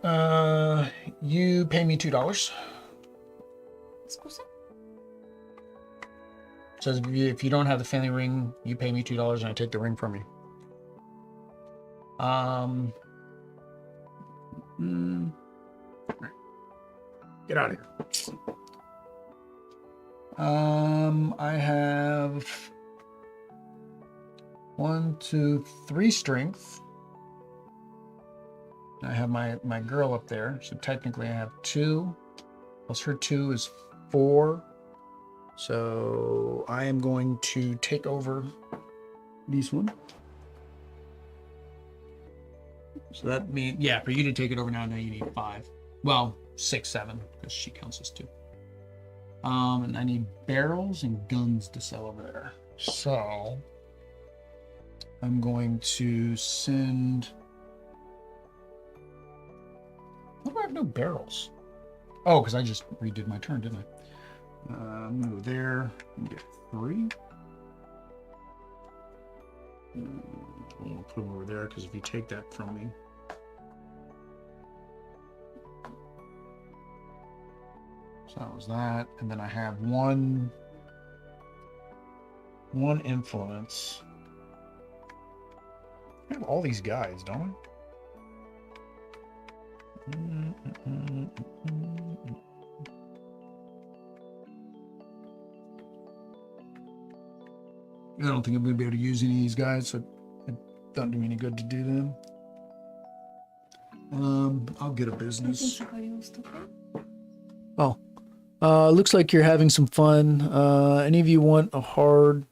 You pay me $2. Excusa? Says if you don't have the family ring, you pay me $2 and I take the ring from you. Get out of here. I have 1, 2, 3 strength. I have my girl up there, so technically I have 2 plus her 2 is 4. So I am going to take over this one. So that means, yeah, for you to take it over now you need 5. Well, 6, 7, because she counts as 2. And I need barrels and guns to sell over there. So I'm going to send. Why do I have no barrels? Oh, because I just redid my turn, didn't I? I'm gonna go there and get 3. I'll put them over there because if you take that from me. So that was that, and then I have one influence. I have all these guys, don't I? I don't think I'm going to be able to use any of these guys, so it doesn't do me any good to do them. I'll get a business. Oh. Looks like you're having some fun. Any of you want a hard...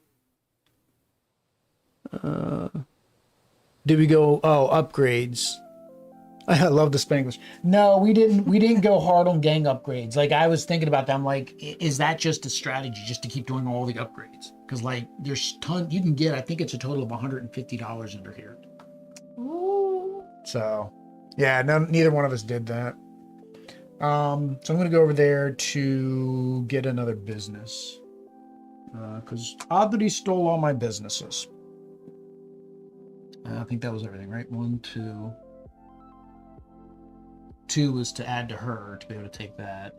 did we go... Oh, upgrades. I love the Spanglish. No, we didn't go hard on gang upgrades. Like, I was thinking about that. I'm like, is that just a strategy just to keep doing all the upgrades? Because, like, there's ton... You can get, I think it's a total of $150 under here. Ooh. So, yeah, neither one of us did that. So I'm going to go over there to get another business. Because Audrey stole all my businesses. I think that was everything, right? 1, 2. 2 was to add to her to be able to take that.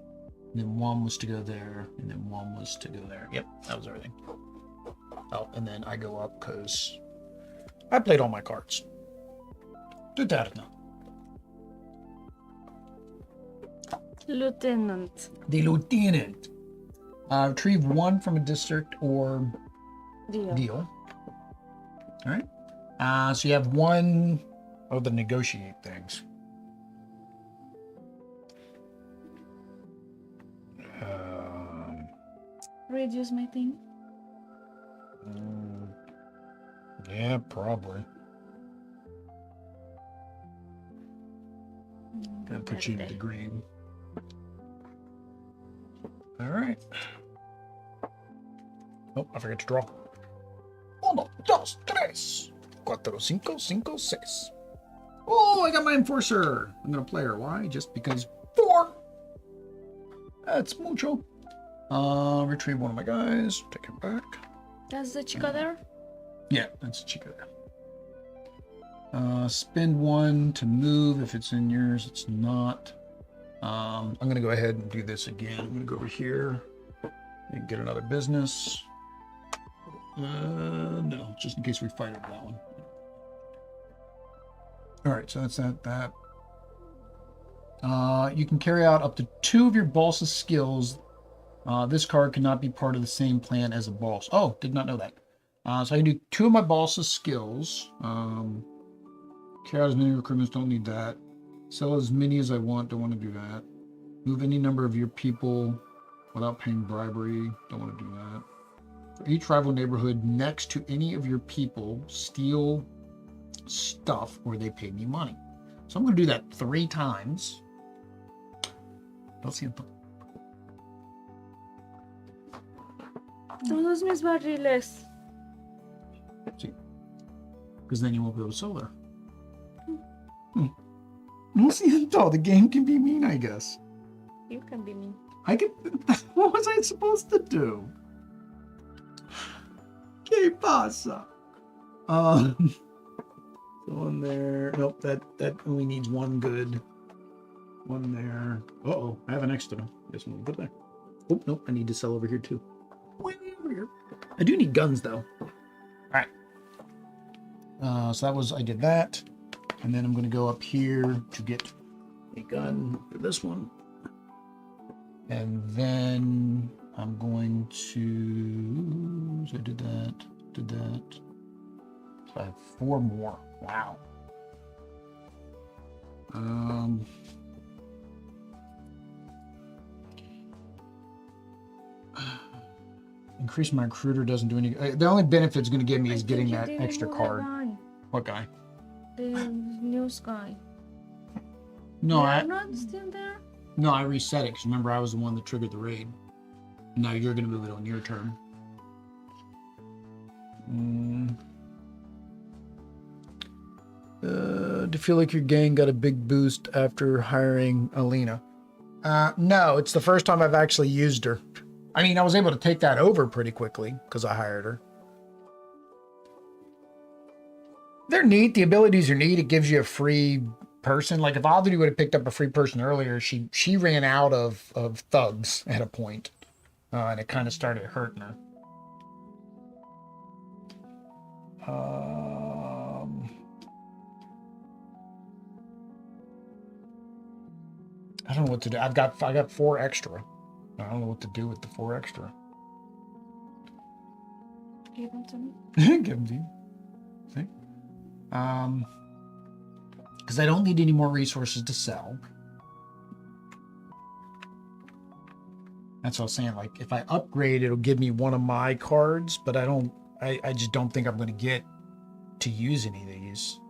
And then 1 was to go there. And then 1 was to go there. Yep, that was everything. Oh, and then I go up because I played all my cards. Do that now. Lieutenant. The lieutenant. Retrieve 1 from a district or deal. All right. So you have 1 of the negotiate things. Reduce my thing. Yeah, probably. Gonna put you in the green. All right. Oh, I forgot to draw. 1, 2, 3, 4, 5, 5, 6. Oh, I got my enforcer. I'm gonna play her. Why? Just because 4. That's mucho. Retrieve 1 of my guys. Take him back. That's the chica there? Yeah, that's a chica there. Spend 1 to move. If it's in yours, it's not. I'm gonna go ahead and do this again. I'm gonna go over here and get another business. No, just in case we fight over that one. All right, so that's that. You can carry out up to 2 of your boss's skills. This card cannot be part of the same plan as a boss. Oh, did not know that. So I can do 2 of my boss's skills. Carry out as many recruitments, don't need that. Sell as many as I want, don't want to do that. Move any number of your people without paying bribery, don't want to do that. For each rival neighborhood next to any of your people, steal stuff or they pay me money. So I'm going to do that 3 times. Todos mis barriles. See, because then you won't be able to sell there. No siento. The game can be mean, I guess. You can be mean. I can. What was I supposed to do? ¿Qué pasa? So in there. Nope. That only needs 1 good. 1 there. Uh-oh. I have an extra. Guess we'll put it there. Oh, nope. I need to sell over here too. Way over here. I do need guns though. All right. So that was, I did that. And then I'm going to go up here to get a gun for this one. And then I'm going to, so I did that. So I have 4 more. Wow. Increase my recruiter doesn't do any. The only benefit it's going to give me is getting that extra card. What guy? The news guy. No, I'm not still there. No, I reset it because remember I was the one that triggered the raid. Now you're going to move it on your turn. Do you feel like your gang got a big boost after hiring Alina? No, it's the first time I've actually used her. I mean, I was able to take that over pretty quickly because I hired her. They're neat. The abilities are neat. It gives you a free person. Like if Audrey would have picked up a free person earlier, she ran out of thugs at a point. And it kind of started hurting her. I don't know what to do. I got 4 extra. I don't know what to do with the 4 extra. Give them to me. Give them to you. See? Because I don't need any more resources to sell. That's what I was saying. Like, if I upgrade, it'll give me one of my cards, but I just don't think I'm going to get to use any of these.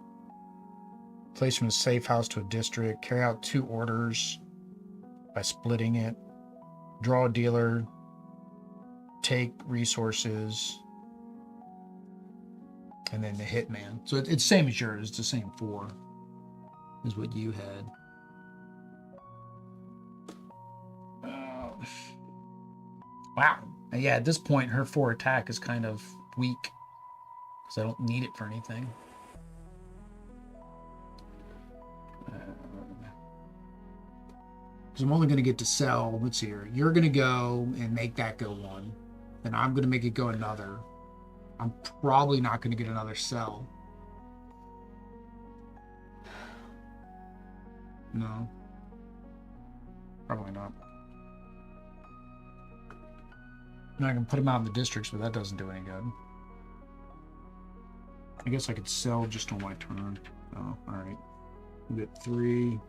Place from a safe house to a district. Carry out 2 orders by splitting it. Draw a dealer. Take resources. And then the hitman. So it's the same as yours. It's the same 4 is what you had. Wow. Yeah, at this point, her 4 attack is kind of weak. Because I don't need it for anything. Because I'm only going to get to sell. Let's see here. You're going to go and make that go 1. Then I'm going to make it go another. I'm probably not going to get another sell. No. Probably not. Now I can put them out in the districts, but that doesn't do any good. I guess I could sell just on my turn. Oh, alright. We'll get 3.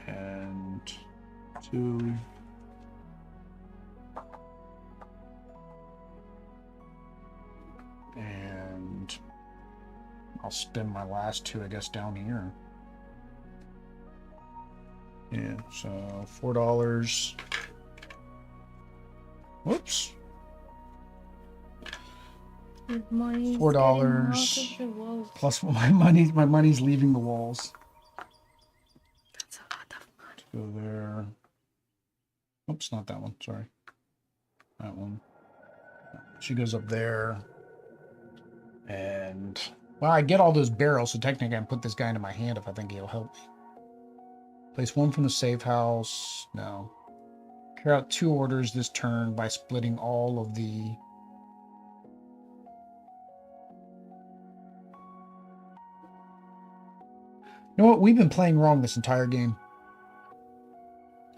And 2. And I'll spend my last 2, I guess, down here. Yeah, so $4. Whoops. $4 plus my money's leaving the walls. That's a lot of money. Go there. Oops, not that one. Sorry, that one. She goes up there, and well, I get all those barrels, so technically I can put this guy into my hand if I think he'll help me. Place 1 from the safe house. No. Carry out 2 orders this turn by splitting all of the. You know what? We've been playing wrong this entire game.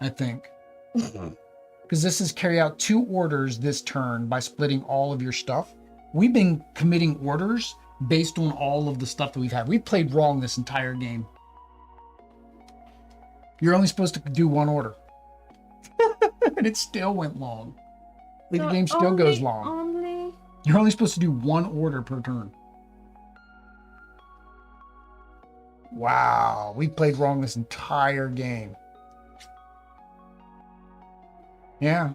I think. Because this is carry out 2 orders this turn by splitting all of your stuff. We've been committing orders based on all of the stuff that we've had. We've played wrong this entire game. You're only supposed to do 1 order. And it still went long. Like the game still goes long. You're only supposed to do 1 order per turn. Wow, we played wrong this entire game. Yeah.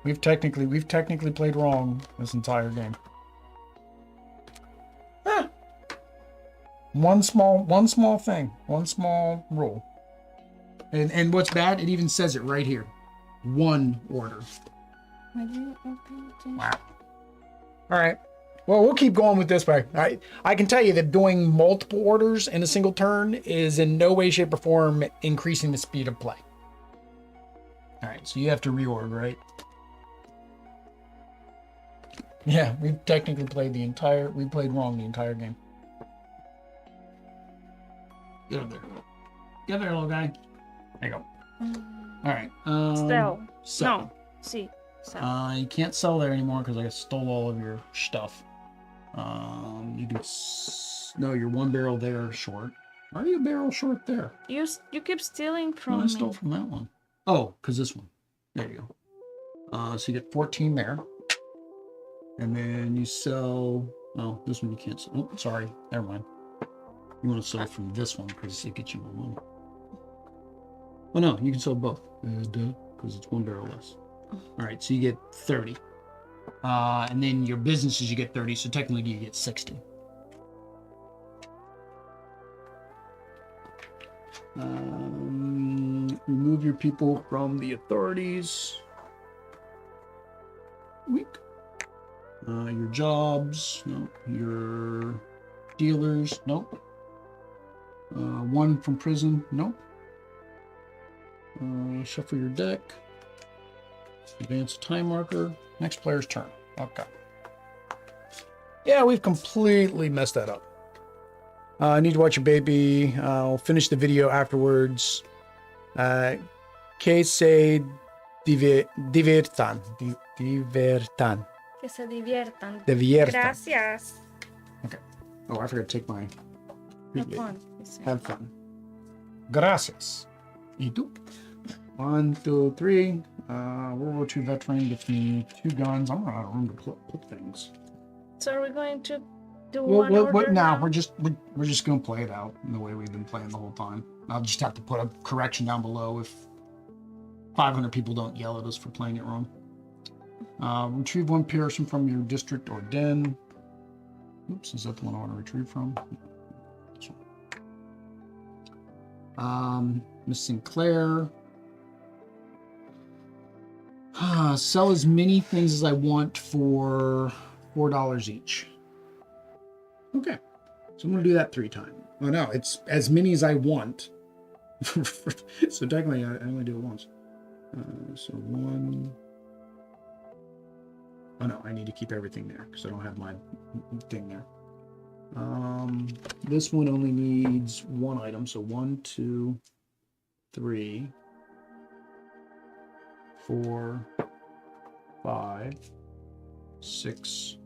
We've technically played wrong this entire game. Eh. One small thing, one small rule. And what's bad, it even says it right here. 1 order. Wow. All right. Well, we'll keep going with this way. I can tell you that doing multiple orders in a single turn is in no way, shape, or form increasing the speed of play. All right, so you have to reorder, right? Yeah, we've technically played we played wrong the entire game. Get up there. Get up there, little guy. There you go. All right. Sell. No. See. Sell. You can't sell there anymore because I stole all of your stuff. You can. No, you're 1 barrel there short. Are you a barrel short there? You keep stealing from me. I stole from that one. Oh, because this one. There you go. So you get 14 there. And then you sell. Oh, this one you can't sell. Oh, sorry. Never mind. You want to sell from this one because it gets you more money. Oh, no. You can sell both. Because it's 1 barrel less. All right. So you get 30. And then your businesses, you get 30. So technically you get 60. Remove your people from the authorities. Weak. Your jobs, no. Your dealers, nope. 1 from prison, nope. Shuffle your deck. Advance a time marker. Next player's turn. Okay. Yeah, we've completely messed that up. I need to watch your baby. I'll finish the video afterwards. Que se diviertan. Diviertan. Que se diviertan. Gracias. Okay. Oh, I forgot to take my... Have fun. Have fun. Gracias. ¿Y tú? 1, 2, 3. World War II veteran gets me 2 guns. I'm not out of room to put things. So are we going to do one order now? We're just going to play it out in the way we've been playing the whole time. I'll just have to put a correction down below if 500 people don't yell at us for playing it wrong. Retrieve 1 person from your district or den. Oops, is that the one I want to retrieve from? This one. Miss Sinclair. Sell as many things as I want for $4 each. Okay, so I'm going to do that 3 times. Oh no, it's as many as I want. So technically, I only do it once. So 1. Oh no, I need to keep everything there because I don't have my thing there. This one only needs one item, so 1, 2, 3, 4, 5, 6,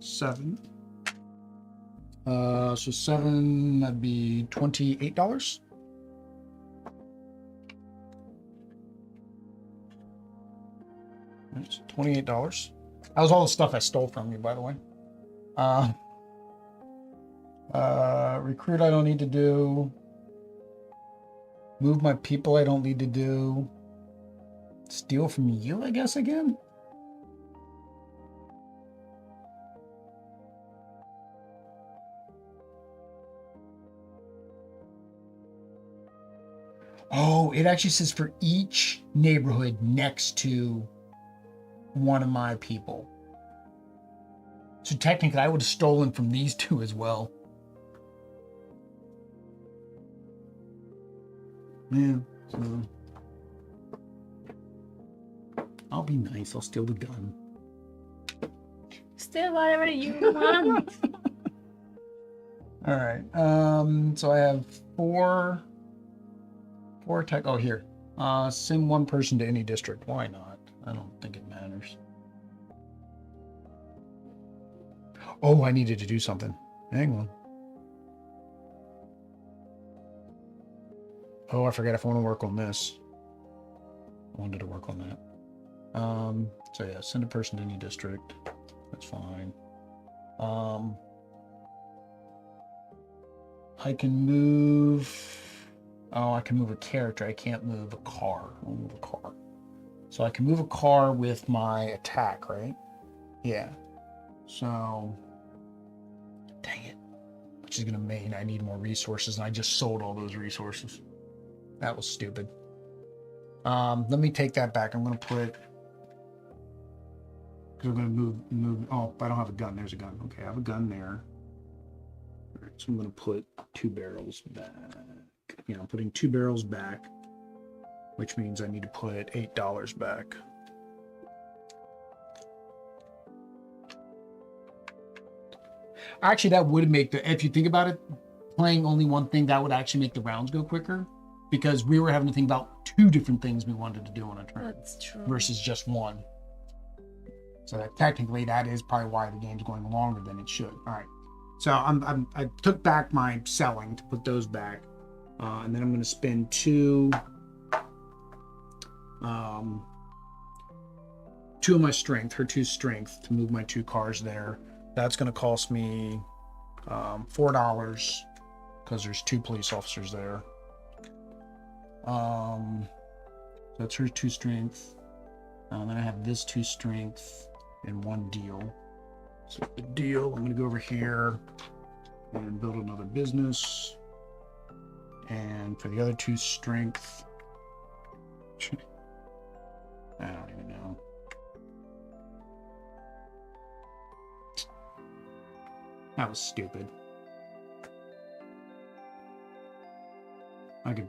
7. So 7, that'd be $28. That's $28. That was all the stuff I stole from you, by the way. Recruit I don't need to do. Move my people I don't need to do. Steal from you, I guess, again? Oh, it actually says for each neighborhood next to one of my people. So technically, I would have stolen from these two as well. Yeah, so I'll be nice. I'll steal the gun. Steal whatever you want. All right. So I have four attack. Oh, here. Send one person to any district. Why not? I don't think it matters. Oh, I needed to do something. Hang on. Oh, I forgot if I want to work on this. I wanted to work on that. So yeah, send a person to any district. That's fine. I can move. Oh, I can move a character. I can't move a car. I'll move a car. So I can move a car with my attack, right? Yeah. So, dang it. Which is going to mean I need more resources, and I just sold all those resources. That was stupid. Let me take that back. I'm going to put... Because we're going to move... Oh, I don't have a gun. There's a gun. Okay, I have a gun there. All right, so I'm going to put 2 barrels back. You know, I'm putting 2 barrels back, which means I need to put $8 back. Actually, that would make the, if you think about it, playing only one thing, that would actually make the rounds go quicker, because we were having to think about 2 different things we wanted to do on a turn. That's true. Versus just one. So that technically that is probably why the game's going longer than it should. All right. So I took back my selling to put those back. And then I'm going to spend 2 of my strength, her 2 strength, to move my 2 cars there. That's going to cost me $4 because there's 2 police officers there. That's her 2 strength. Then I have this 2 strength and 1 deal. So the deal, I'm going to go over here and build another business. And for the other 2 strength, I don't even know. That was stupid. I get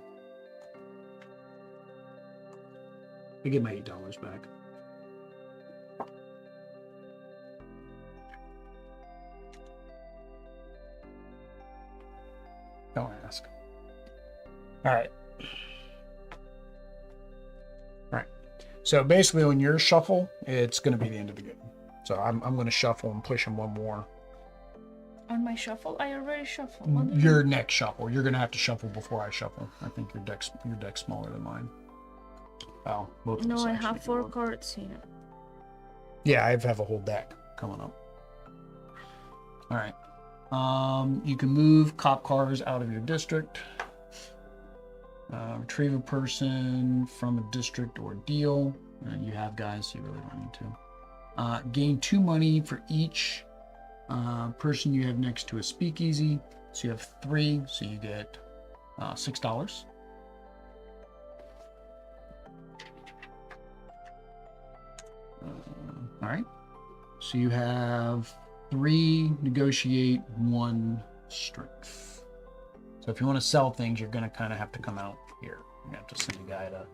my $8 back. Don't ask. All right. So basically on your shuffle, it's going to be the end of the game. So I'm going to shuffle and push him one more. On my shuffle? I already shuffled. Your next shuffle. You're going to have to shuffle before I shuffle. I think your deck's smaller than mine. Oh, both of us. No, I have 4 cards here. Yeah, I have a whole deck coming up. All right. You can move cop cars out of your district. Retrieve a person from a district or deal. You have guys, so you really don't need to. Gain 2 money for each person you have next to a speakeasy. So you have 3, so you get $6. All right. So you have 3 negotiate, 1 strength. So if you want to sell things, you're going to kind of have to come out here. You're going to have to send a guy to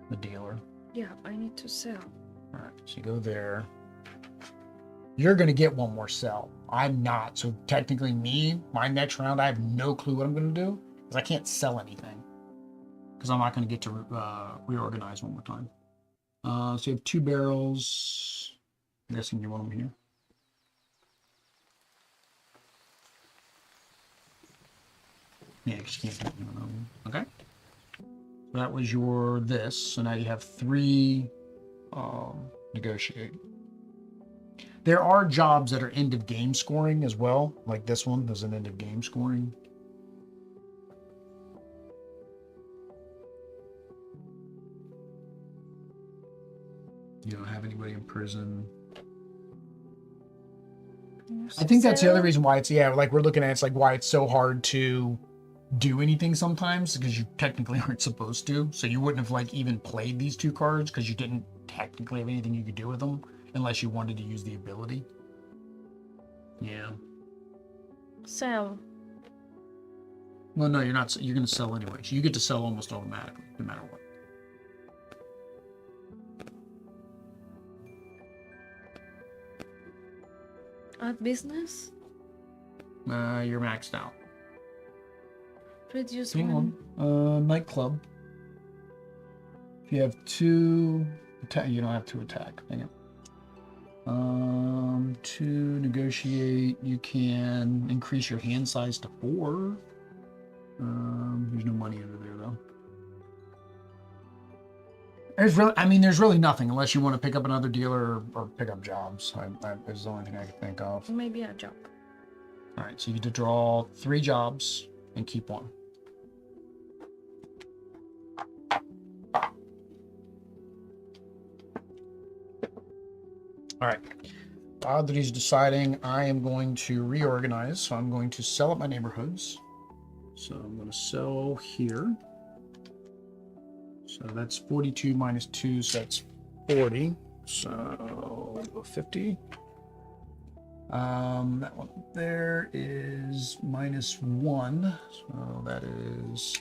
the dealer. Yeah, I need to sell. All right, so you go there. You're going to get 1 more sell. I'm not. So technically my next round, I have no clue what I'm going to do because I can't sell anything because I'm not going to get to reorganize one more time. So you have 2 barrels. I'm guessing you want them here. Yeah, because you can't. Okay. So that was your this. So now you have 3 negotiate. There are jobs that are end of game scoring as well, like this one. There's an end of game scoring. You don't have anybody in prison. I think that's the other reason why it's, like we're looking at it's like why it's so hard to do anything sometimes, because you technically aren't supposed to. So you wouldn't have like even played these 2 cards because you didn't technically have anything you could do with them unless you wanted to use the ability. Yeah. Sell. Well, no, you're not. You're going to sell anyway. So you get to sell almost automatically, no matter what. Add business. You're maxed out. Reduce Hang one. on. Nightclub. If you have 2 attack, you don't have to attack. Hang on. To negotiate, you can increase your hand size to 4. There's no money under there though. There's really nothing unless you want to pick up another dealer or pick up jobs. Is the only thing I can think of. Maybe a job. All right, so you get to draw 3 jobs and keep 1. All right. Audrey's deciding I am going to reorganize, so I'm going to sell up my neighborhoods. So I'm going to sell here. So that's 42 minus 2, so that's 40. So 50. That one there is minus 1, so that is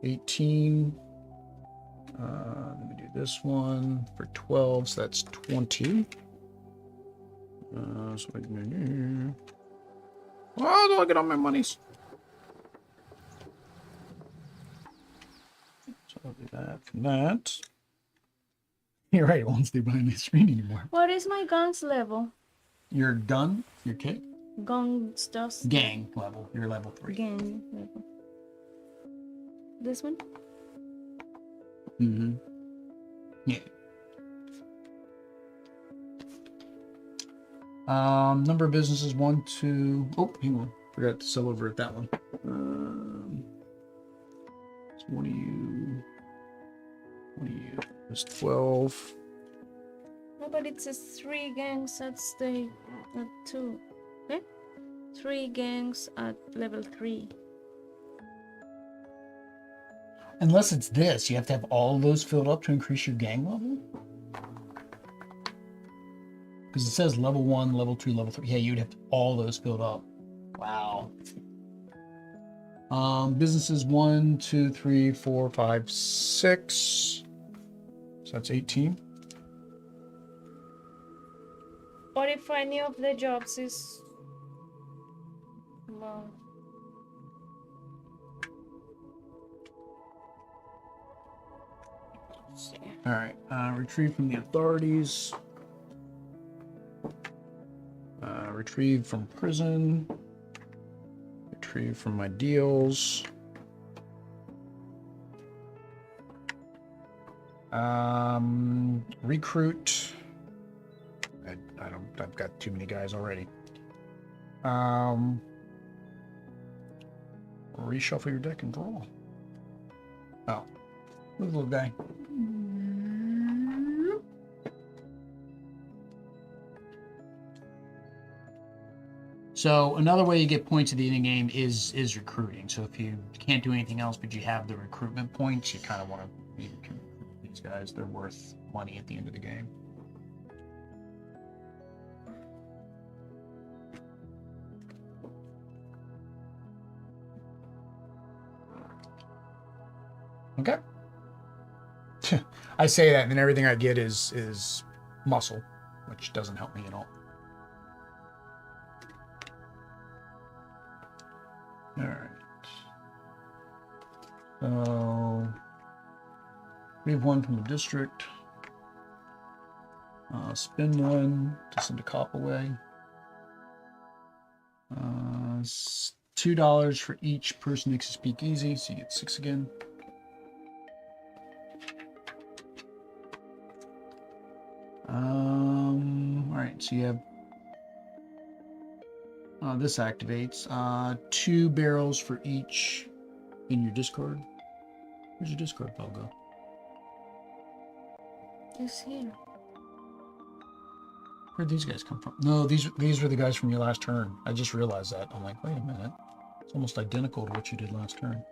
18. Let me do this one for 12, so that's 20. So I can do. How do I get all my monies? So I'll do that from that. You're right, it won't stay behind the screen anymore. What is my guns level? Your gun, your kit? Gun stuff. Gang level. You're level 3. Gang level. This one? Mm-hmm. Yeah. Number of businesses 1, 2. Oh, hang on. Forgot to sell over at that one. It's 1 of you. 1 of you. There's 12. No, but it says 3 gangs at stage at 2. Okay? 3 gangs at level 3. Unless it's this, you have to have all of those filled up to increase your gang level? Because it says level 1, level 2, level 3. Yeah, you'd have all those filled up. Wow. Businesses 1, 2, 3, 4, 5, 6. So that's 18. What if any of the jobs is... Well... All right. Retrieve from the authorities. Retrieve from prison. Retrieve from my deals. Recruit. I don't. I've got too many guys already. Reshuffle your deck and draw. Oh, little guy. So another way you get points at the end of the game is recruiting. So if you can't do anything else, but you have the recruitment points, you kind of want to recruit these guys. They're worth money at the end of the game. Okay. I say that, and then everything I get is muscle, which doesn't help me at all. All right. So we have one from the district. Spend one to send a cop away. $2 for each person next to speak easy, so you get 6 again. All right, so you have this activates 2 barrels for each in your discard. Where's your discard pile go? It's here. Where'd these guys come from? No, these were the guys from your last turn. I just realized that. I'm like, wait a minute. It's almost identical to what you did last turn.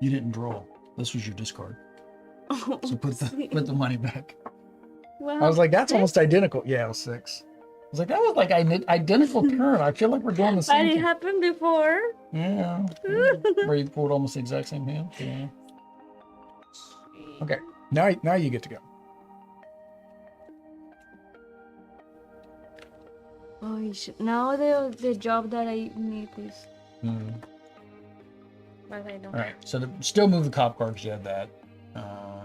You didn't draw. This was your discard. Oh, So put the money back. Well, I was like, that's almost identical. Yeah, it was 6. I was like, that was like an identical turn. I feel like we're doing the but same it thing. happened before. Yeah. Where you pulled almost the exact same hand. Yeah. Okay. Now you get to go. Oh, now the job that I need is. But I don't. All right. So still move the cop car because you have that.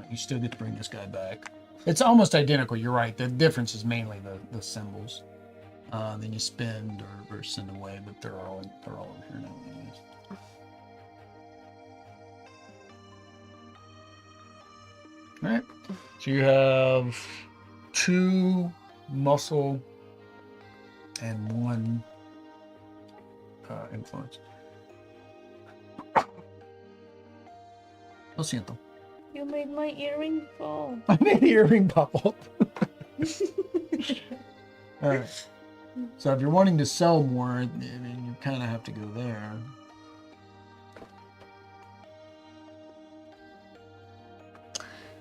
You still get to bring this guy back. It's almost identical. You're right. The difference is mainly the symbols. Then you spend or send away, but they're all in here now. Anyways. All right. So you have 2 muscle and 1 influence. Lo siento. You made my earring fall. I made the earring pop up. All right. So if you're wanting to sell more, I mean, you kind of have to go there.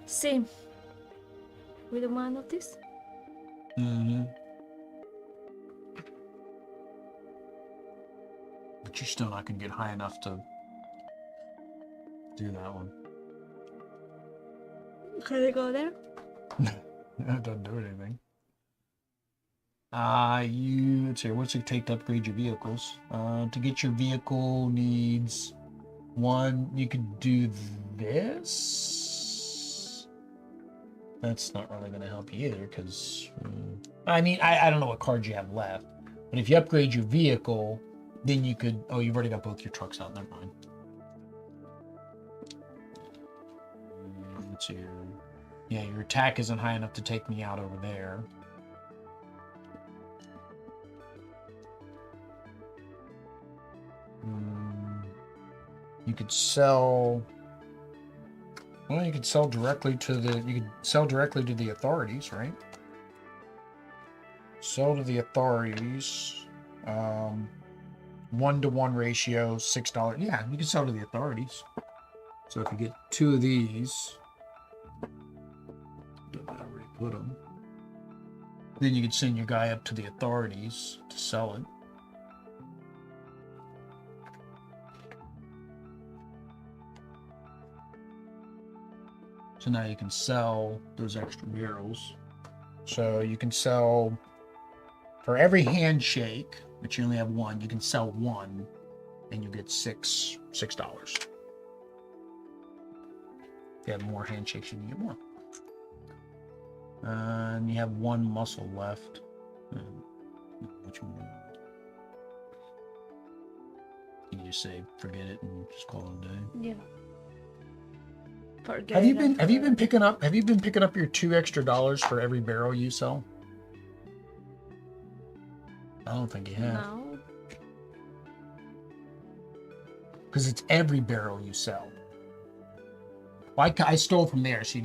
Same. With the one of this? Mm-hmm. But you're still not going to get high enough to do that one. Can I go there? That doesn't do anything. Let's see, what's it take to upgrade your vehicles? To get your vehicle needs 1. You could do this. That's not really going to help you either, because I mean, I don't know what cards you have left, but if you upgrade your vehicle, then you could. Oh, you've already got both your trucks out. Never mind. Let's see. Yeah, your attack isn't high enough to take me out over there. You could sell. Well, you could sell directly to the. You could sell directly to the authorities, right? Sell to the authorities. 1-to-1 ratio, $6. Yeah, you can sell to the authorities. So if you get 2 of these, I already put them. Then you could send your guy up to the authorities to sell it. So now you can sell those extra barrels. So you can sell for every handshake, but you only have 1, you can sell 1 and you get $6. If you have more handshakes, you can get more. And you have 1 muscle left. Which one? You can just say forget it and just call it a day. Yeah. Have you been picking up your $2 extra for every barrel you sell? I don't think you have. No. Because it's every barrel you sell. Well, I stole from there, so you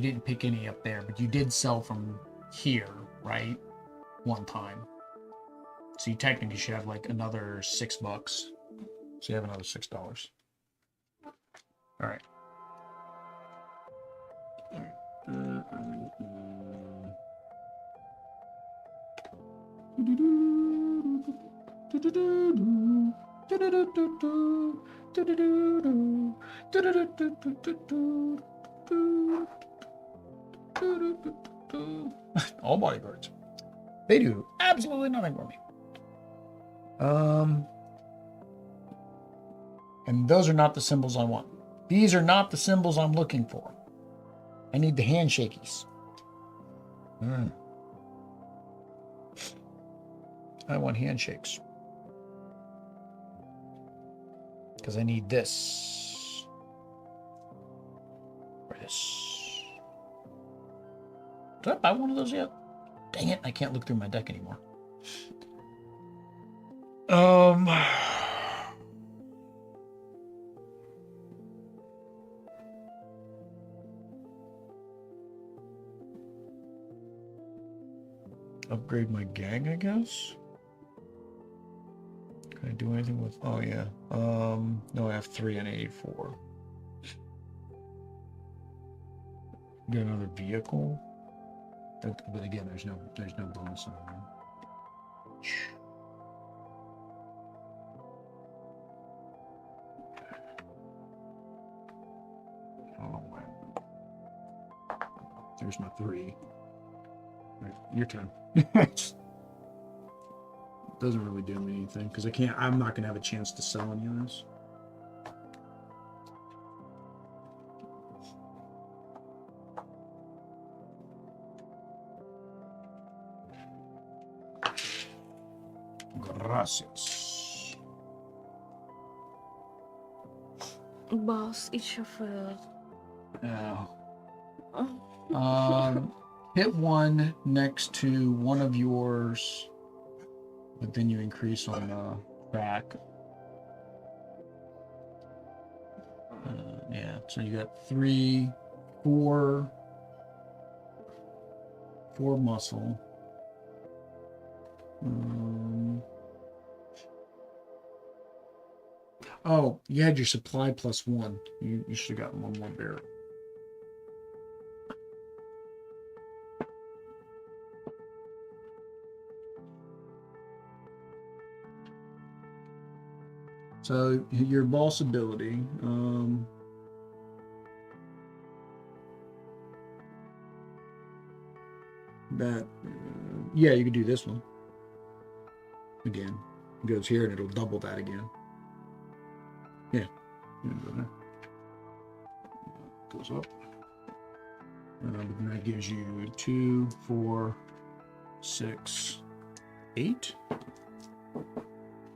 didn't pick any up there, but you did sell from here, right? 1 time. So you technically should have like another $6. So you have another $6. All right. All bodyguards. They do absolutely nothing for me. And those are not the symbols I want. These are not the symbols I'm looking for. I need the handshakies. I want handshakes. Because I need this. Or this. Did I buy one of those yet? Dang it, I can't look through my deck anymore. Upgrade my gang, I guess. Can I do anything with? Oh yeah. No, I have 3 and 84. Get another vehicle. But again, there's no bonus on that. Oh man. There's my 3. Right, your turn. Doesn't really do me anything because I'm not gonna have a chance to sell any of this. Gracias. Boss, each of Hit 1 next to one of yours, but then you increase on the track. Yeah, so you got 3, 4 muscle. Oh, you had your supply +1. You should have gotten 1 more barrel. So your boss ability, yeah, you could do this one again. It goes here and it'll double that again. Yeah, goes up. But then that gives you 2, 4, 6, 8,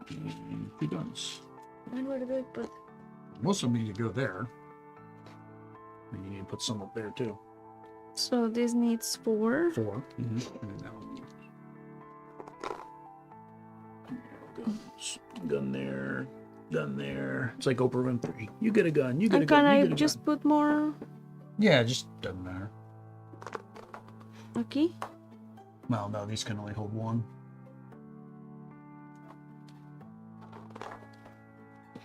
and 2 guns. And where do I put? Most of them need to go there. And you need to put some up there too. So this needs 4. 4. And then that one. Guns. Gun there. Gun there. It's like Oprah Winfrey. You get a gun. You get a gun. Can I you get a just gun. put more? Yeah, just doesn't matter. Okay. Well, no, these can only hold 1.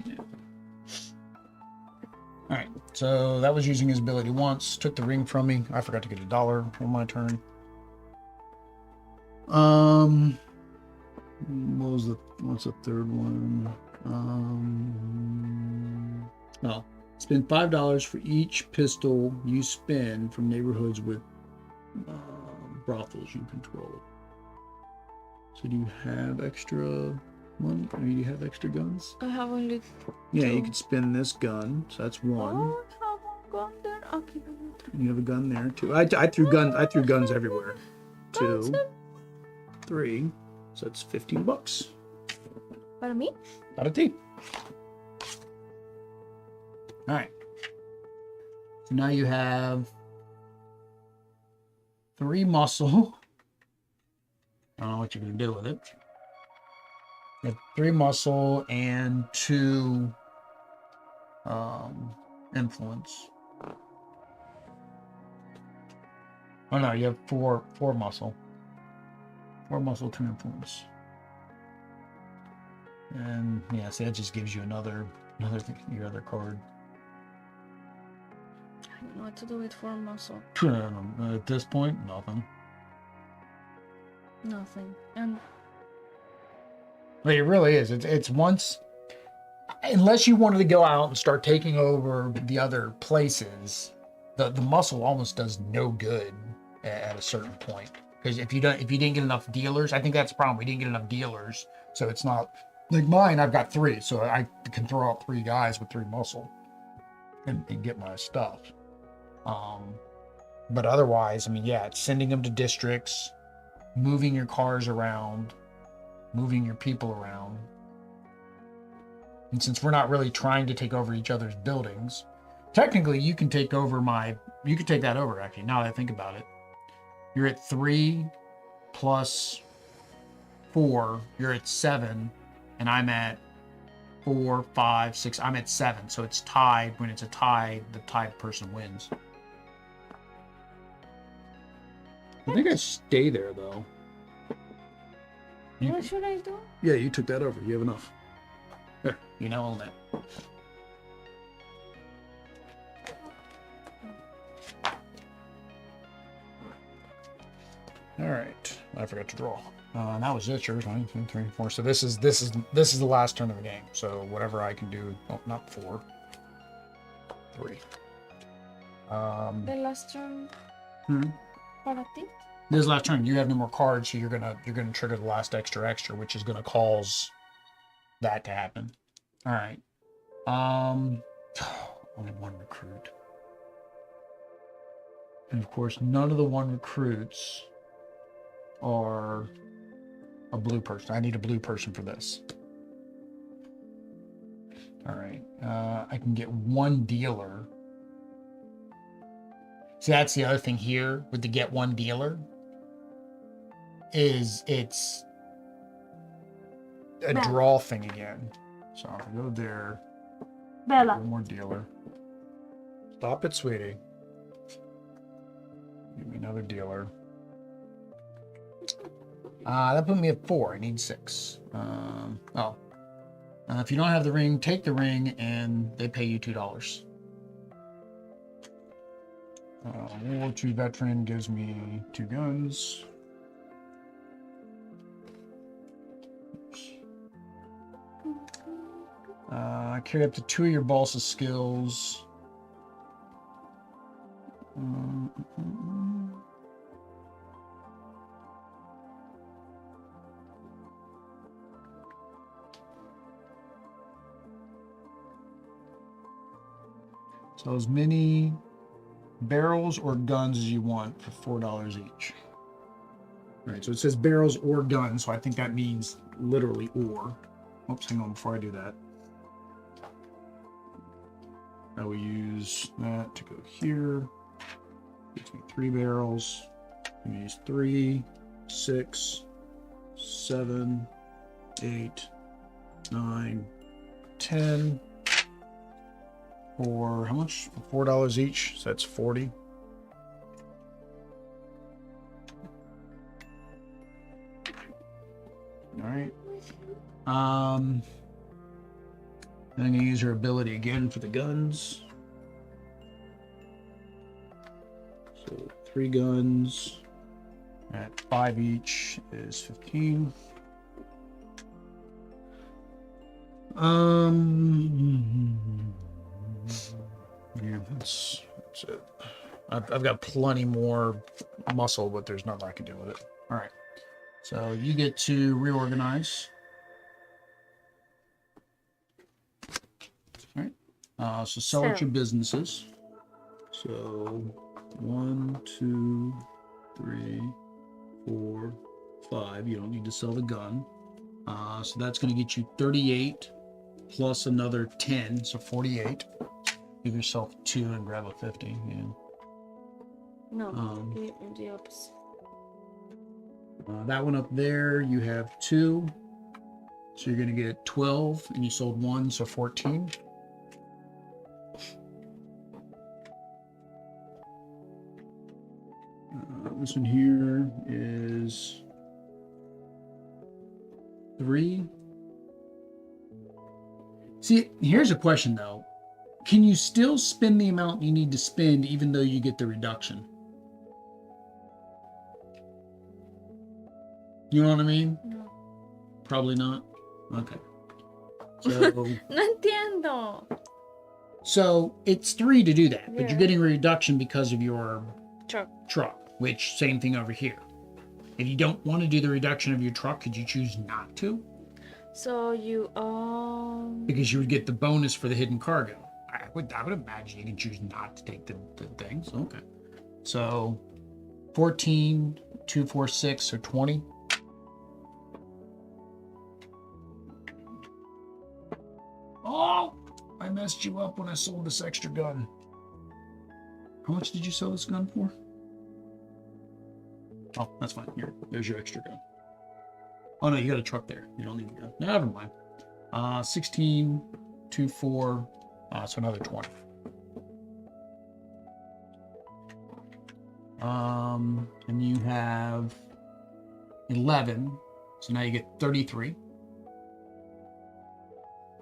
Yeah. All right. So that was using his ability once. Took the ring from me. I forgot to get $1 on my turn. What's the third one? Oh, spend $5 for each pistol you spend from neighborhoods with brothels you control. So do you have extra money? Or do you have extra guns? I have only. Yeah, 2. you could spend this gun. So that's 1. Oh, I have one gun there. Okay. You have a gun there too. I threw guns everywhere. 2, 3. So that's $15. Para me? Para ti. All right. So now you have 3 muscle. I don't know what you're going to do with it. You have 3 muscle and 2 influence. Oh no, you have 4 muscle. 4 muscle, 2 influence. And yeah, so that just gives you another thing, your other card. I don't know what to do with 4 muscle. At this point, nothing. Nothing. And But it really is. It's once, unless you wanted to go out and start taking over the other places, the muscle almost does no good at a certain point. Because if you didn't get enough dealers, I think that's the problem. We didn't get enough dealers, so it's not Like mine, I've got 3, so I can throw out 3 guys with 3 muscle and get my stuff. But otherwise, I mean, yeah, it's sending them to districts, moving your cars around, moving your people around. And since we're not really trying to take over each other's buildings, technically you can take over you could take that over actually, now that I think about it. You're at 3 plus 4, you're at 7, and I'm at 4, 5, 6, I'm at 7. So it's tied. When it's a tie, the tied person wins. I think I stay there though. What should I do? Yeah, you took that over. You have enough. There, you now own that. All right, I forgot to draw. That was it. Yours, 1, 2, 3, 4. So this is the last turn of the game. So whatever I can do. Oh, not 4. 3. The last turn. Para ti? This is the last turn. You have no more cards, so you're gonna trigger the last extra, which is gonna cause that to happen. All right. Only 1 recruit, and of course, none of the 1 recruits are a blue person. I need a blue person for this. All right. I can get 1 dealer. So that's the other thing here with the get 1 dealer. Is it's a draw thing again. So I'll go there. Bella. 1 more dealer. Stop it, sweetie. Give me another dealer. That put me at 4. I need 6. If you don't have the ring, take the ring, and they pay you $2. World War II veteran gives me 2 guns. I carry up to 2 of your boss's skills. So as many barrels or guns as you want for $4 each. All right, so it says barrels or guns, so I think that means literally or. Oops, hang on before I do that. I will use that to go here. Gives me 3 barrels. I'm gonna use 3, 6, 7, 8, 9, 10. For how much? For $4 each. So that's 40. All right. I'm going to use her ability again for the guns. So 3 guns at 5 each is 15. Yeah, that's it. I've got plenty more muscle, but there's nothing I can do with it. All right. So you get to reorganize. All right. So sell at your businesses. So 1, 2, 3, 4, 5. You don't need to sell the gun. So that's going to get you 38 plus another 10, so 48. Give yourself 2 and grab a 50. Yeah. No, the opposite. That one up there, you have 2. So you're going to get 12, and you sold 1, so 14. This one here is 3. See, here's a question though. Can you still spend the amount you need to spend even though you get the reduction? You know what I mean? No. Probably not. Okay. So, No entiendo. So it's 3 to do that, but Yeah. you're getting a reduction because of your Truck. which same thing over here. If you don't want to do the reduction of your truck, could you choose not to? So you Because you would get the bonus for the hidden cargo. I would imagine you can choose not to take the things. Okay. So 14, 2, 4, 6, so 20. Oh, I messed you up when I sold this extra gun. How much did you sell this gun for? Oh, that's fine. Here, there's your extra gun. Oh no, you got a truck there. You don't need a gun. Never mind. 16, 2, 4, so another 20. And you have 11, so now you get 33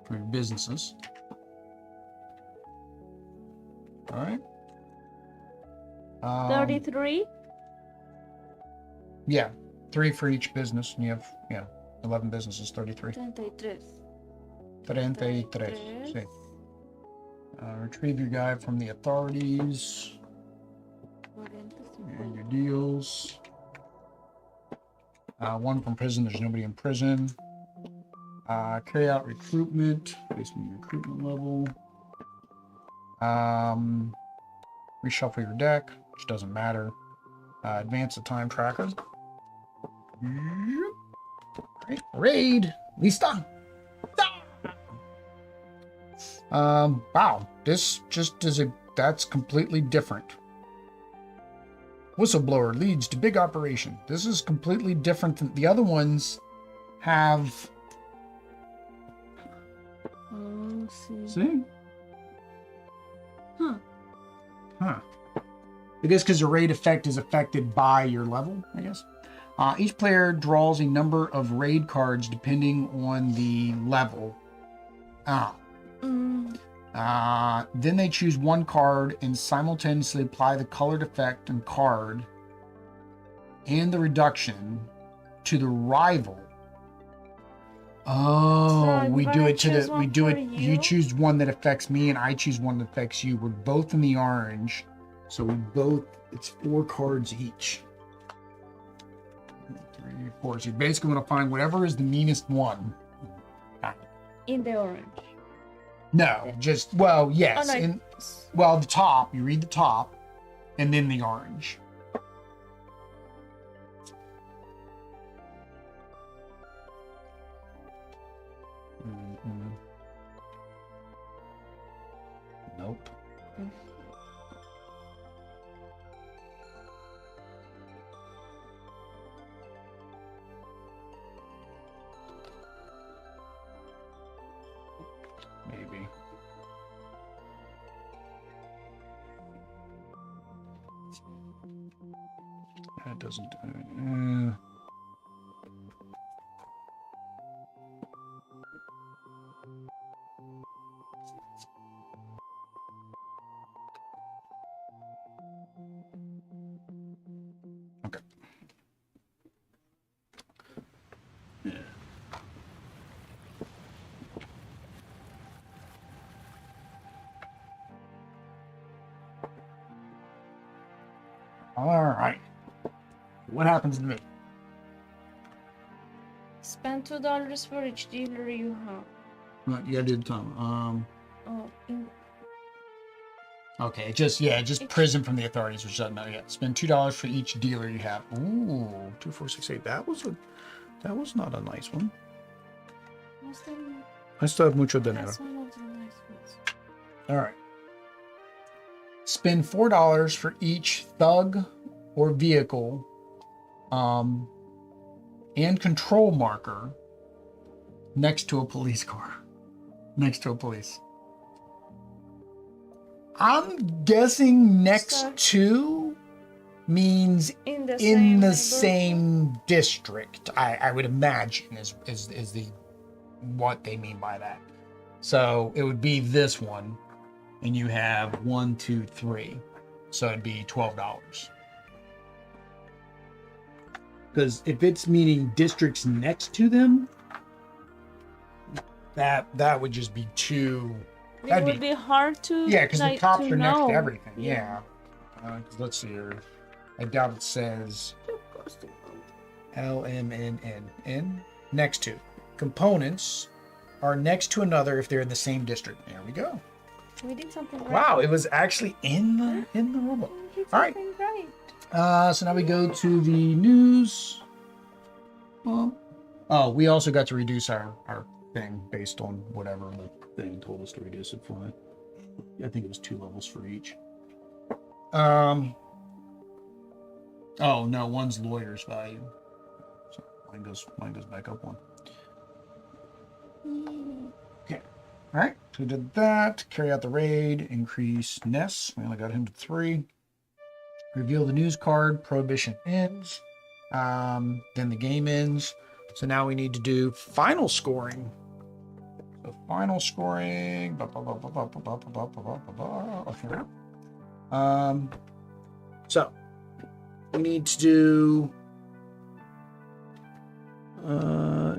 for your businesses. All right. 33. Yeah, 3 for each business, and you have 11 businesses, 33. 33. 33. Sí. Retrieve your guy from the authorities. And your deals. 1 from prison. There's nobody in prison. Carry out recruitment based on your recruitment level. Reshuffle your deck, which doesn't matter. Advance the time tracker. Right. Raid. Lista. Wow. This just is that's completely different. Whistleblower leads to big operation. This is completely different than the other ones have. Oh, See? Huh. It is because the raid effect is affected by your level, I guess. Each player draws a number of raid cards depending on the level. Then they choose 1 card and simultaneously apply the colored effect and card and the reduction to the rival. Oh, So we do it to the, we do it, you? you choose one that affects me and I choose one that affects you. We're both in the orange. So we both, it's 4 cards each. 3, 4. So you basically want to find whatever is the meanest one. In the orange. No, just, well, yes. Oh, no. Well, the top, you read the top, and then the orange. Nope. Maybe. That doesn't. Okay. Yeah. All right. What happens to me? Spend $2 for each dealer you have. You gotta do the time. Oh, Okay, just prison from the authorities, which doesn't know yet. Spend $2 for each dealer you have. Ooh, 2, 4, 6, 8. That was not a nice one. I still have mucho dinero. That's one of the nice ones. All right. Spend $4 for each thug or vehicle, and control marker next to a police car. Next to a police. I'm guessing next to means In the same district. I would imagine is the what they mean by that. So it would be this one, and you have 1, 2, 3. So it'd be $12. Because if it's meaning districts next to them, that would just be too. It would be hard to. Yeah, because the cops are next know. to everything. Yeah. Let's see here. I doubt it says LMNN next to. components are next to another if they're in the same district. There we go. We did something right. Wow, it was actually in the rulebook. We did All right. something right. So now we go to the news. Well, oh, we also got to reduce our thing based on whatever the thing told us to reduce it for. I think it was 2 levels for each. Oh no, one's lawyer's value. So mine goes back up 1. Okay. All right. So we did that. Carry out the raid. Increase Ness. We only got him to 3. Reveal the news card. Prohibition ends. Then the game ends. So now we need to do final scoring. So final scoring. So we need to do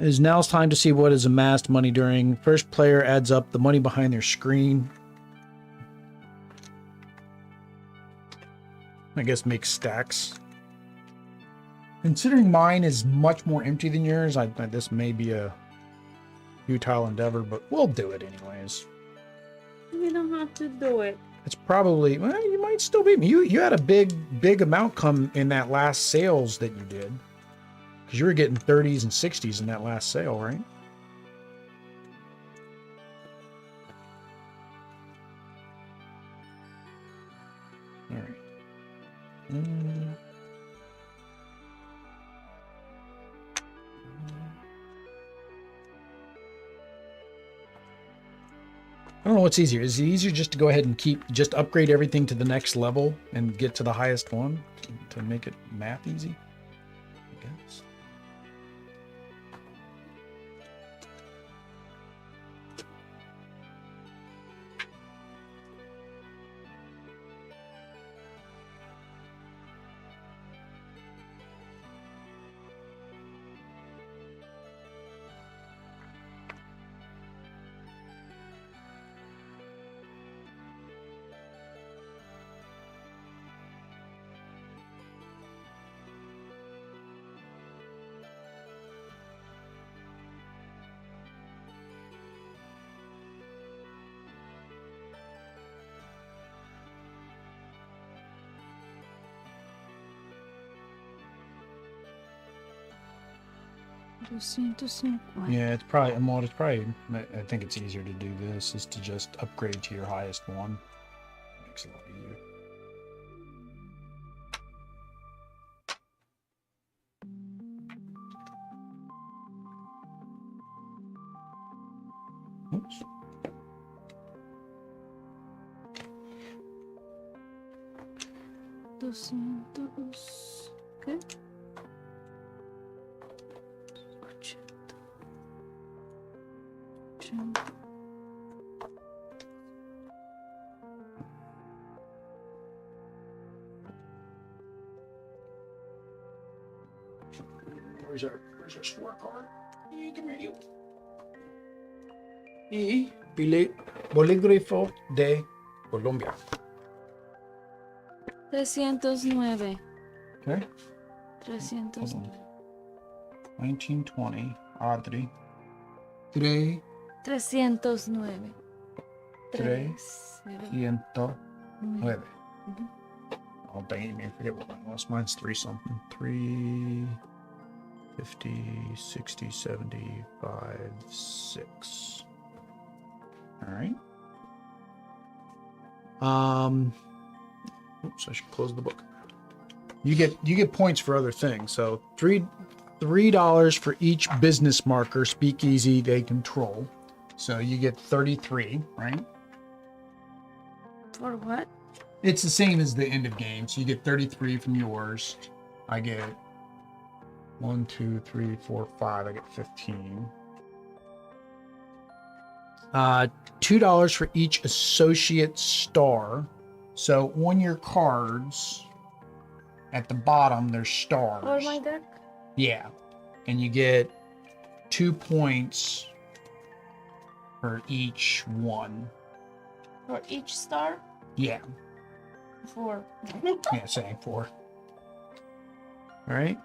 is now's time to see what is amassed money during. First player adds up the money behind their screen. I guess make stacks. Considering mine is much more empty than yours, this may be a futile endeavor, but we'll do it anyways. We don't have to do it. It's probably, well, you might still beat me. You had a big amount come in that last sales that you did. Because you were getting 30s and 60s in that last sale, right? All right. I don't know what's easier. Is it easier just to go ahead and just upgrade everything to the next level and get to the highest one to make it math easy? I guess. Yeah, it's probably, I think it's easier to do this, is to just upgrade to your highest one. Makes it a lot easier. Oops. Okay. Where's our scorecard? Come here, you. Y bolígrafo de Colombia. 309. Okay. 309. 1920. Adri. 3. 309. 309. Oh, dang it, I forget what mine was. Mine's 3 something. 3, 50, 60, 75, 6. All right. Oops, I should close the book. You get points for other things. So $3 for each business marker, speakeasy they control. So you get 33, right? For what? It's the same as the end of game. So you get 33 from yours. I get 1, 2, 3, 4, 5. I get 15. $2 for each associate star. So on your cards, at the bottom, there's stars. For my deck? Yeah. And you get 2 points for each one. For each star? Yeah. 4. Yeah, same 4. All right.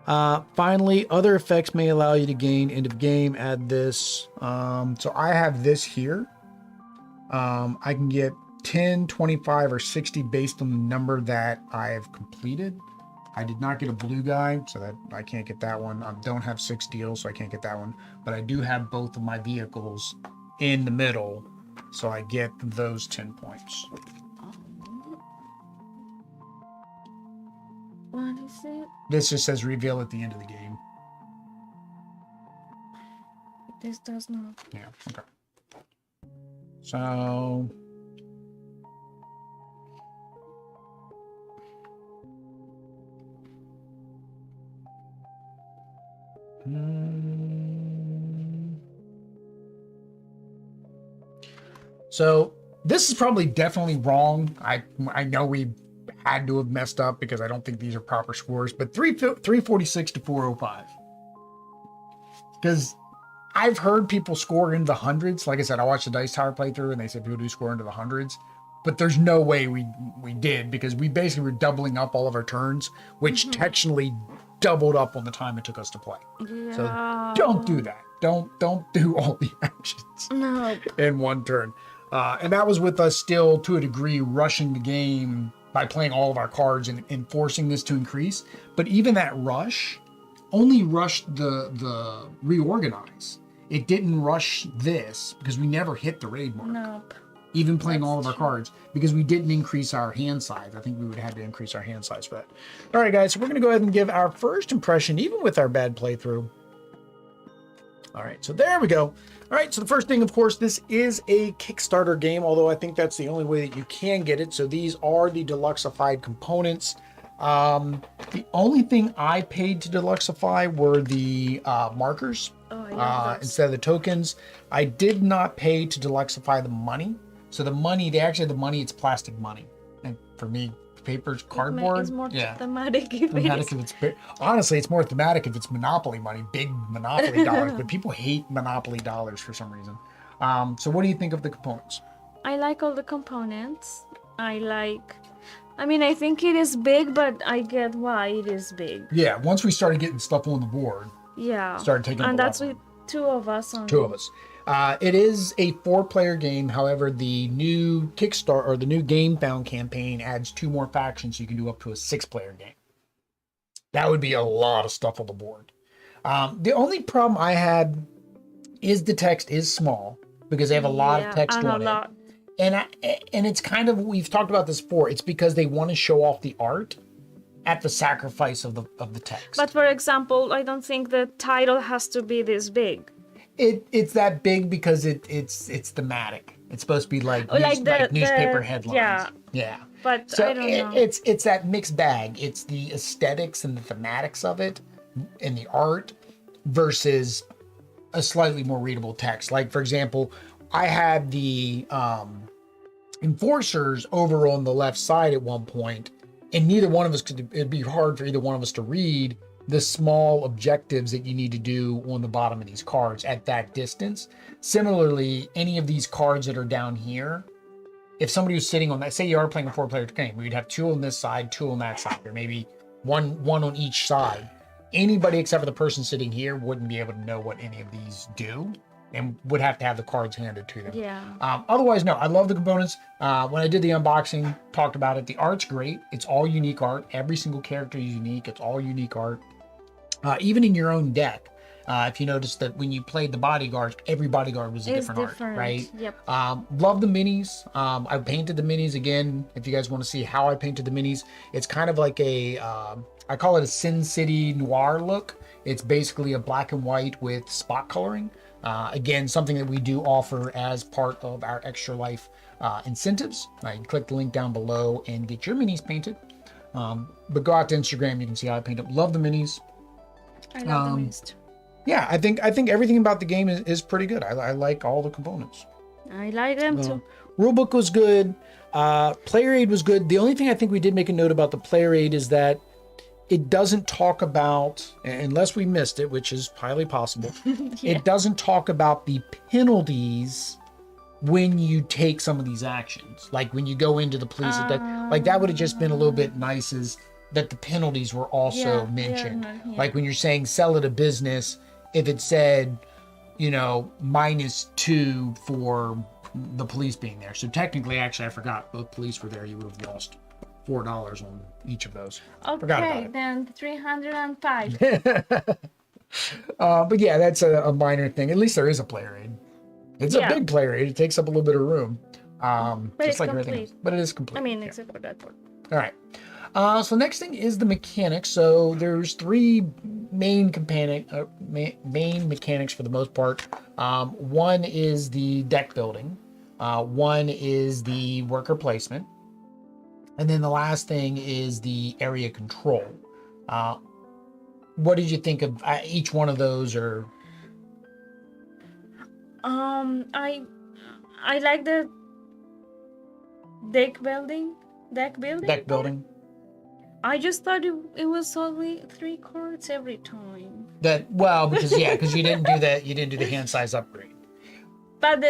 Finally, other effects may allow you to gain end of game. Add this. So I have this here. I can get 10, 25, or 60 based on the number that I have completed. I did not get a blue guy, so that I can't get that one. I don't have 6 deals, so I can't get that one. But I do have both of my vehicles in the middle, so I get those 10 points. What is it? This just says reveal at the end of the game. This does not. Yeah, okay. So... So this is probably definitely wrong. I know we had to have messed up because I don't think these are proper scores, but 346 to 405. Because I've heard people score into the hundreds. Like I said, I watched the Dice Tower playthrough and they said people do score into the hundreds, but there's no way we did, because we basically were doubling up all of our turns, which technically doubled up on the time it took us to play. Yeah. So don't do that. Don't do all the actions in one turn. And that was with us still, to a degree, rushing the game by playing all of our cards and forcing this to increase. But even that rush only rushed the reorganize. It didn't rush this because we never hit the raid mark. Nope. Even playing all of our cards, because we didn't increase our hand size. I think we would have to increase our hand size for that. All right, guys, so we're going to go ahead and give our first impression, even with our bad playthrough. All right, so there we go. All right, so the first thing, of course, this is a Kickstarter game, although I think that's the only way that you can get it. So these are the deluxeified components. The only thing I paid to deluxeify were the markers instead of the tokens. I did not pay to deluxeify the money. So the money, it's plastic money. And for me, paper's cardboard. It's more thematic. Honestly, it's more thematic if it's Monopoly money, big Monopoly dollars. But people hate Monopoly dollars for some reason. So what do you think of the components? I like all the components. I think it is big, but I get why it is big. Yeah, once we started getting stuff on the board. Yeah. Started taking. And that's with 2 of us. Two of us. It is a 4-player game. However, the new Kickstarter or the new Game Found campaign adds 2 more factions, so you can do up to a 6-player game. That would be a lot of stuff on the board. The only problem I had is the text is small because they have a lot of text on it. And it's kind of, we've talked about this before. It's because they want to show off the art at the sacrifice of the text. But for example, I don't think the title has to be this big. It's that big because it's thematic. It's supposed to be like newspaper headlines. Yeah. But so I don't know. It's that mixed bag. It's the aesthetics and the thematics of it and the art versus a slightly more readable text. Like, for example, I had the enforcers over on the left side at one point, and neither one of us it'd be hard for either one of us to read the small objectives that you need to do on the bottom of these cards at that distance. Similarly, any of these cards that are down here, if somebody was sitting on that, say you are playing a 4-player game, we'd have 2 on this side, 2 on that side, or maybe one on each side. Anybody except for the person sitting here wouldn't be able to know what any of these do and would have to have the cards handed to them. Yeah. Otherwise, no, I love the components. When I did the unboxing, talked about it. The art's great. It's all unique art. Every single character is unique. It's all unique art. Even in your own deck, if you notice that when you played the bodyguards, every bodyguard was a different art, right? Yep. Love the minis. I painted the minis again. If you guys want to see how I painted the minis, it's kind of like I call it a Sin City noir look. It's basically a black and white with spot coloring. Again, something that we do offer as part of our Extra Life incentives. You click the link down below and get your minis painted. But go out to Instagram, you can see how I paint them. Love the minis. I love the mist. Yeah, I think everything about the game is pretty good. I like all the components. I like them too. Rulebook was good. Player aid was good. The only thing I think we did make a note about the player aid is that it doesn't talk about, unless we missed it, which is highly possible, it doesn't talk about the penalties when you take some of these actions. Like when you go into the police, like that would have just been a little bit nice, is that the penalties were also Yeah, mentioned. they're not here. Like when you're saying sell at a business, if it said, you know, -2 for the police being there. So technically, actually, I forgot, both police were there. You would have lost $4 on each of those. Forgot about Okay, it. then 305. But yeah, that's a minor thing. At least there is a player aid. It's a Yeah. big player aid. It takes up a little bit of room. But Just it's like everything complete. else. But it is complete. I mean, yeah. except for that part. All right. So next thing is the mechanics. So there's three main main mechanics for the most part. One is the deck building. One is the worker placement. And then the last thing is the area control. What did you think of each one of those? Or I like the deck building. Deck building. I just thought it was only 3 cards every time. Because you didn't do that. You didn't do the hand size upgrade. But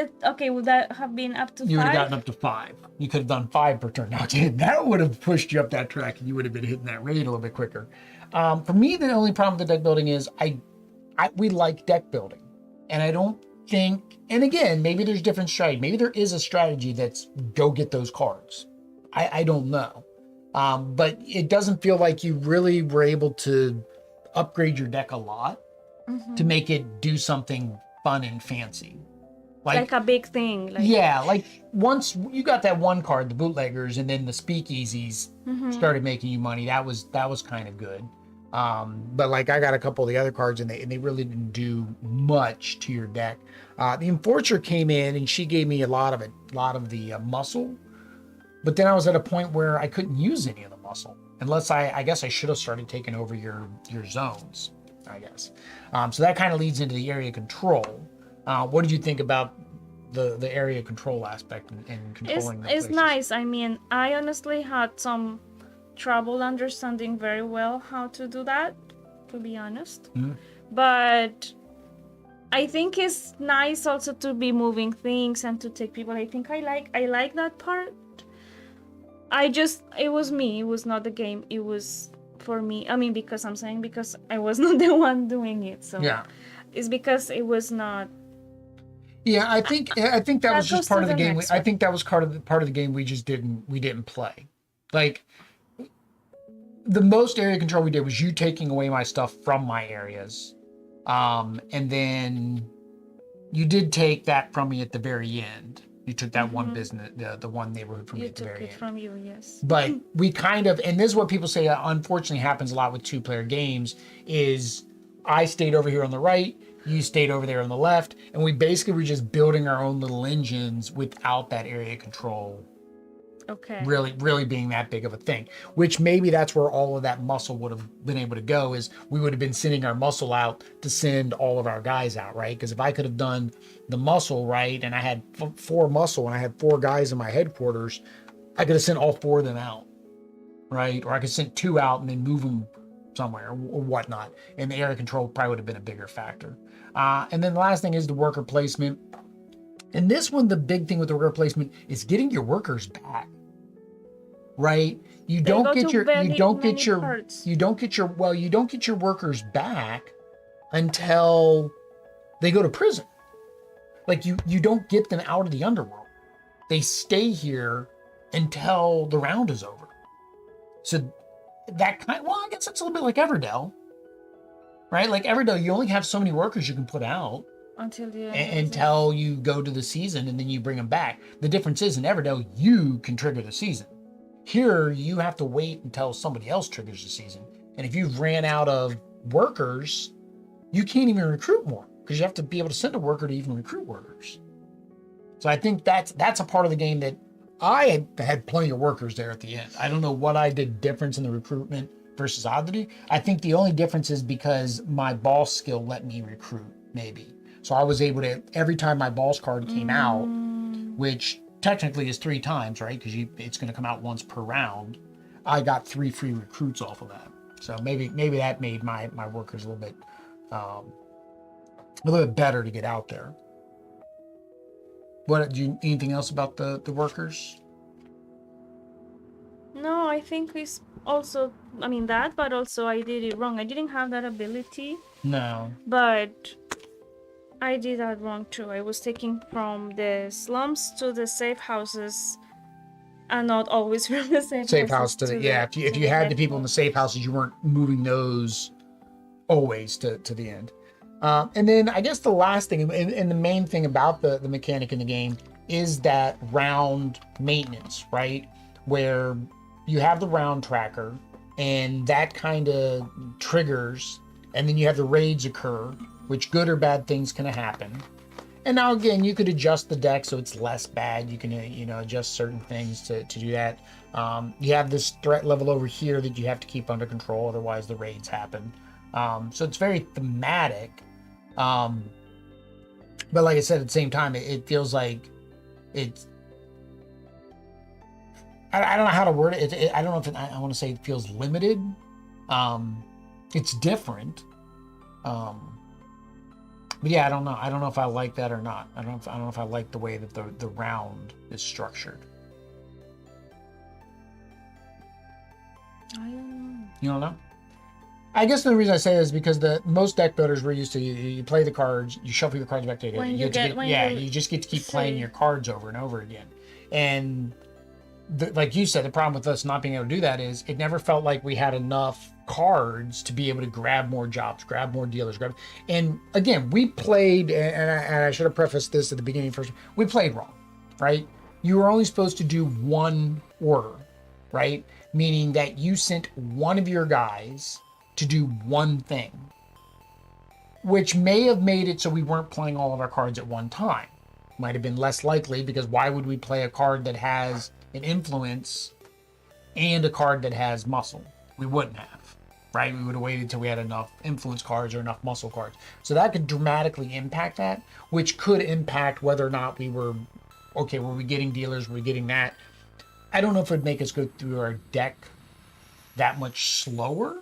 would that have been up to 5? You would have gotten up to 5. You could have done 5 per turn. Now, that would have pushed you up that track, and you would have been hitting that raid a little bit quicker. For me, the only problem with the deck building is we like deck building, and I don't think. And again, maybe there's different strategy. Maybe there is a strategy that's go get those cards. I don't know, but it doesn't feel like you really were able to upgrade your deck a lot to make it do something fun and fancy. Like a big thing. Like once you got that one card, the bootleggers, and then the speakeasies started making you money. That was kind of good. But like I got a couple of the other cards, and they really didn't do much to your deck. The Enforcer came in, and she gave me a lot of the muscle. But then I was at a point where I couldn't use any of the muscle unless I guess I should have started taking over your zones. I guess. So that kind of leads into the area control. What did you think about the area control aspect and controlling the places? It's nice. I mean, I honestly had some trouble understanding very well how to do that, to be honest. But I think it's nice also to be moving things and to take people. I think I like that part. It was me. It was not the game. It was for me. I mean, because I was not the one doing it. So yeah, it's because it was not. Yeah, I think that was just part of the game. I think that was part of the game we just didn't play. Like the most area control we did was you taking away my stuff from my areas, and then you did take that from me at the very end. You took that one business, the one neighborhood from me at the very end. You took it from you, yes. But we kind of, and this is what people say unfortunately happens a lot with 2-player games, is I stayed over here on the right, you stayed over there on the left, and we basically were just building our own little engines without that area control really being that big of a thing. Which maybe that's where all of that muscle would have been able to go, is we would have been sending our muscle out to send all of our guys out, right? Because if I could have done the muscle right, and I had 4 muscle and I had 4 guys in my headquarters, I could have sent all 4 of them out, right? Or I could send 2 out and then move them somewhere or whatnot. And the area control probably would have been a bigger factor. And then the last thing is the worker placement. And this one, the big thing with the worker placement is getting your workers back, right? You don't get your workers back until they go to prison. Like you don't get them out of the underworld. They stay here until the round is over. So I guess it's a little bit like Everdell, right? Like Everdell, you only have so many workers you can put out until you go to the season, and then you bring them back. The difference is in Everdell, you can trigger the season. Here, you have to wait until somebody else triggers the season. And if you've ran out of workers, you can't even recruit more, because you have to be able to send a worker to even recruit workers. So I think that's a part of the game that I had plenty of workers there at the end. I don't know what I did difference in the recruitment versus Oddity. I think the only difference is because my boss skill let me recruit, maybe. So I was able to, every time my boss card came out, which technically is 3 times, right? Because it's going to come out once per round. I got 3 free recruits off of that. So maybe that made my workers a little bit better to get out there. Anything else about the workers? No, I think also, I mean that, but also I did it wrong. I didn't have that ability, No. but I did that wrong too. I was taking from the slums to the safe houses, and not always from the Safe house to the, yeah. If you had the people in the safe houses, you weren't moving those always to the end. And then I guess the last thing, and the main thing about the mechanic in the game is that round maintenance, right? Where you have the round tracker, and that kind of triggers, and then you have the raids occur, which good or bad things can happen. And now again, you could adjust the deck so it's less bad. You can, adjust certain things to do that. You have this threat level over here that you have to keep under control, otherwise the raids happen. So it's very thematic. But like I said, at the same time, it feels like it's, I don't know how to word it. I don't know if I want to say it feels limited. It's different. But yeah, I don't know. I don't know if I like that or not. I don't know if I like the way that the round is structured. I don't know. You don't know? I guess the reason I say this is because most deck builders were used to you play the cards, you shuffle your cards back together. You just get to keep playing your cards over and over again. And like you said, the problem with us not being able to do that is it never felt like we had enough cards to be able to grab more jobs, grab more dealers, and again, we played, and I should have prefaced this at the beginning first, we played wrong, right? You were only supposed to do one order, right? Meaning that you sent one of your guys to do one thing, which may have made it so we weren't playing all of our cards at one time. Might have been less likely, because why would we play a card that has an influence and a card that has muscle? We wouldn't have, right? We would have waited till we had enough influence cards or enough muscle cards. So that could dramatically impact that, which could impact whether or not we were, okay, were we getting dealers, were we getting that? I don't know if it would make us go through our deck that much slower,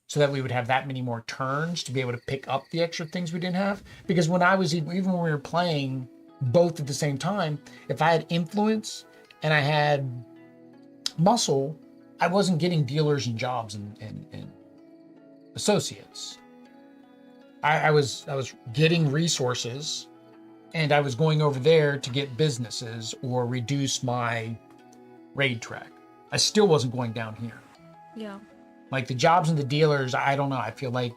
so that we would have that many more turns to be able to pick up the extra things we didn't have. Because when I was, even when we were playing both at the same time, if I had influence and I had muscle, I wasn't getting dealers and jobs and associates. I was getting resources, and I was going over there to get businesses or reduce my raid track. I still wasn't going down here. Yeah. Like the jobs and the dealers, I don't know. I feel like,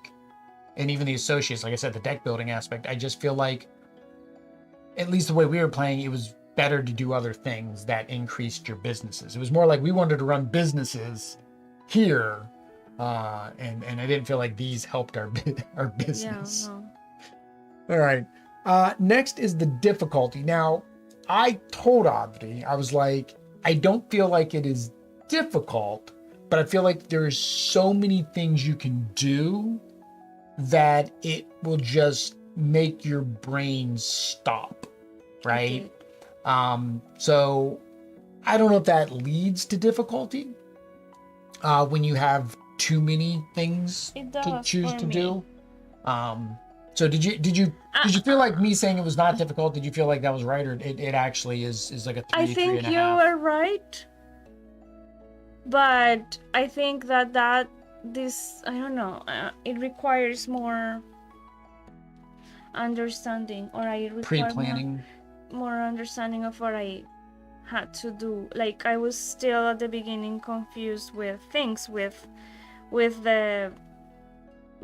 and even the associates, like I said, the deck building aspect, I just feel like, at least the way we were playing, it was better to do other things that increased your businesses. It was more like we wanted to run businesses here, and I didn't feel like these helped our business. Yeah, no. All right. Next is the difficulty. Now, I told Audrey, I was like, I don't feel like it is difficult, but I feel like there's so many things you can do that it will just make your brain stop, right? Okay. So I don't know if that leads to difficulty when you have too many things to choose to do. So did you feel like me saying it was not difficult? Did you feel like that was right, or it actually is like a 3, I think 3.5? you were right, but I think that this, I don't know, it requires more understanding, or I require Pre-planning. more understanding of what I had to do. Like, I was still at the beginning confused with things, with the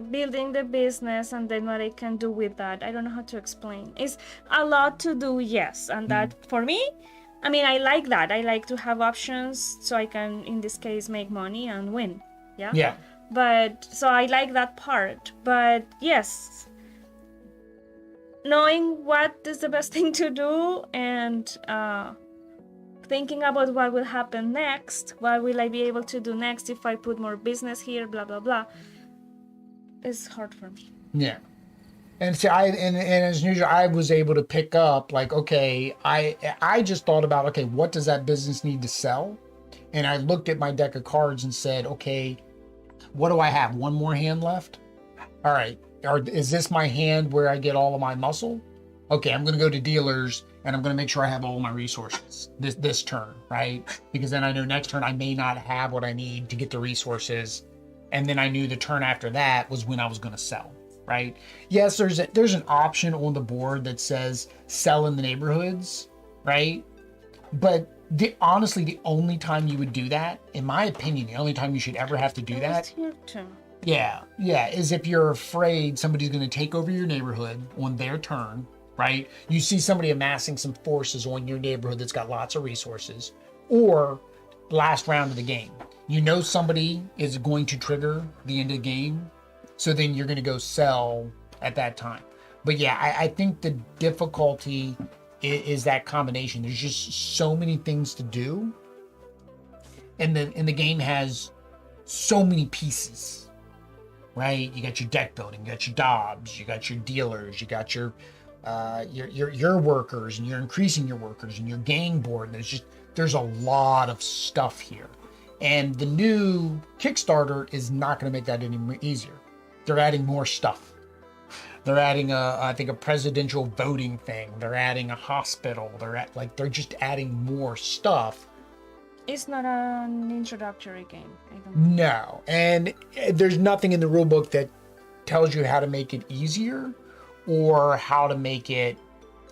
building the business, and then what I can do with that. I don't know how to explain. It's a lot to do, yes, and that for me, I mean, I like that. I like to have options so I can, in this case, make money and win. Yeah. But so I like that part. But yes, knowing what is the best thing to do, and thinking about what will happen next, what will I be able to do next if I put more business here, blah blah blah, is hard for me. Yeah. And see, and as usual, I was able to pick up, like, okay, I just thought about, okay, what does that business need to sell? And I looked at my deck of cards and said, okay, what do I have? One more hand left? All right. Or is this my hand where I get all of my muscle? Okay, I'm going to go to dealers and I'm going to make sure I have all my resources this turn, right? Because then I know next turn I may not have what I need to get the resources, and then I knew the turn after that was when I was going to sell, right? Yes, there's an option on the board that says sell in the neighborhoods, right? But honestly, the only time you would do that, in my opinion, the only time you should ever have to do that, yeah, is if you're afraid somebody's going to take over your neighborhood on their turn, right? You see somebody amassing some forces on your neighborhood that's got lots of resources, or last round of the game, you know somebody is going to trigger the end of the game, so then you're going to go sell at that time. But yeah, I think the difficulty is that combination. There's just so many things to do, and the game has so many pieces, right? You got your deck building, you got your Dobbs, you got your dealers, you got your workers, and you're increasing your workers, and your gang board. And there's a lot of stuff here, and the new Kickstarter is not going to make that any easier. They're adding more stuff. They're adding I think a presidential voting thing. They're adding a hospital. They're just adding more stuff. It's not an introductory game. No, and there's nothing in the rulebook that tells you how to make it easier or how to make it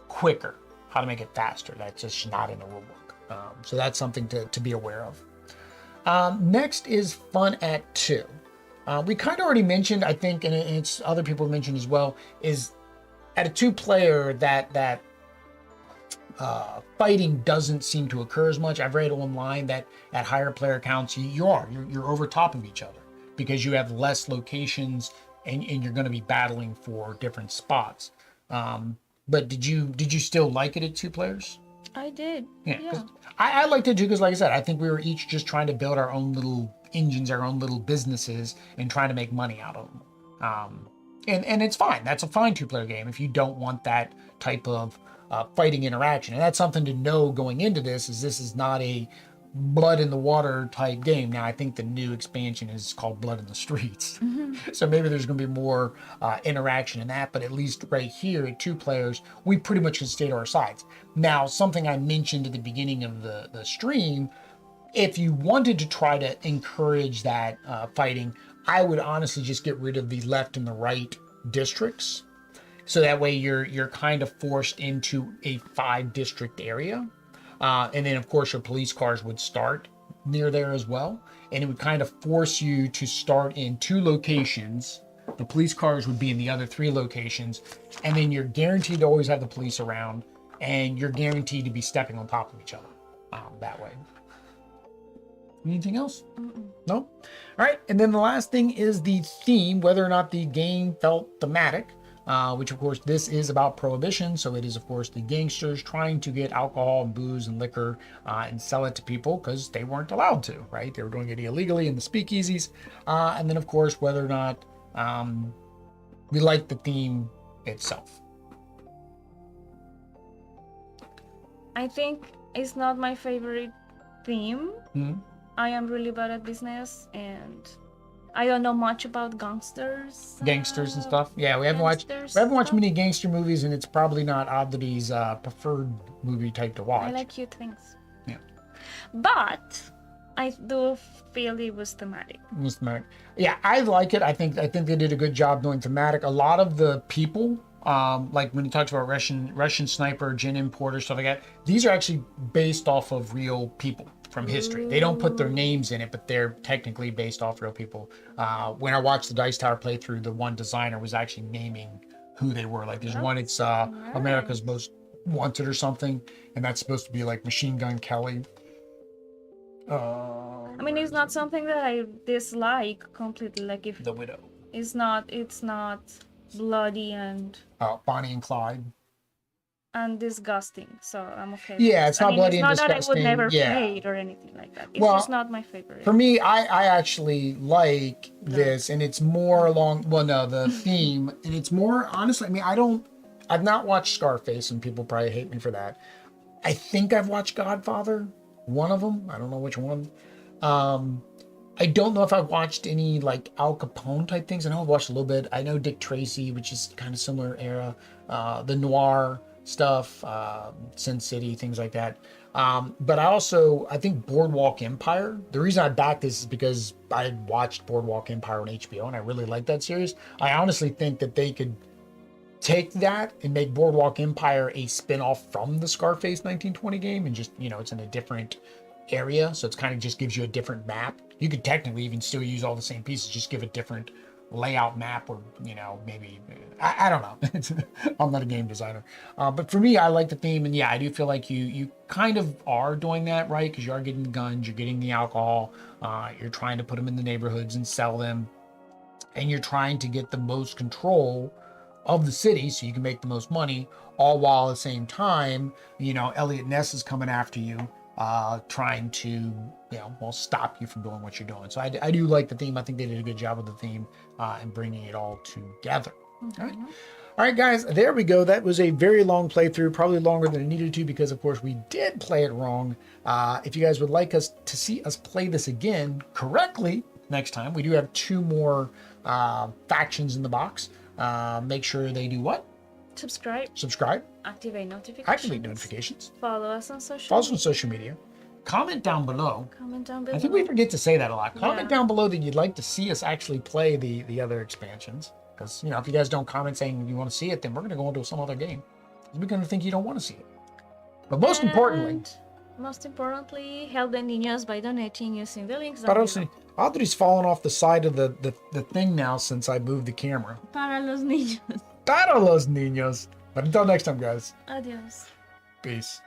quicker, how to make it faster. That's just not in the rulebook. So that's something to be aware of. Next is Fun at 2. We kind of already mentioned, I think, and it's other people mentioned as well, is at a 2-player that fighting doesn't seem to occur as much. I've read online that at higher player counts, you're over top of each other because you have less locations and you're going to be battling for different spots. But did you still like it at 2 players? I did. Yeah. I liked it too because, like I said, I think we were each just trying to build our own little engines, our own little businesses, and trying to make money out of them. And it's fine. That's a fine 2-player game if you don't want that type of fighting interaction. And that's something to know going into this is not a blood in the water type game. Now, I think the new expansion is called Blood in the Streets. Mm-hmm. So maybe there's going to be more interaction in that, but at least right here at 2 players, we pretty much can stay to our sides. Now, something I mentioned at the beginning of the stream, if you wanted to try to encourage that fighting, I would honestly just get rid of the left and the right districts. So that way you're kind of forced into a 5-district area. And then, of course, your police cars would start near there as well. And it would kind of force you to start in 2 locations. The police cars would be in the other 3 locations. And then you're guaranteed to always have the police around. And you're guaranteed to be stepping on top of each other that way. Anything else? Mm-mm. No? All right. And then the last thing is the theme, whether or not the game felt thematic. Which, of course, this is about Prohibition. So it is, of course, the gangsters trying to get alcohol and booze and liquor and sell it to people because they weren't allowed to, right? They were doing it illegally in the speakeasies. And then, of course, whether or not we like the theme itself. I think it's not my favorite theme. Mm-hmm. I am really bad at business and I don't know much about gangsters and stuff. Yeah, we haven't watched many gangster movies, and it's probably not Abdi's preferred movie type to watch. I like cute things. Yeah, but I do feel it was thematic. Yeah, I like it. I think they did a good job doing thematic. A lot of the people, like when you talked about Russian sniper, gin importer, stuff like that, these are actually based off of real people from history. They don't put their names in it, but they're technically based off real people. When I watched the Dice Tower playthrough, the one designer was actually naming who they were. Like there's one, it's America's Most Wanted or something, and that's supposed to be like Machine Gun Kelly. I mean, it's not something that I dislike completely. Like if The Widow. It's not bloody and Bonnie and Clyde. And disgusting, so I'm okay. Yeah, it's not bloody and disgusting. It's not that I would never play it or anything like that. It's just not my favorite. For me, I actually like this, and it's more along, the theme, and it's more, honestly, I mean, I've not watched Scarface, and people probably hate me for that. I think I've watched Godfather, one of them. I don't know which one. I don't know if I've watched any, like, Al Capone type things. I know I've watched a little bit. I know Dick Tracy, which is kind of similar era. The noir stuff, Sin City, things like that. But I think Boardwalk Empire. The reason I backed this is because I watched Boardwalk Empire on HBO and I really like that series. I honestly think that they could take that and make Boardwalk Empire a spin-off from the Scarface 1920 game, and just, it's in a different area, so it's kind of just gives you a different map. You could technically even still use all the same pieces, just give a different layout map, or maybe I don't know. I'm not a game designer, but for me, I like the theme, and yeah, I do feel like you kind of are doing that, right? Because you are getting the guns, you're getting the alcohol, you're trying to put them in the neighborhoods and sell them, and you're trying to get the most control of the city so you can make the most money, all while at the same time, Elliot Ness is coming after you, trying to, stop you from doing what you're doing. So I do like the theme. I think they did a good job with the theme and bringing it all together. Mm-hmm. All right, guys, there we go. That was a very long playthrough, probably longer than it needed to, because of course we did play it wrong. If you guys would like us to see us play this again correctly next time, we do have 2 more factions in the box. Make sure they do what? Subscribe. Activate notifications. Follow us on social media. Comment down below. Comment. I think we forget to say that a lot. Comment down below that you'd like to see us actually play the other expansions. Because, if you guys don't comment saying you want to see it, then we're going to go into some other game. We're going to think you don't want to see it. But most importantly, help the niños by donating using the links down below. Audrey's fallen off the side of the thing now since I moved the camera. Para los niños. Para los niños. But until next time, guys. Adios. Peace.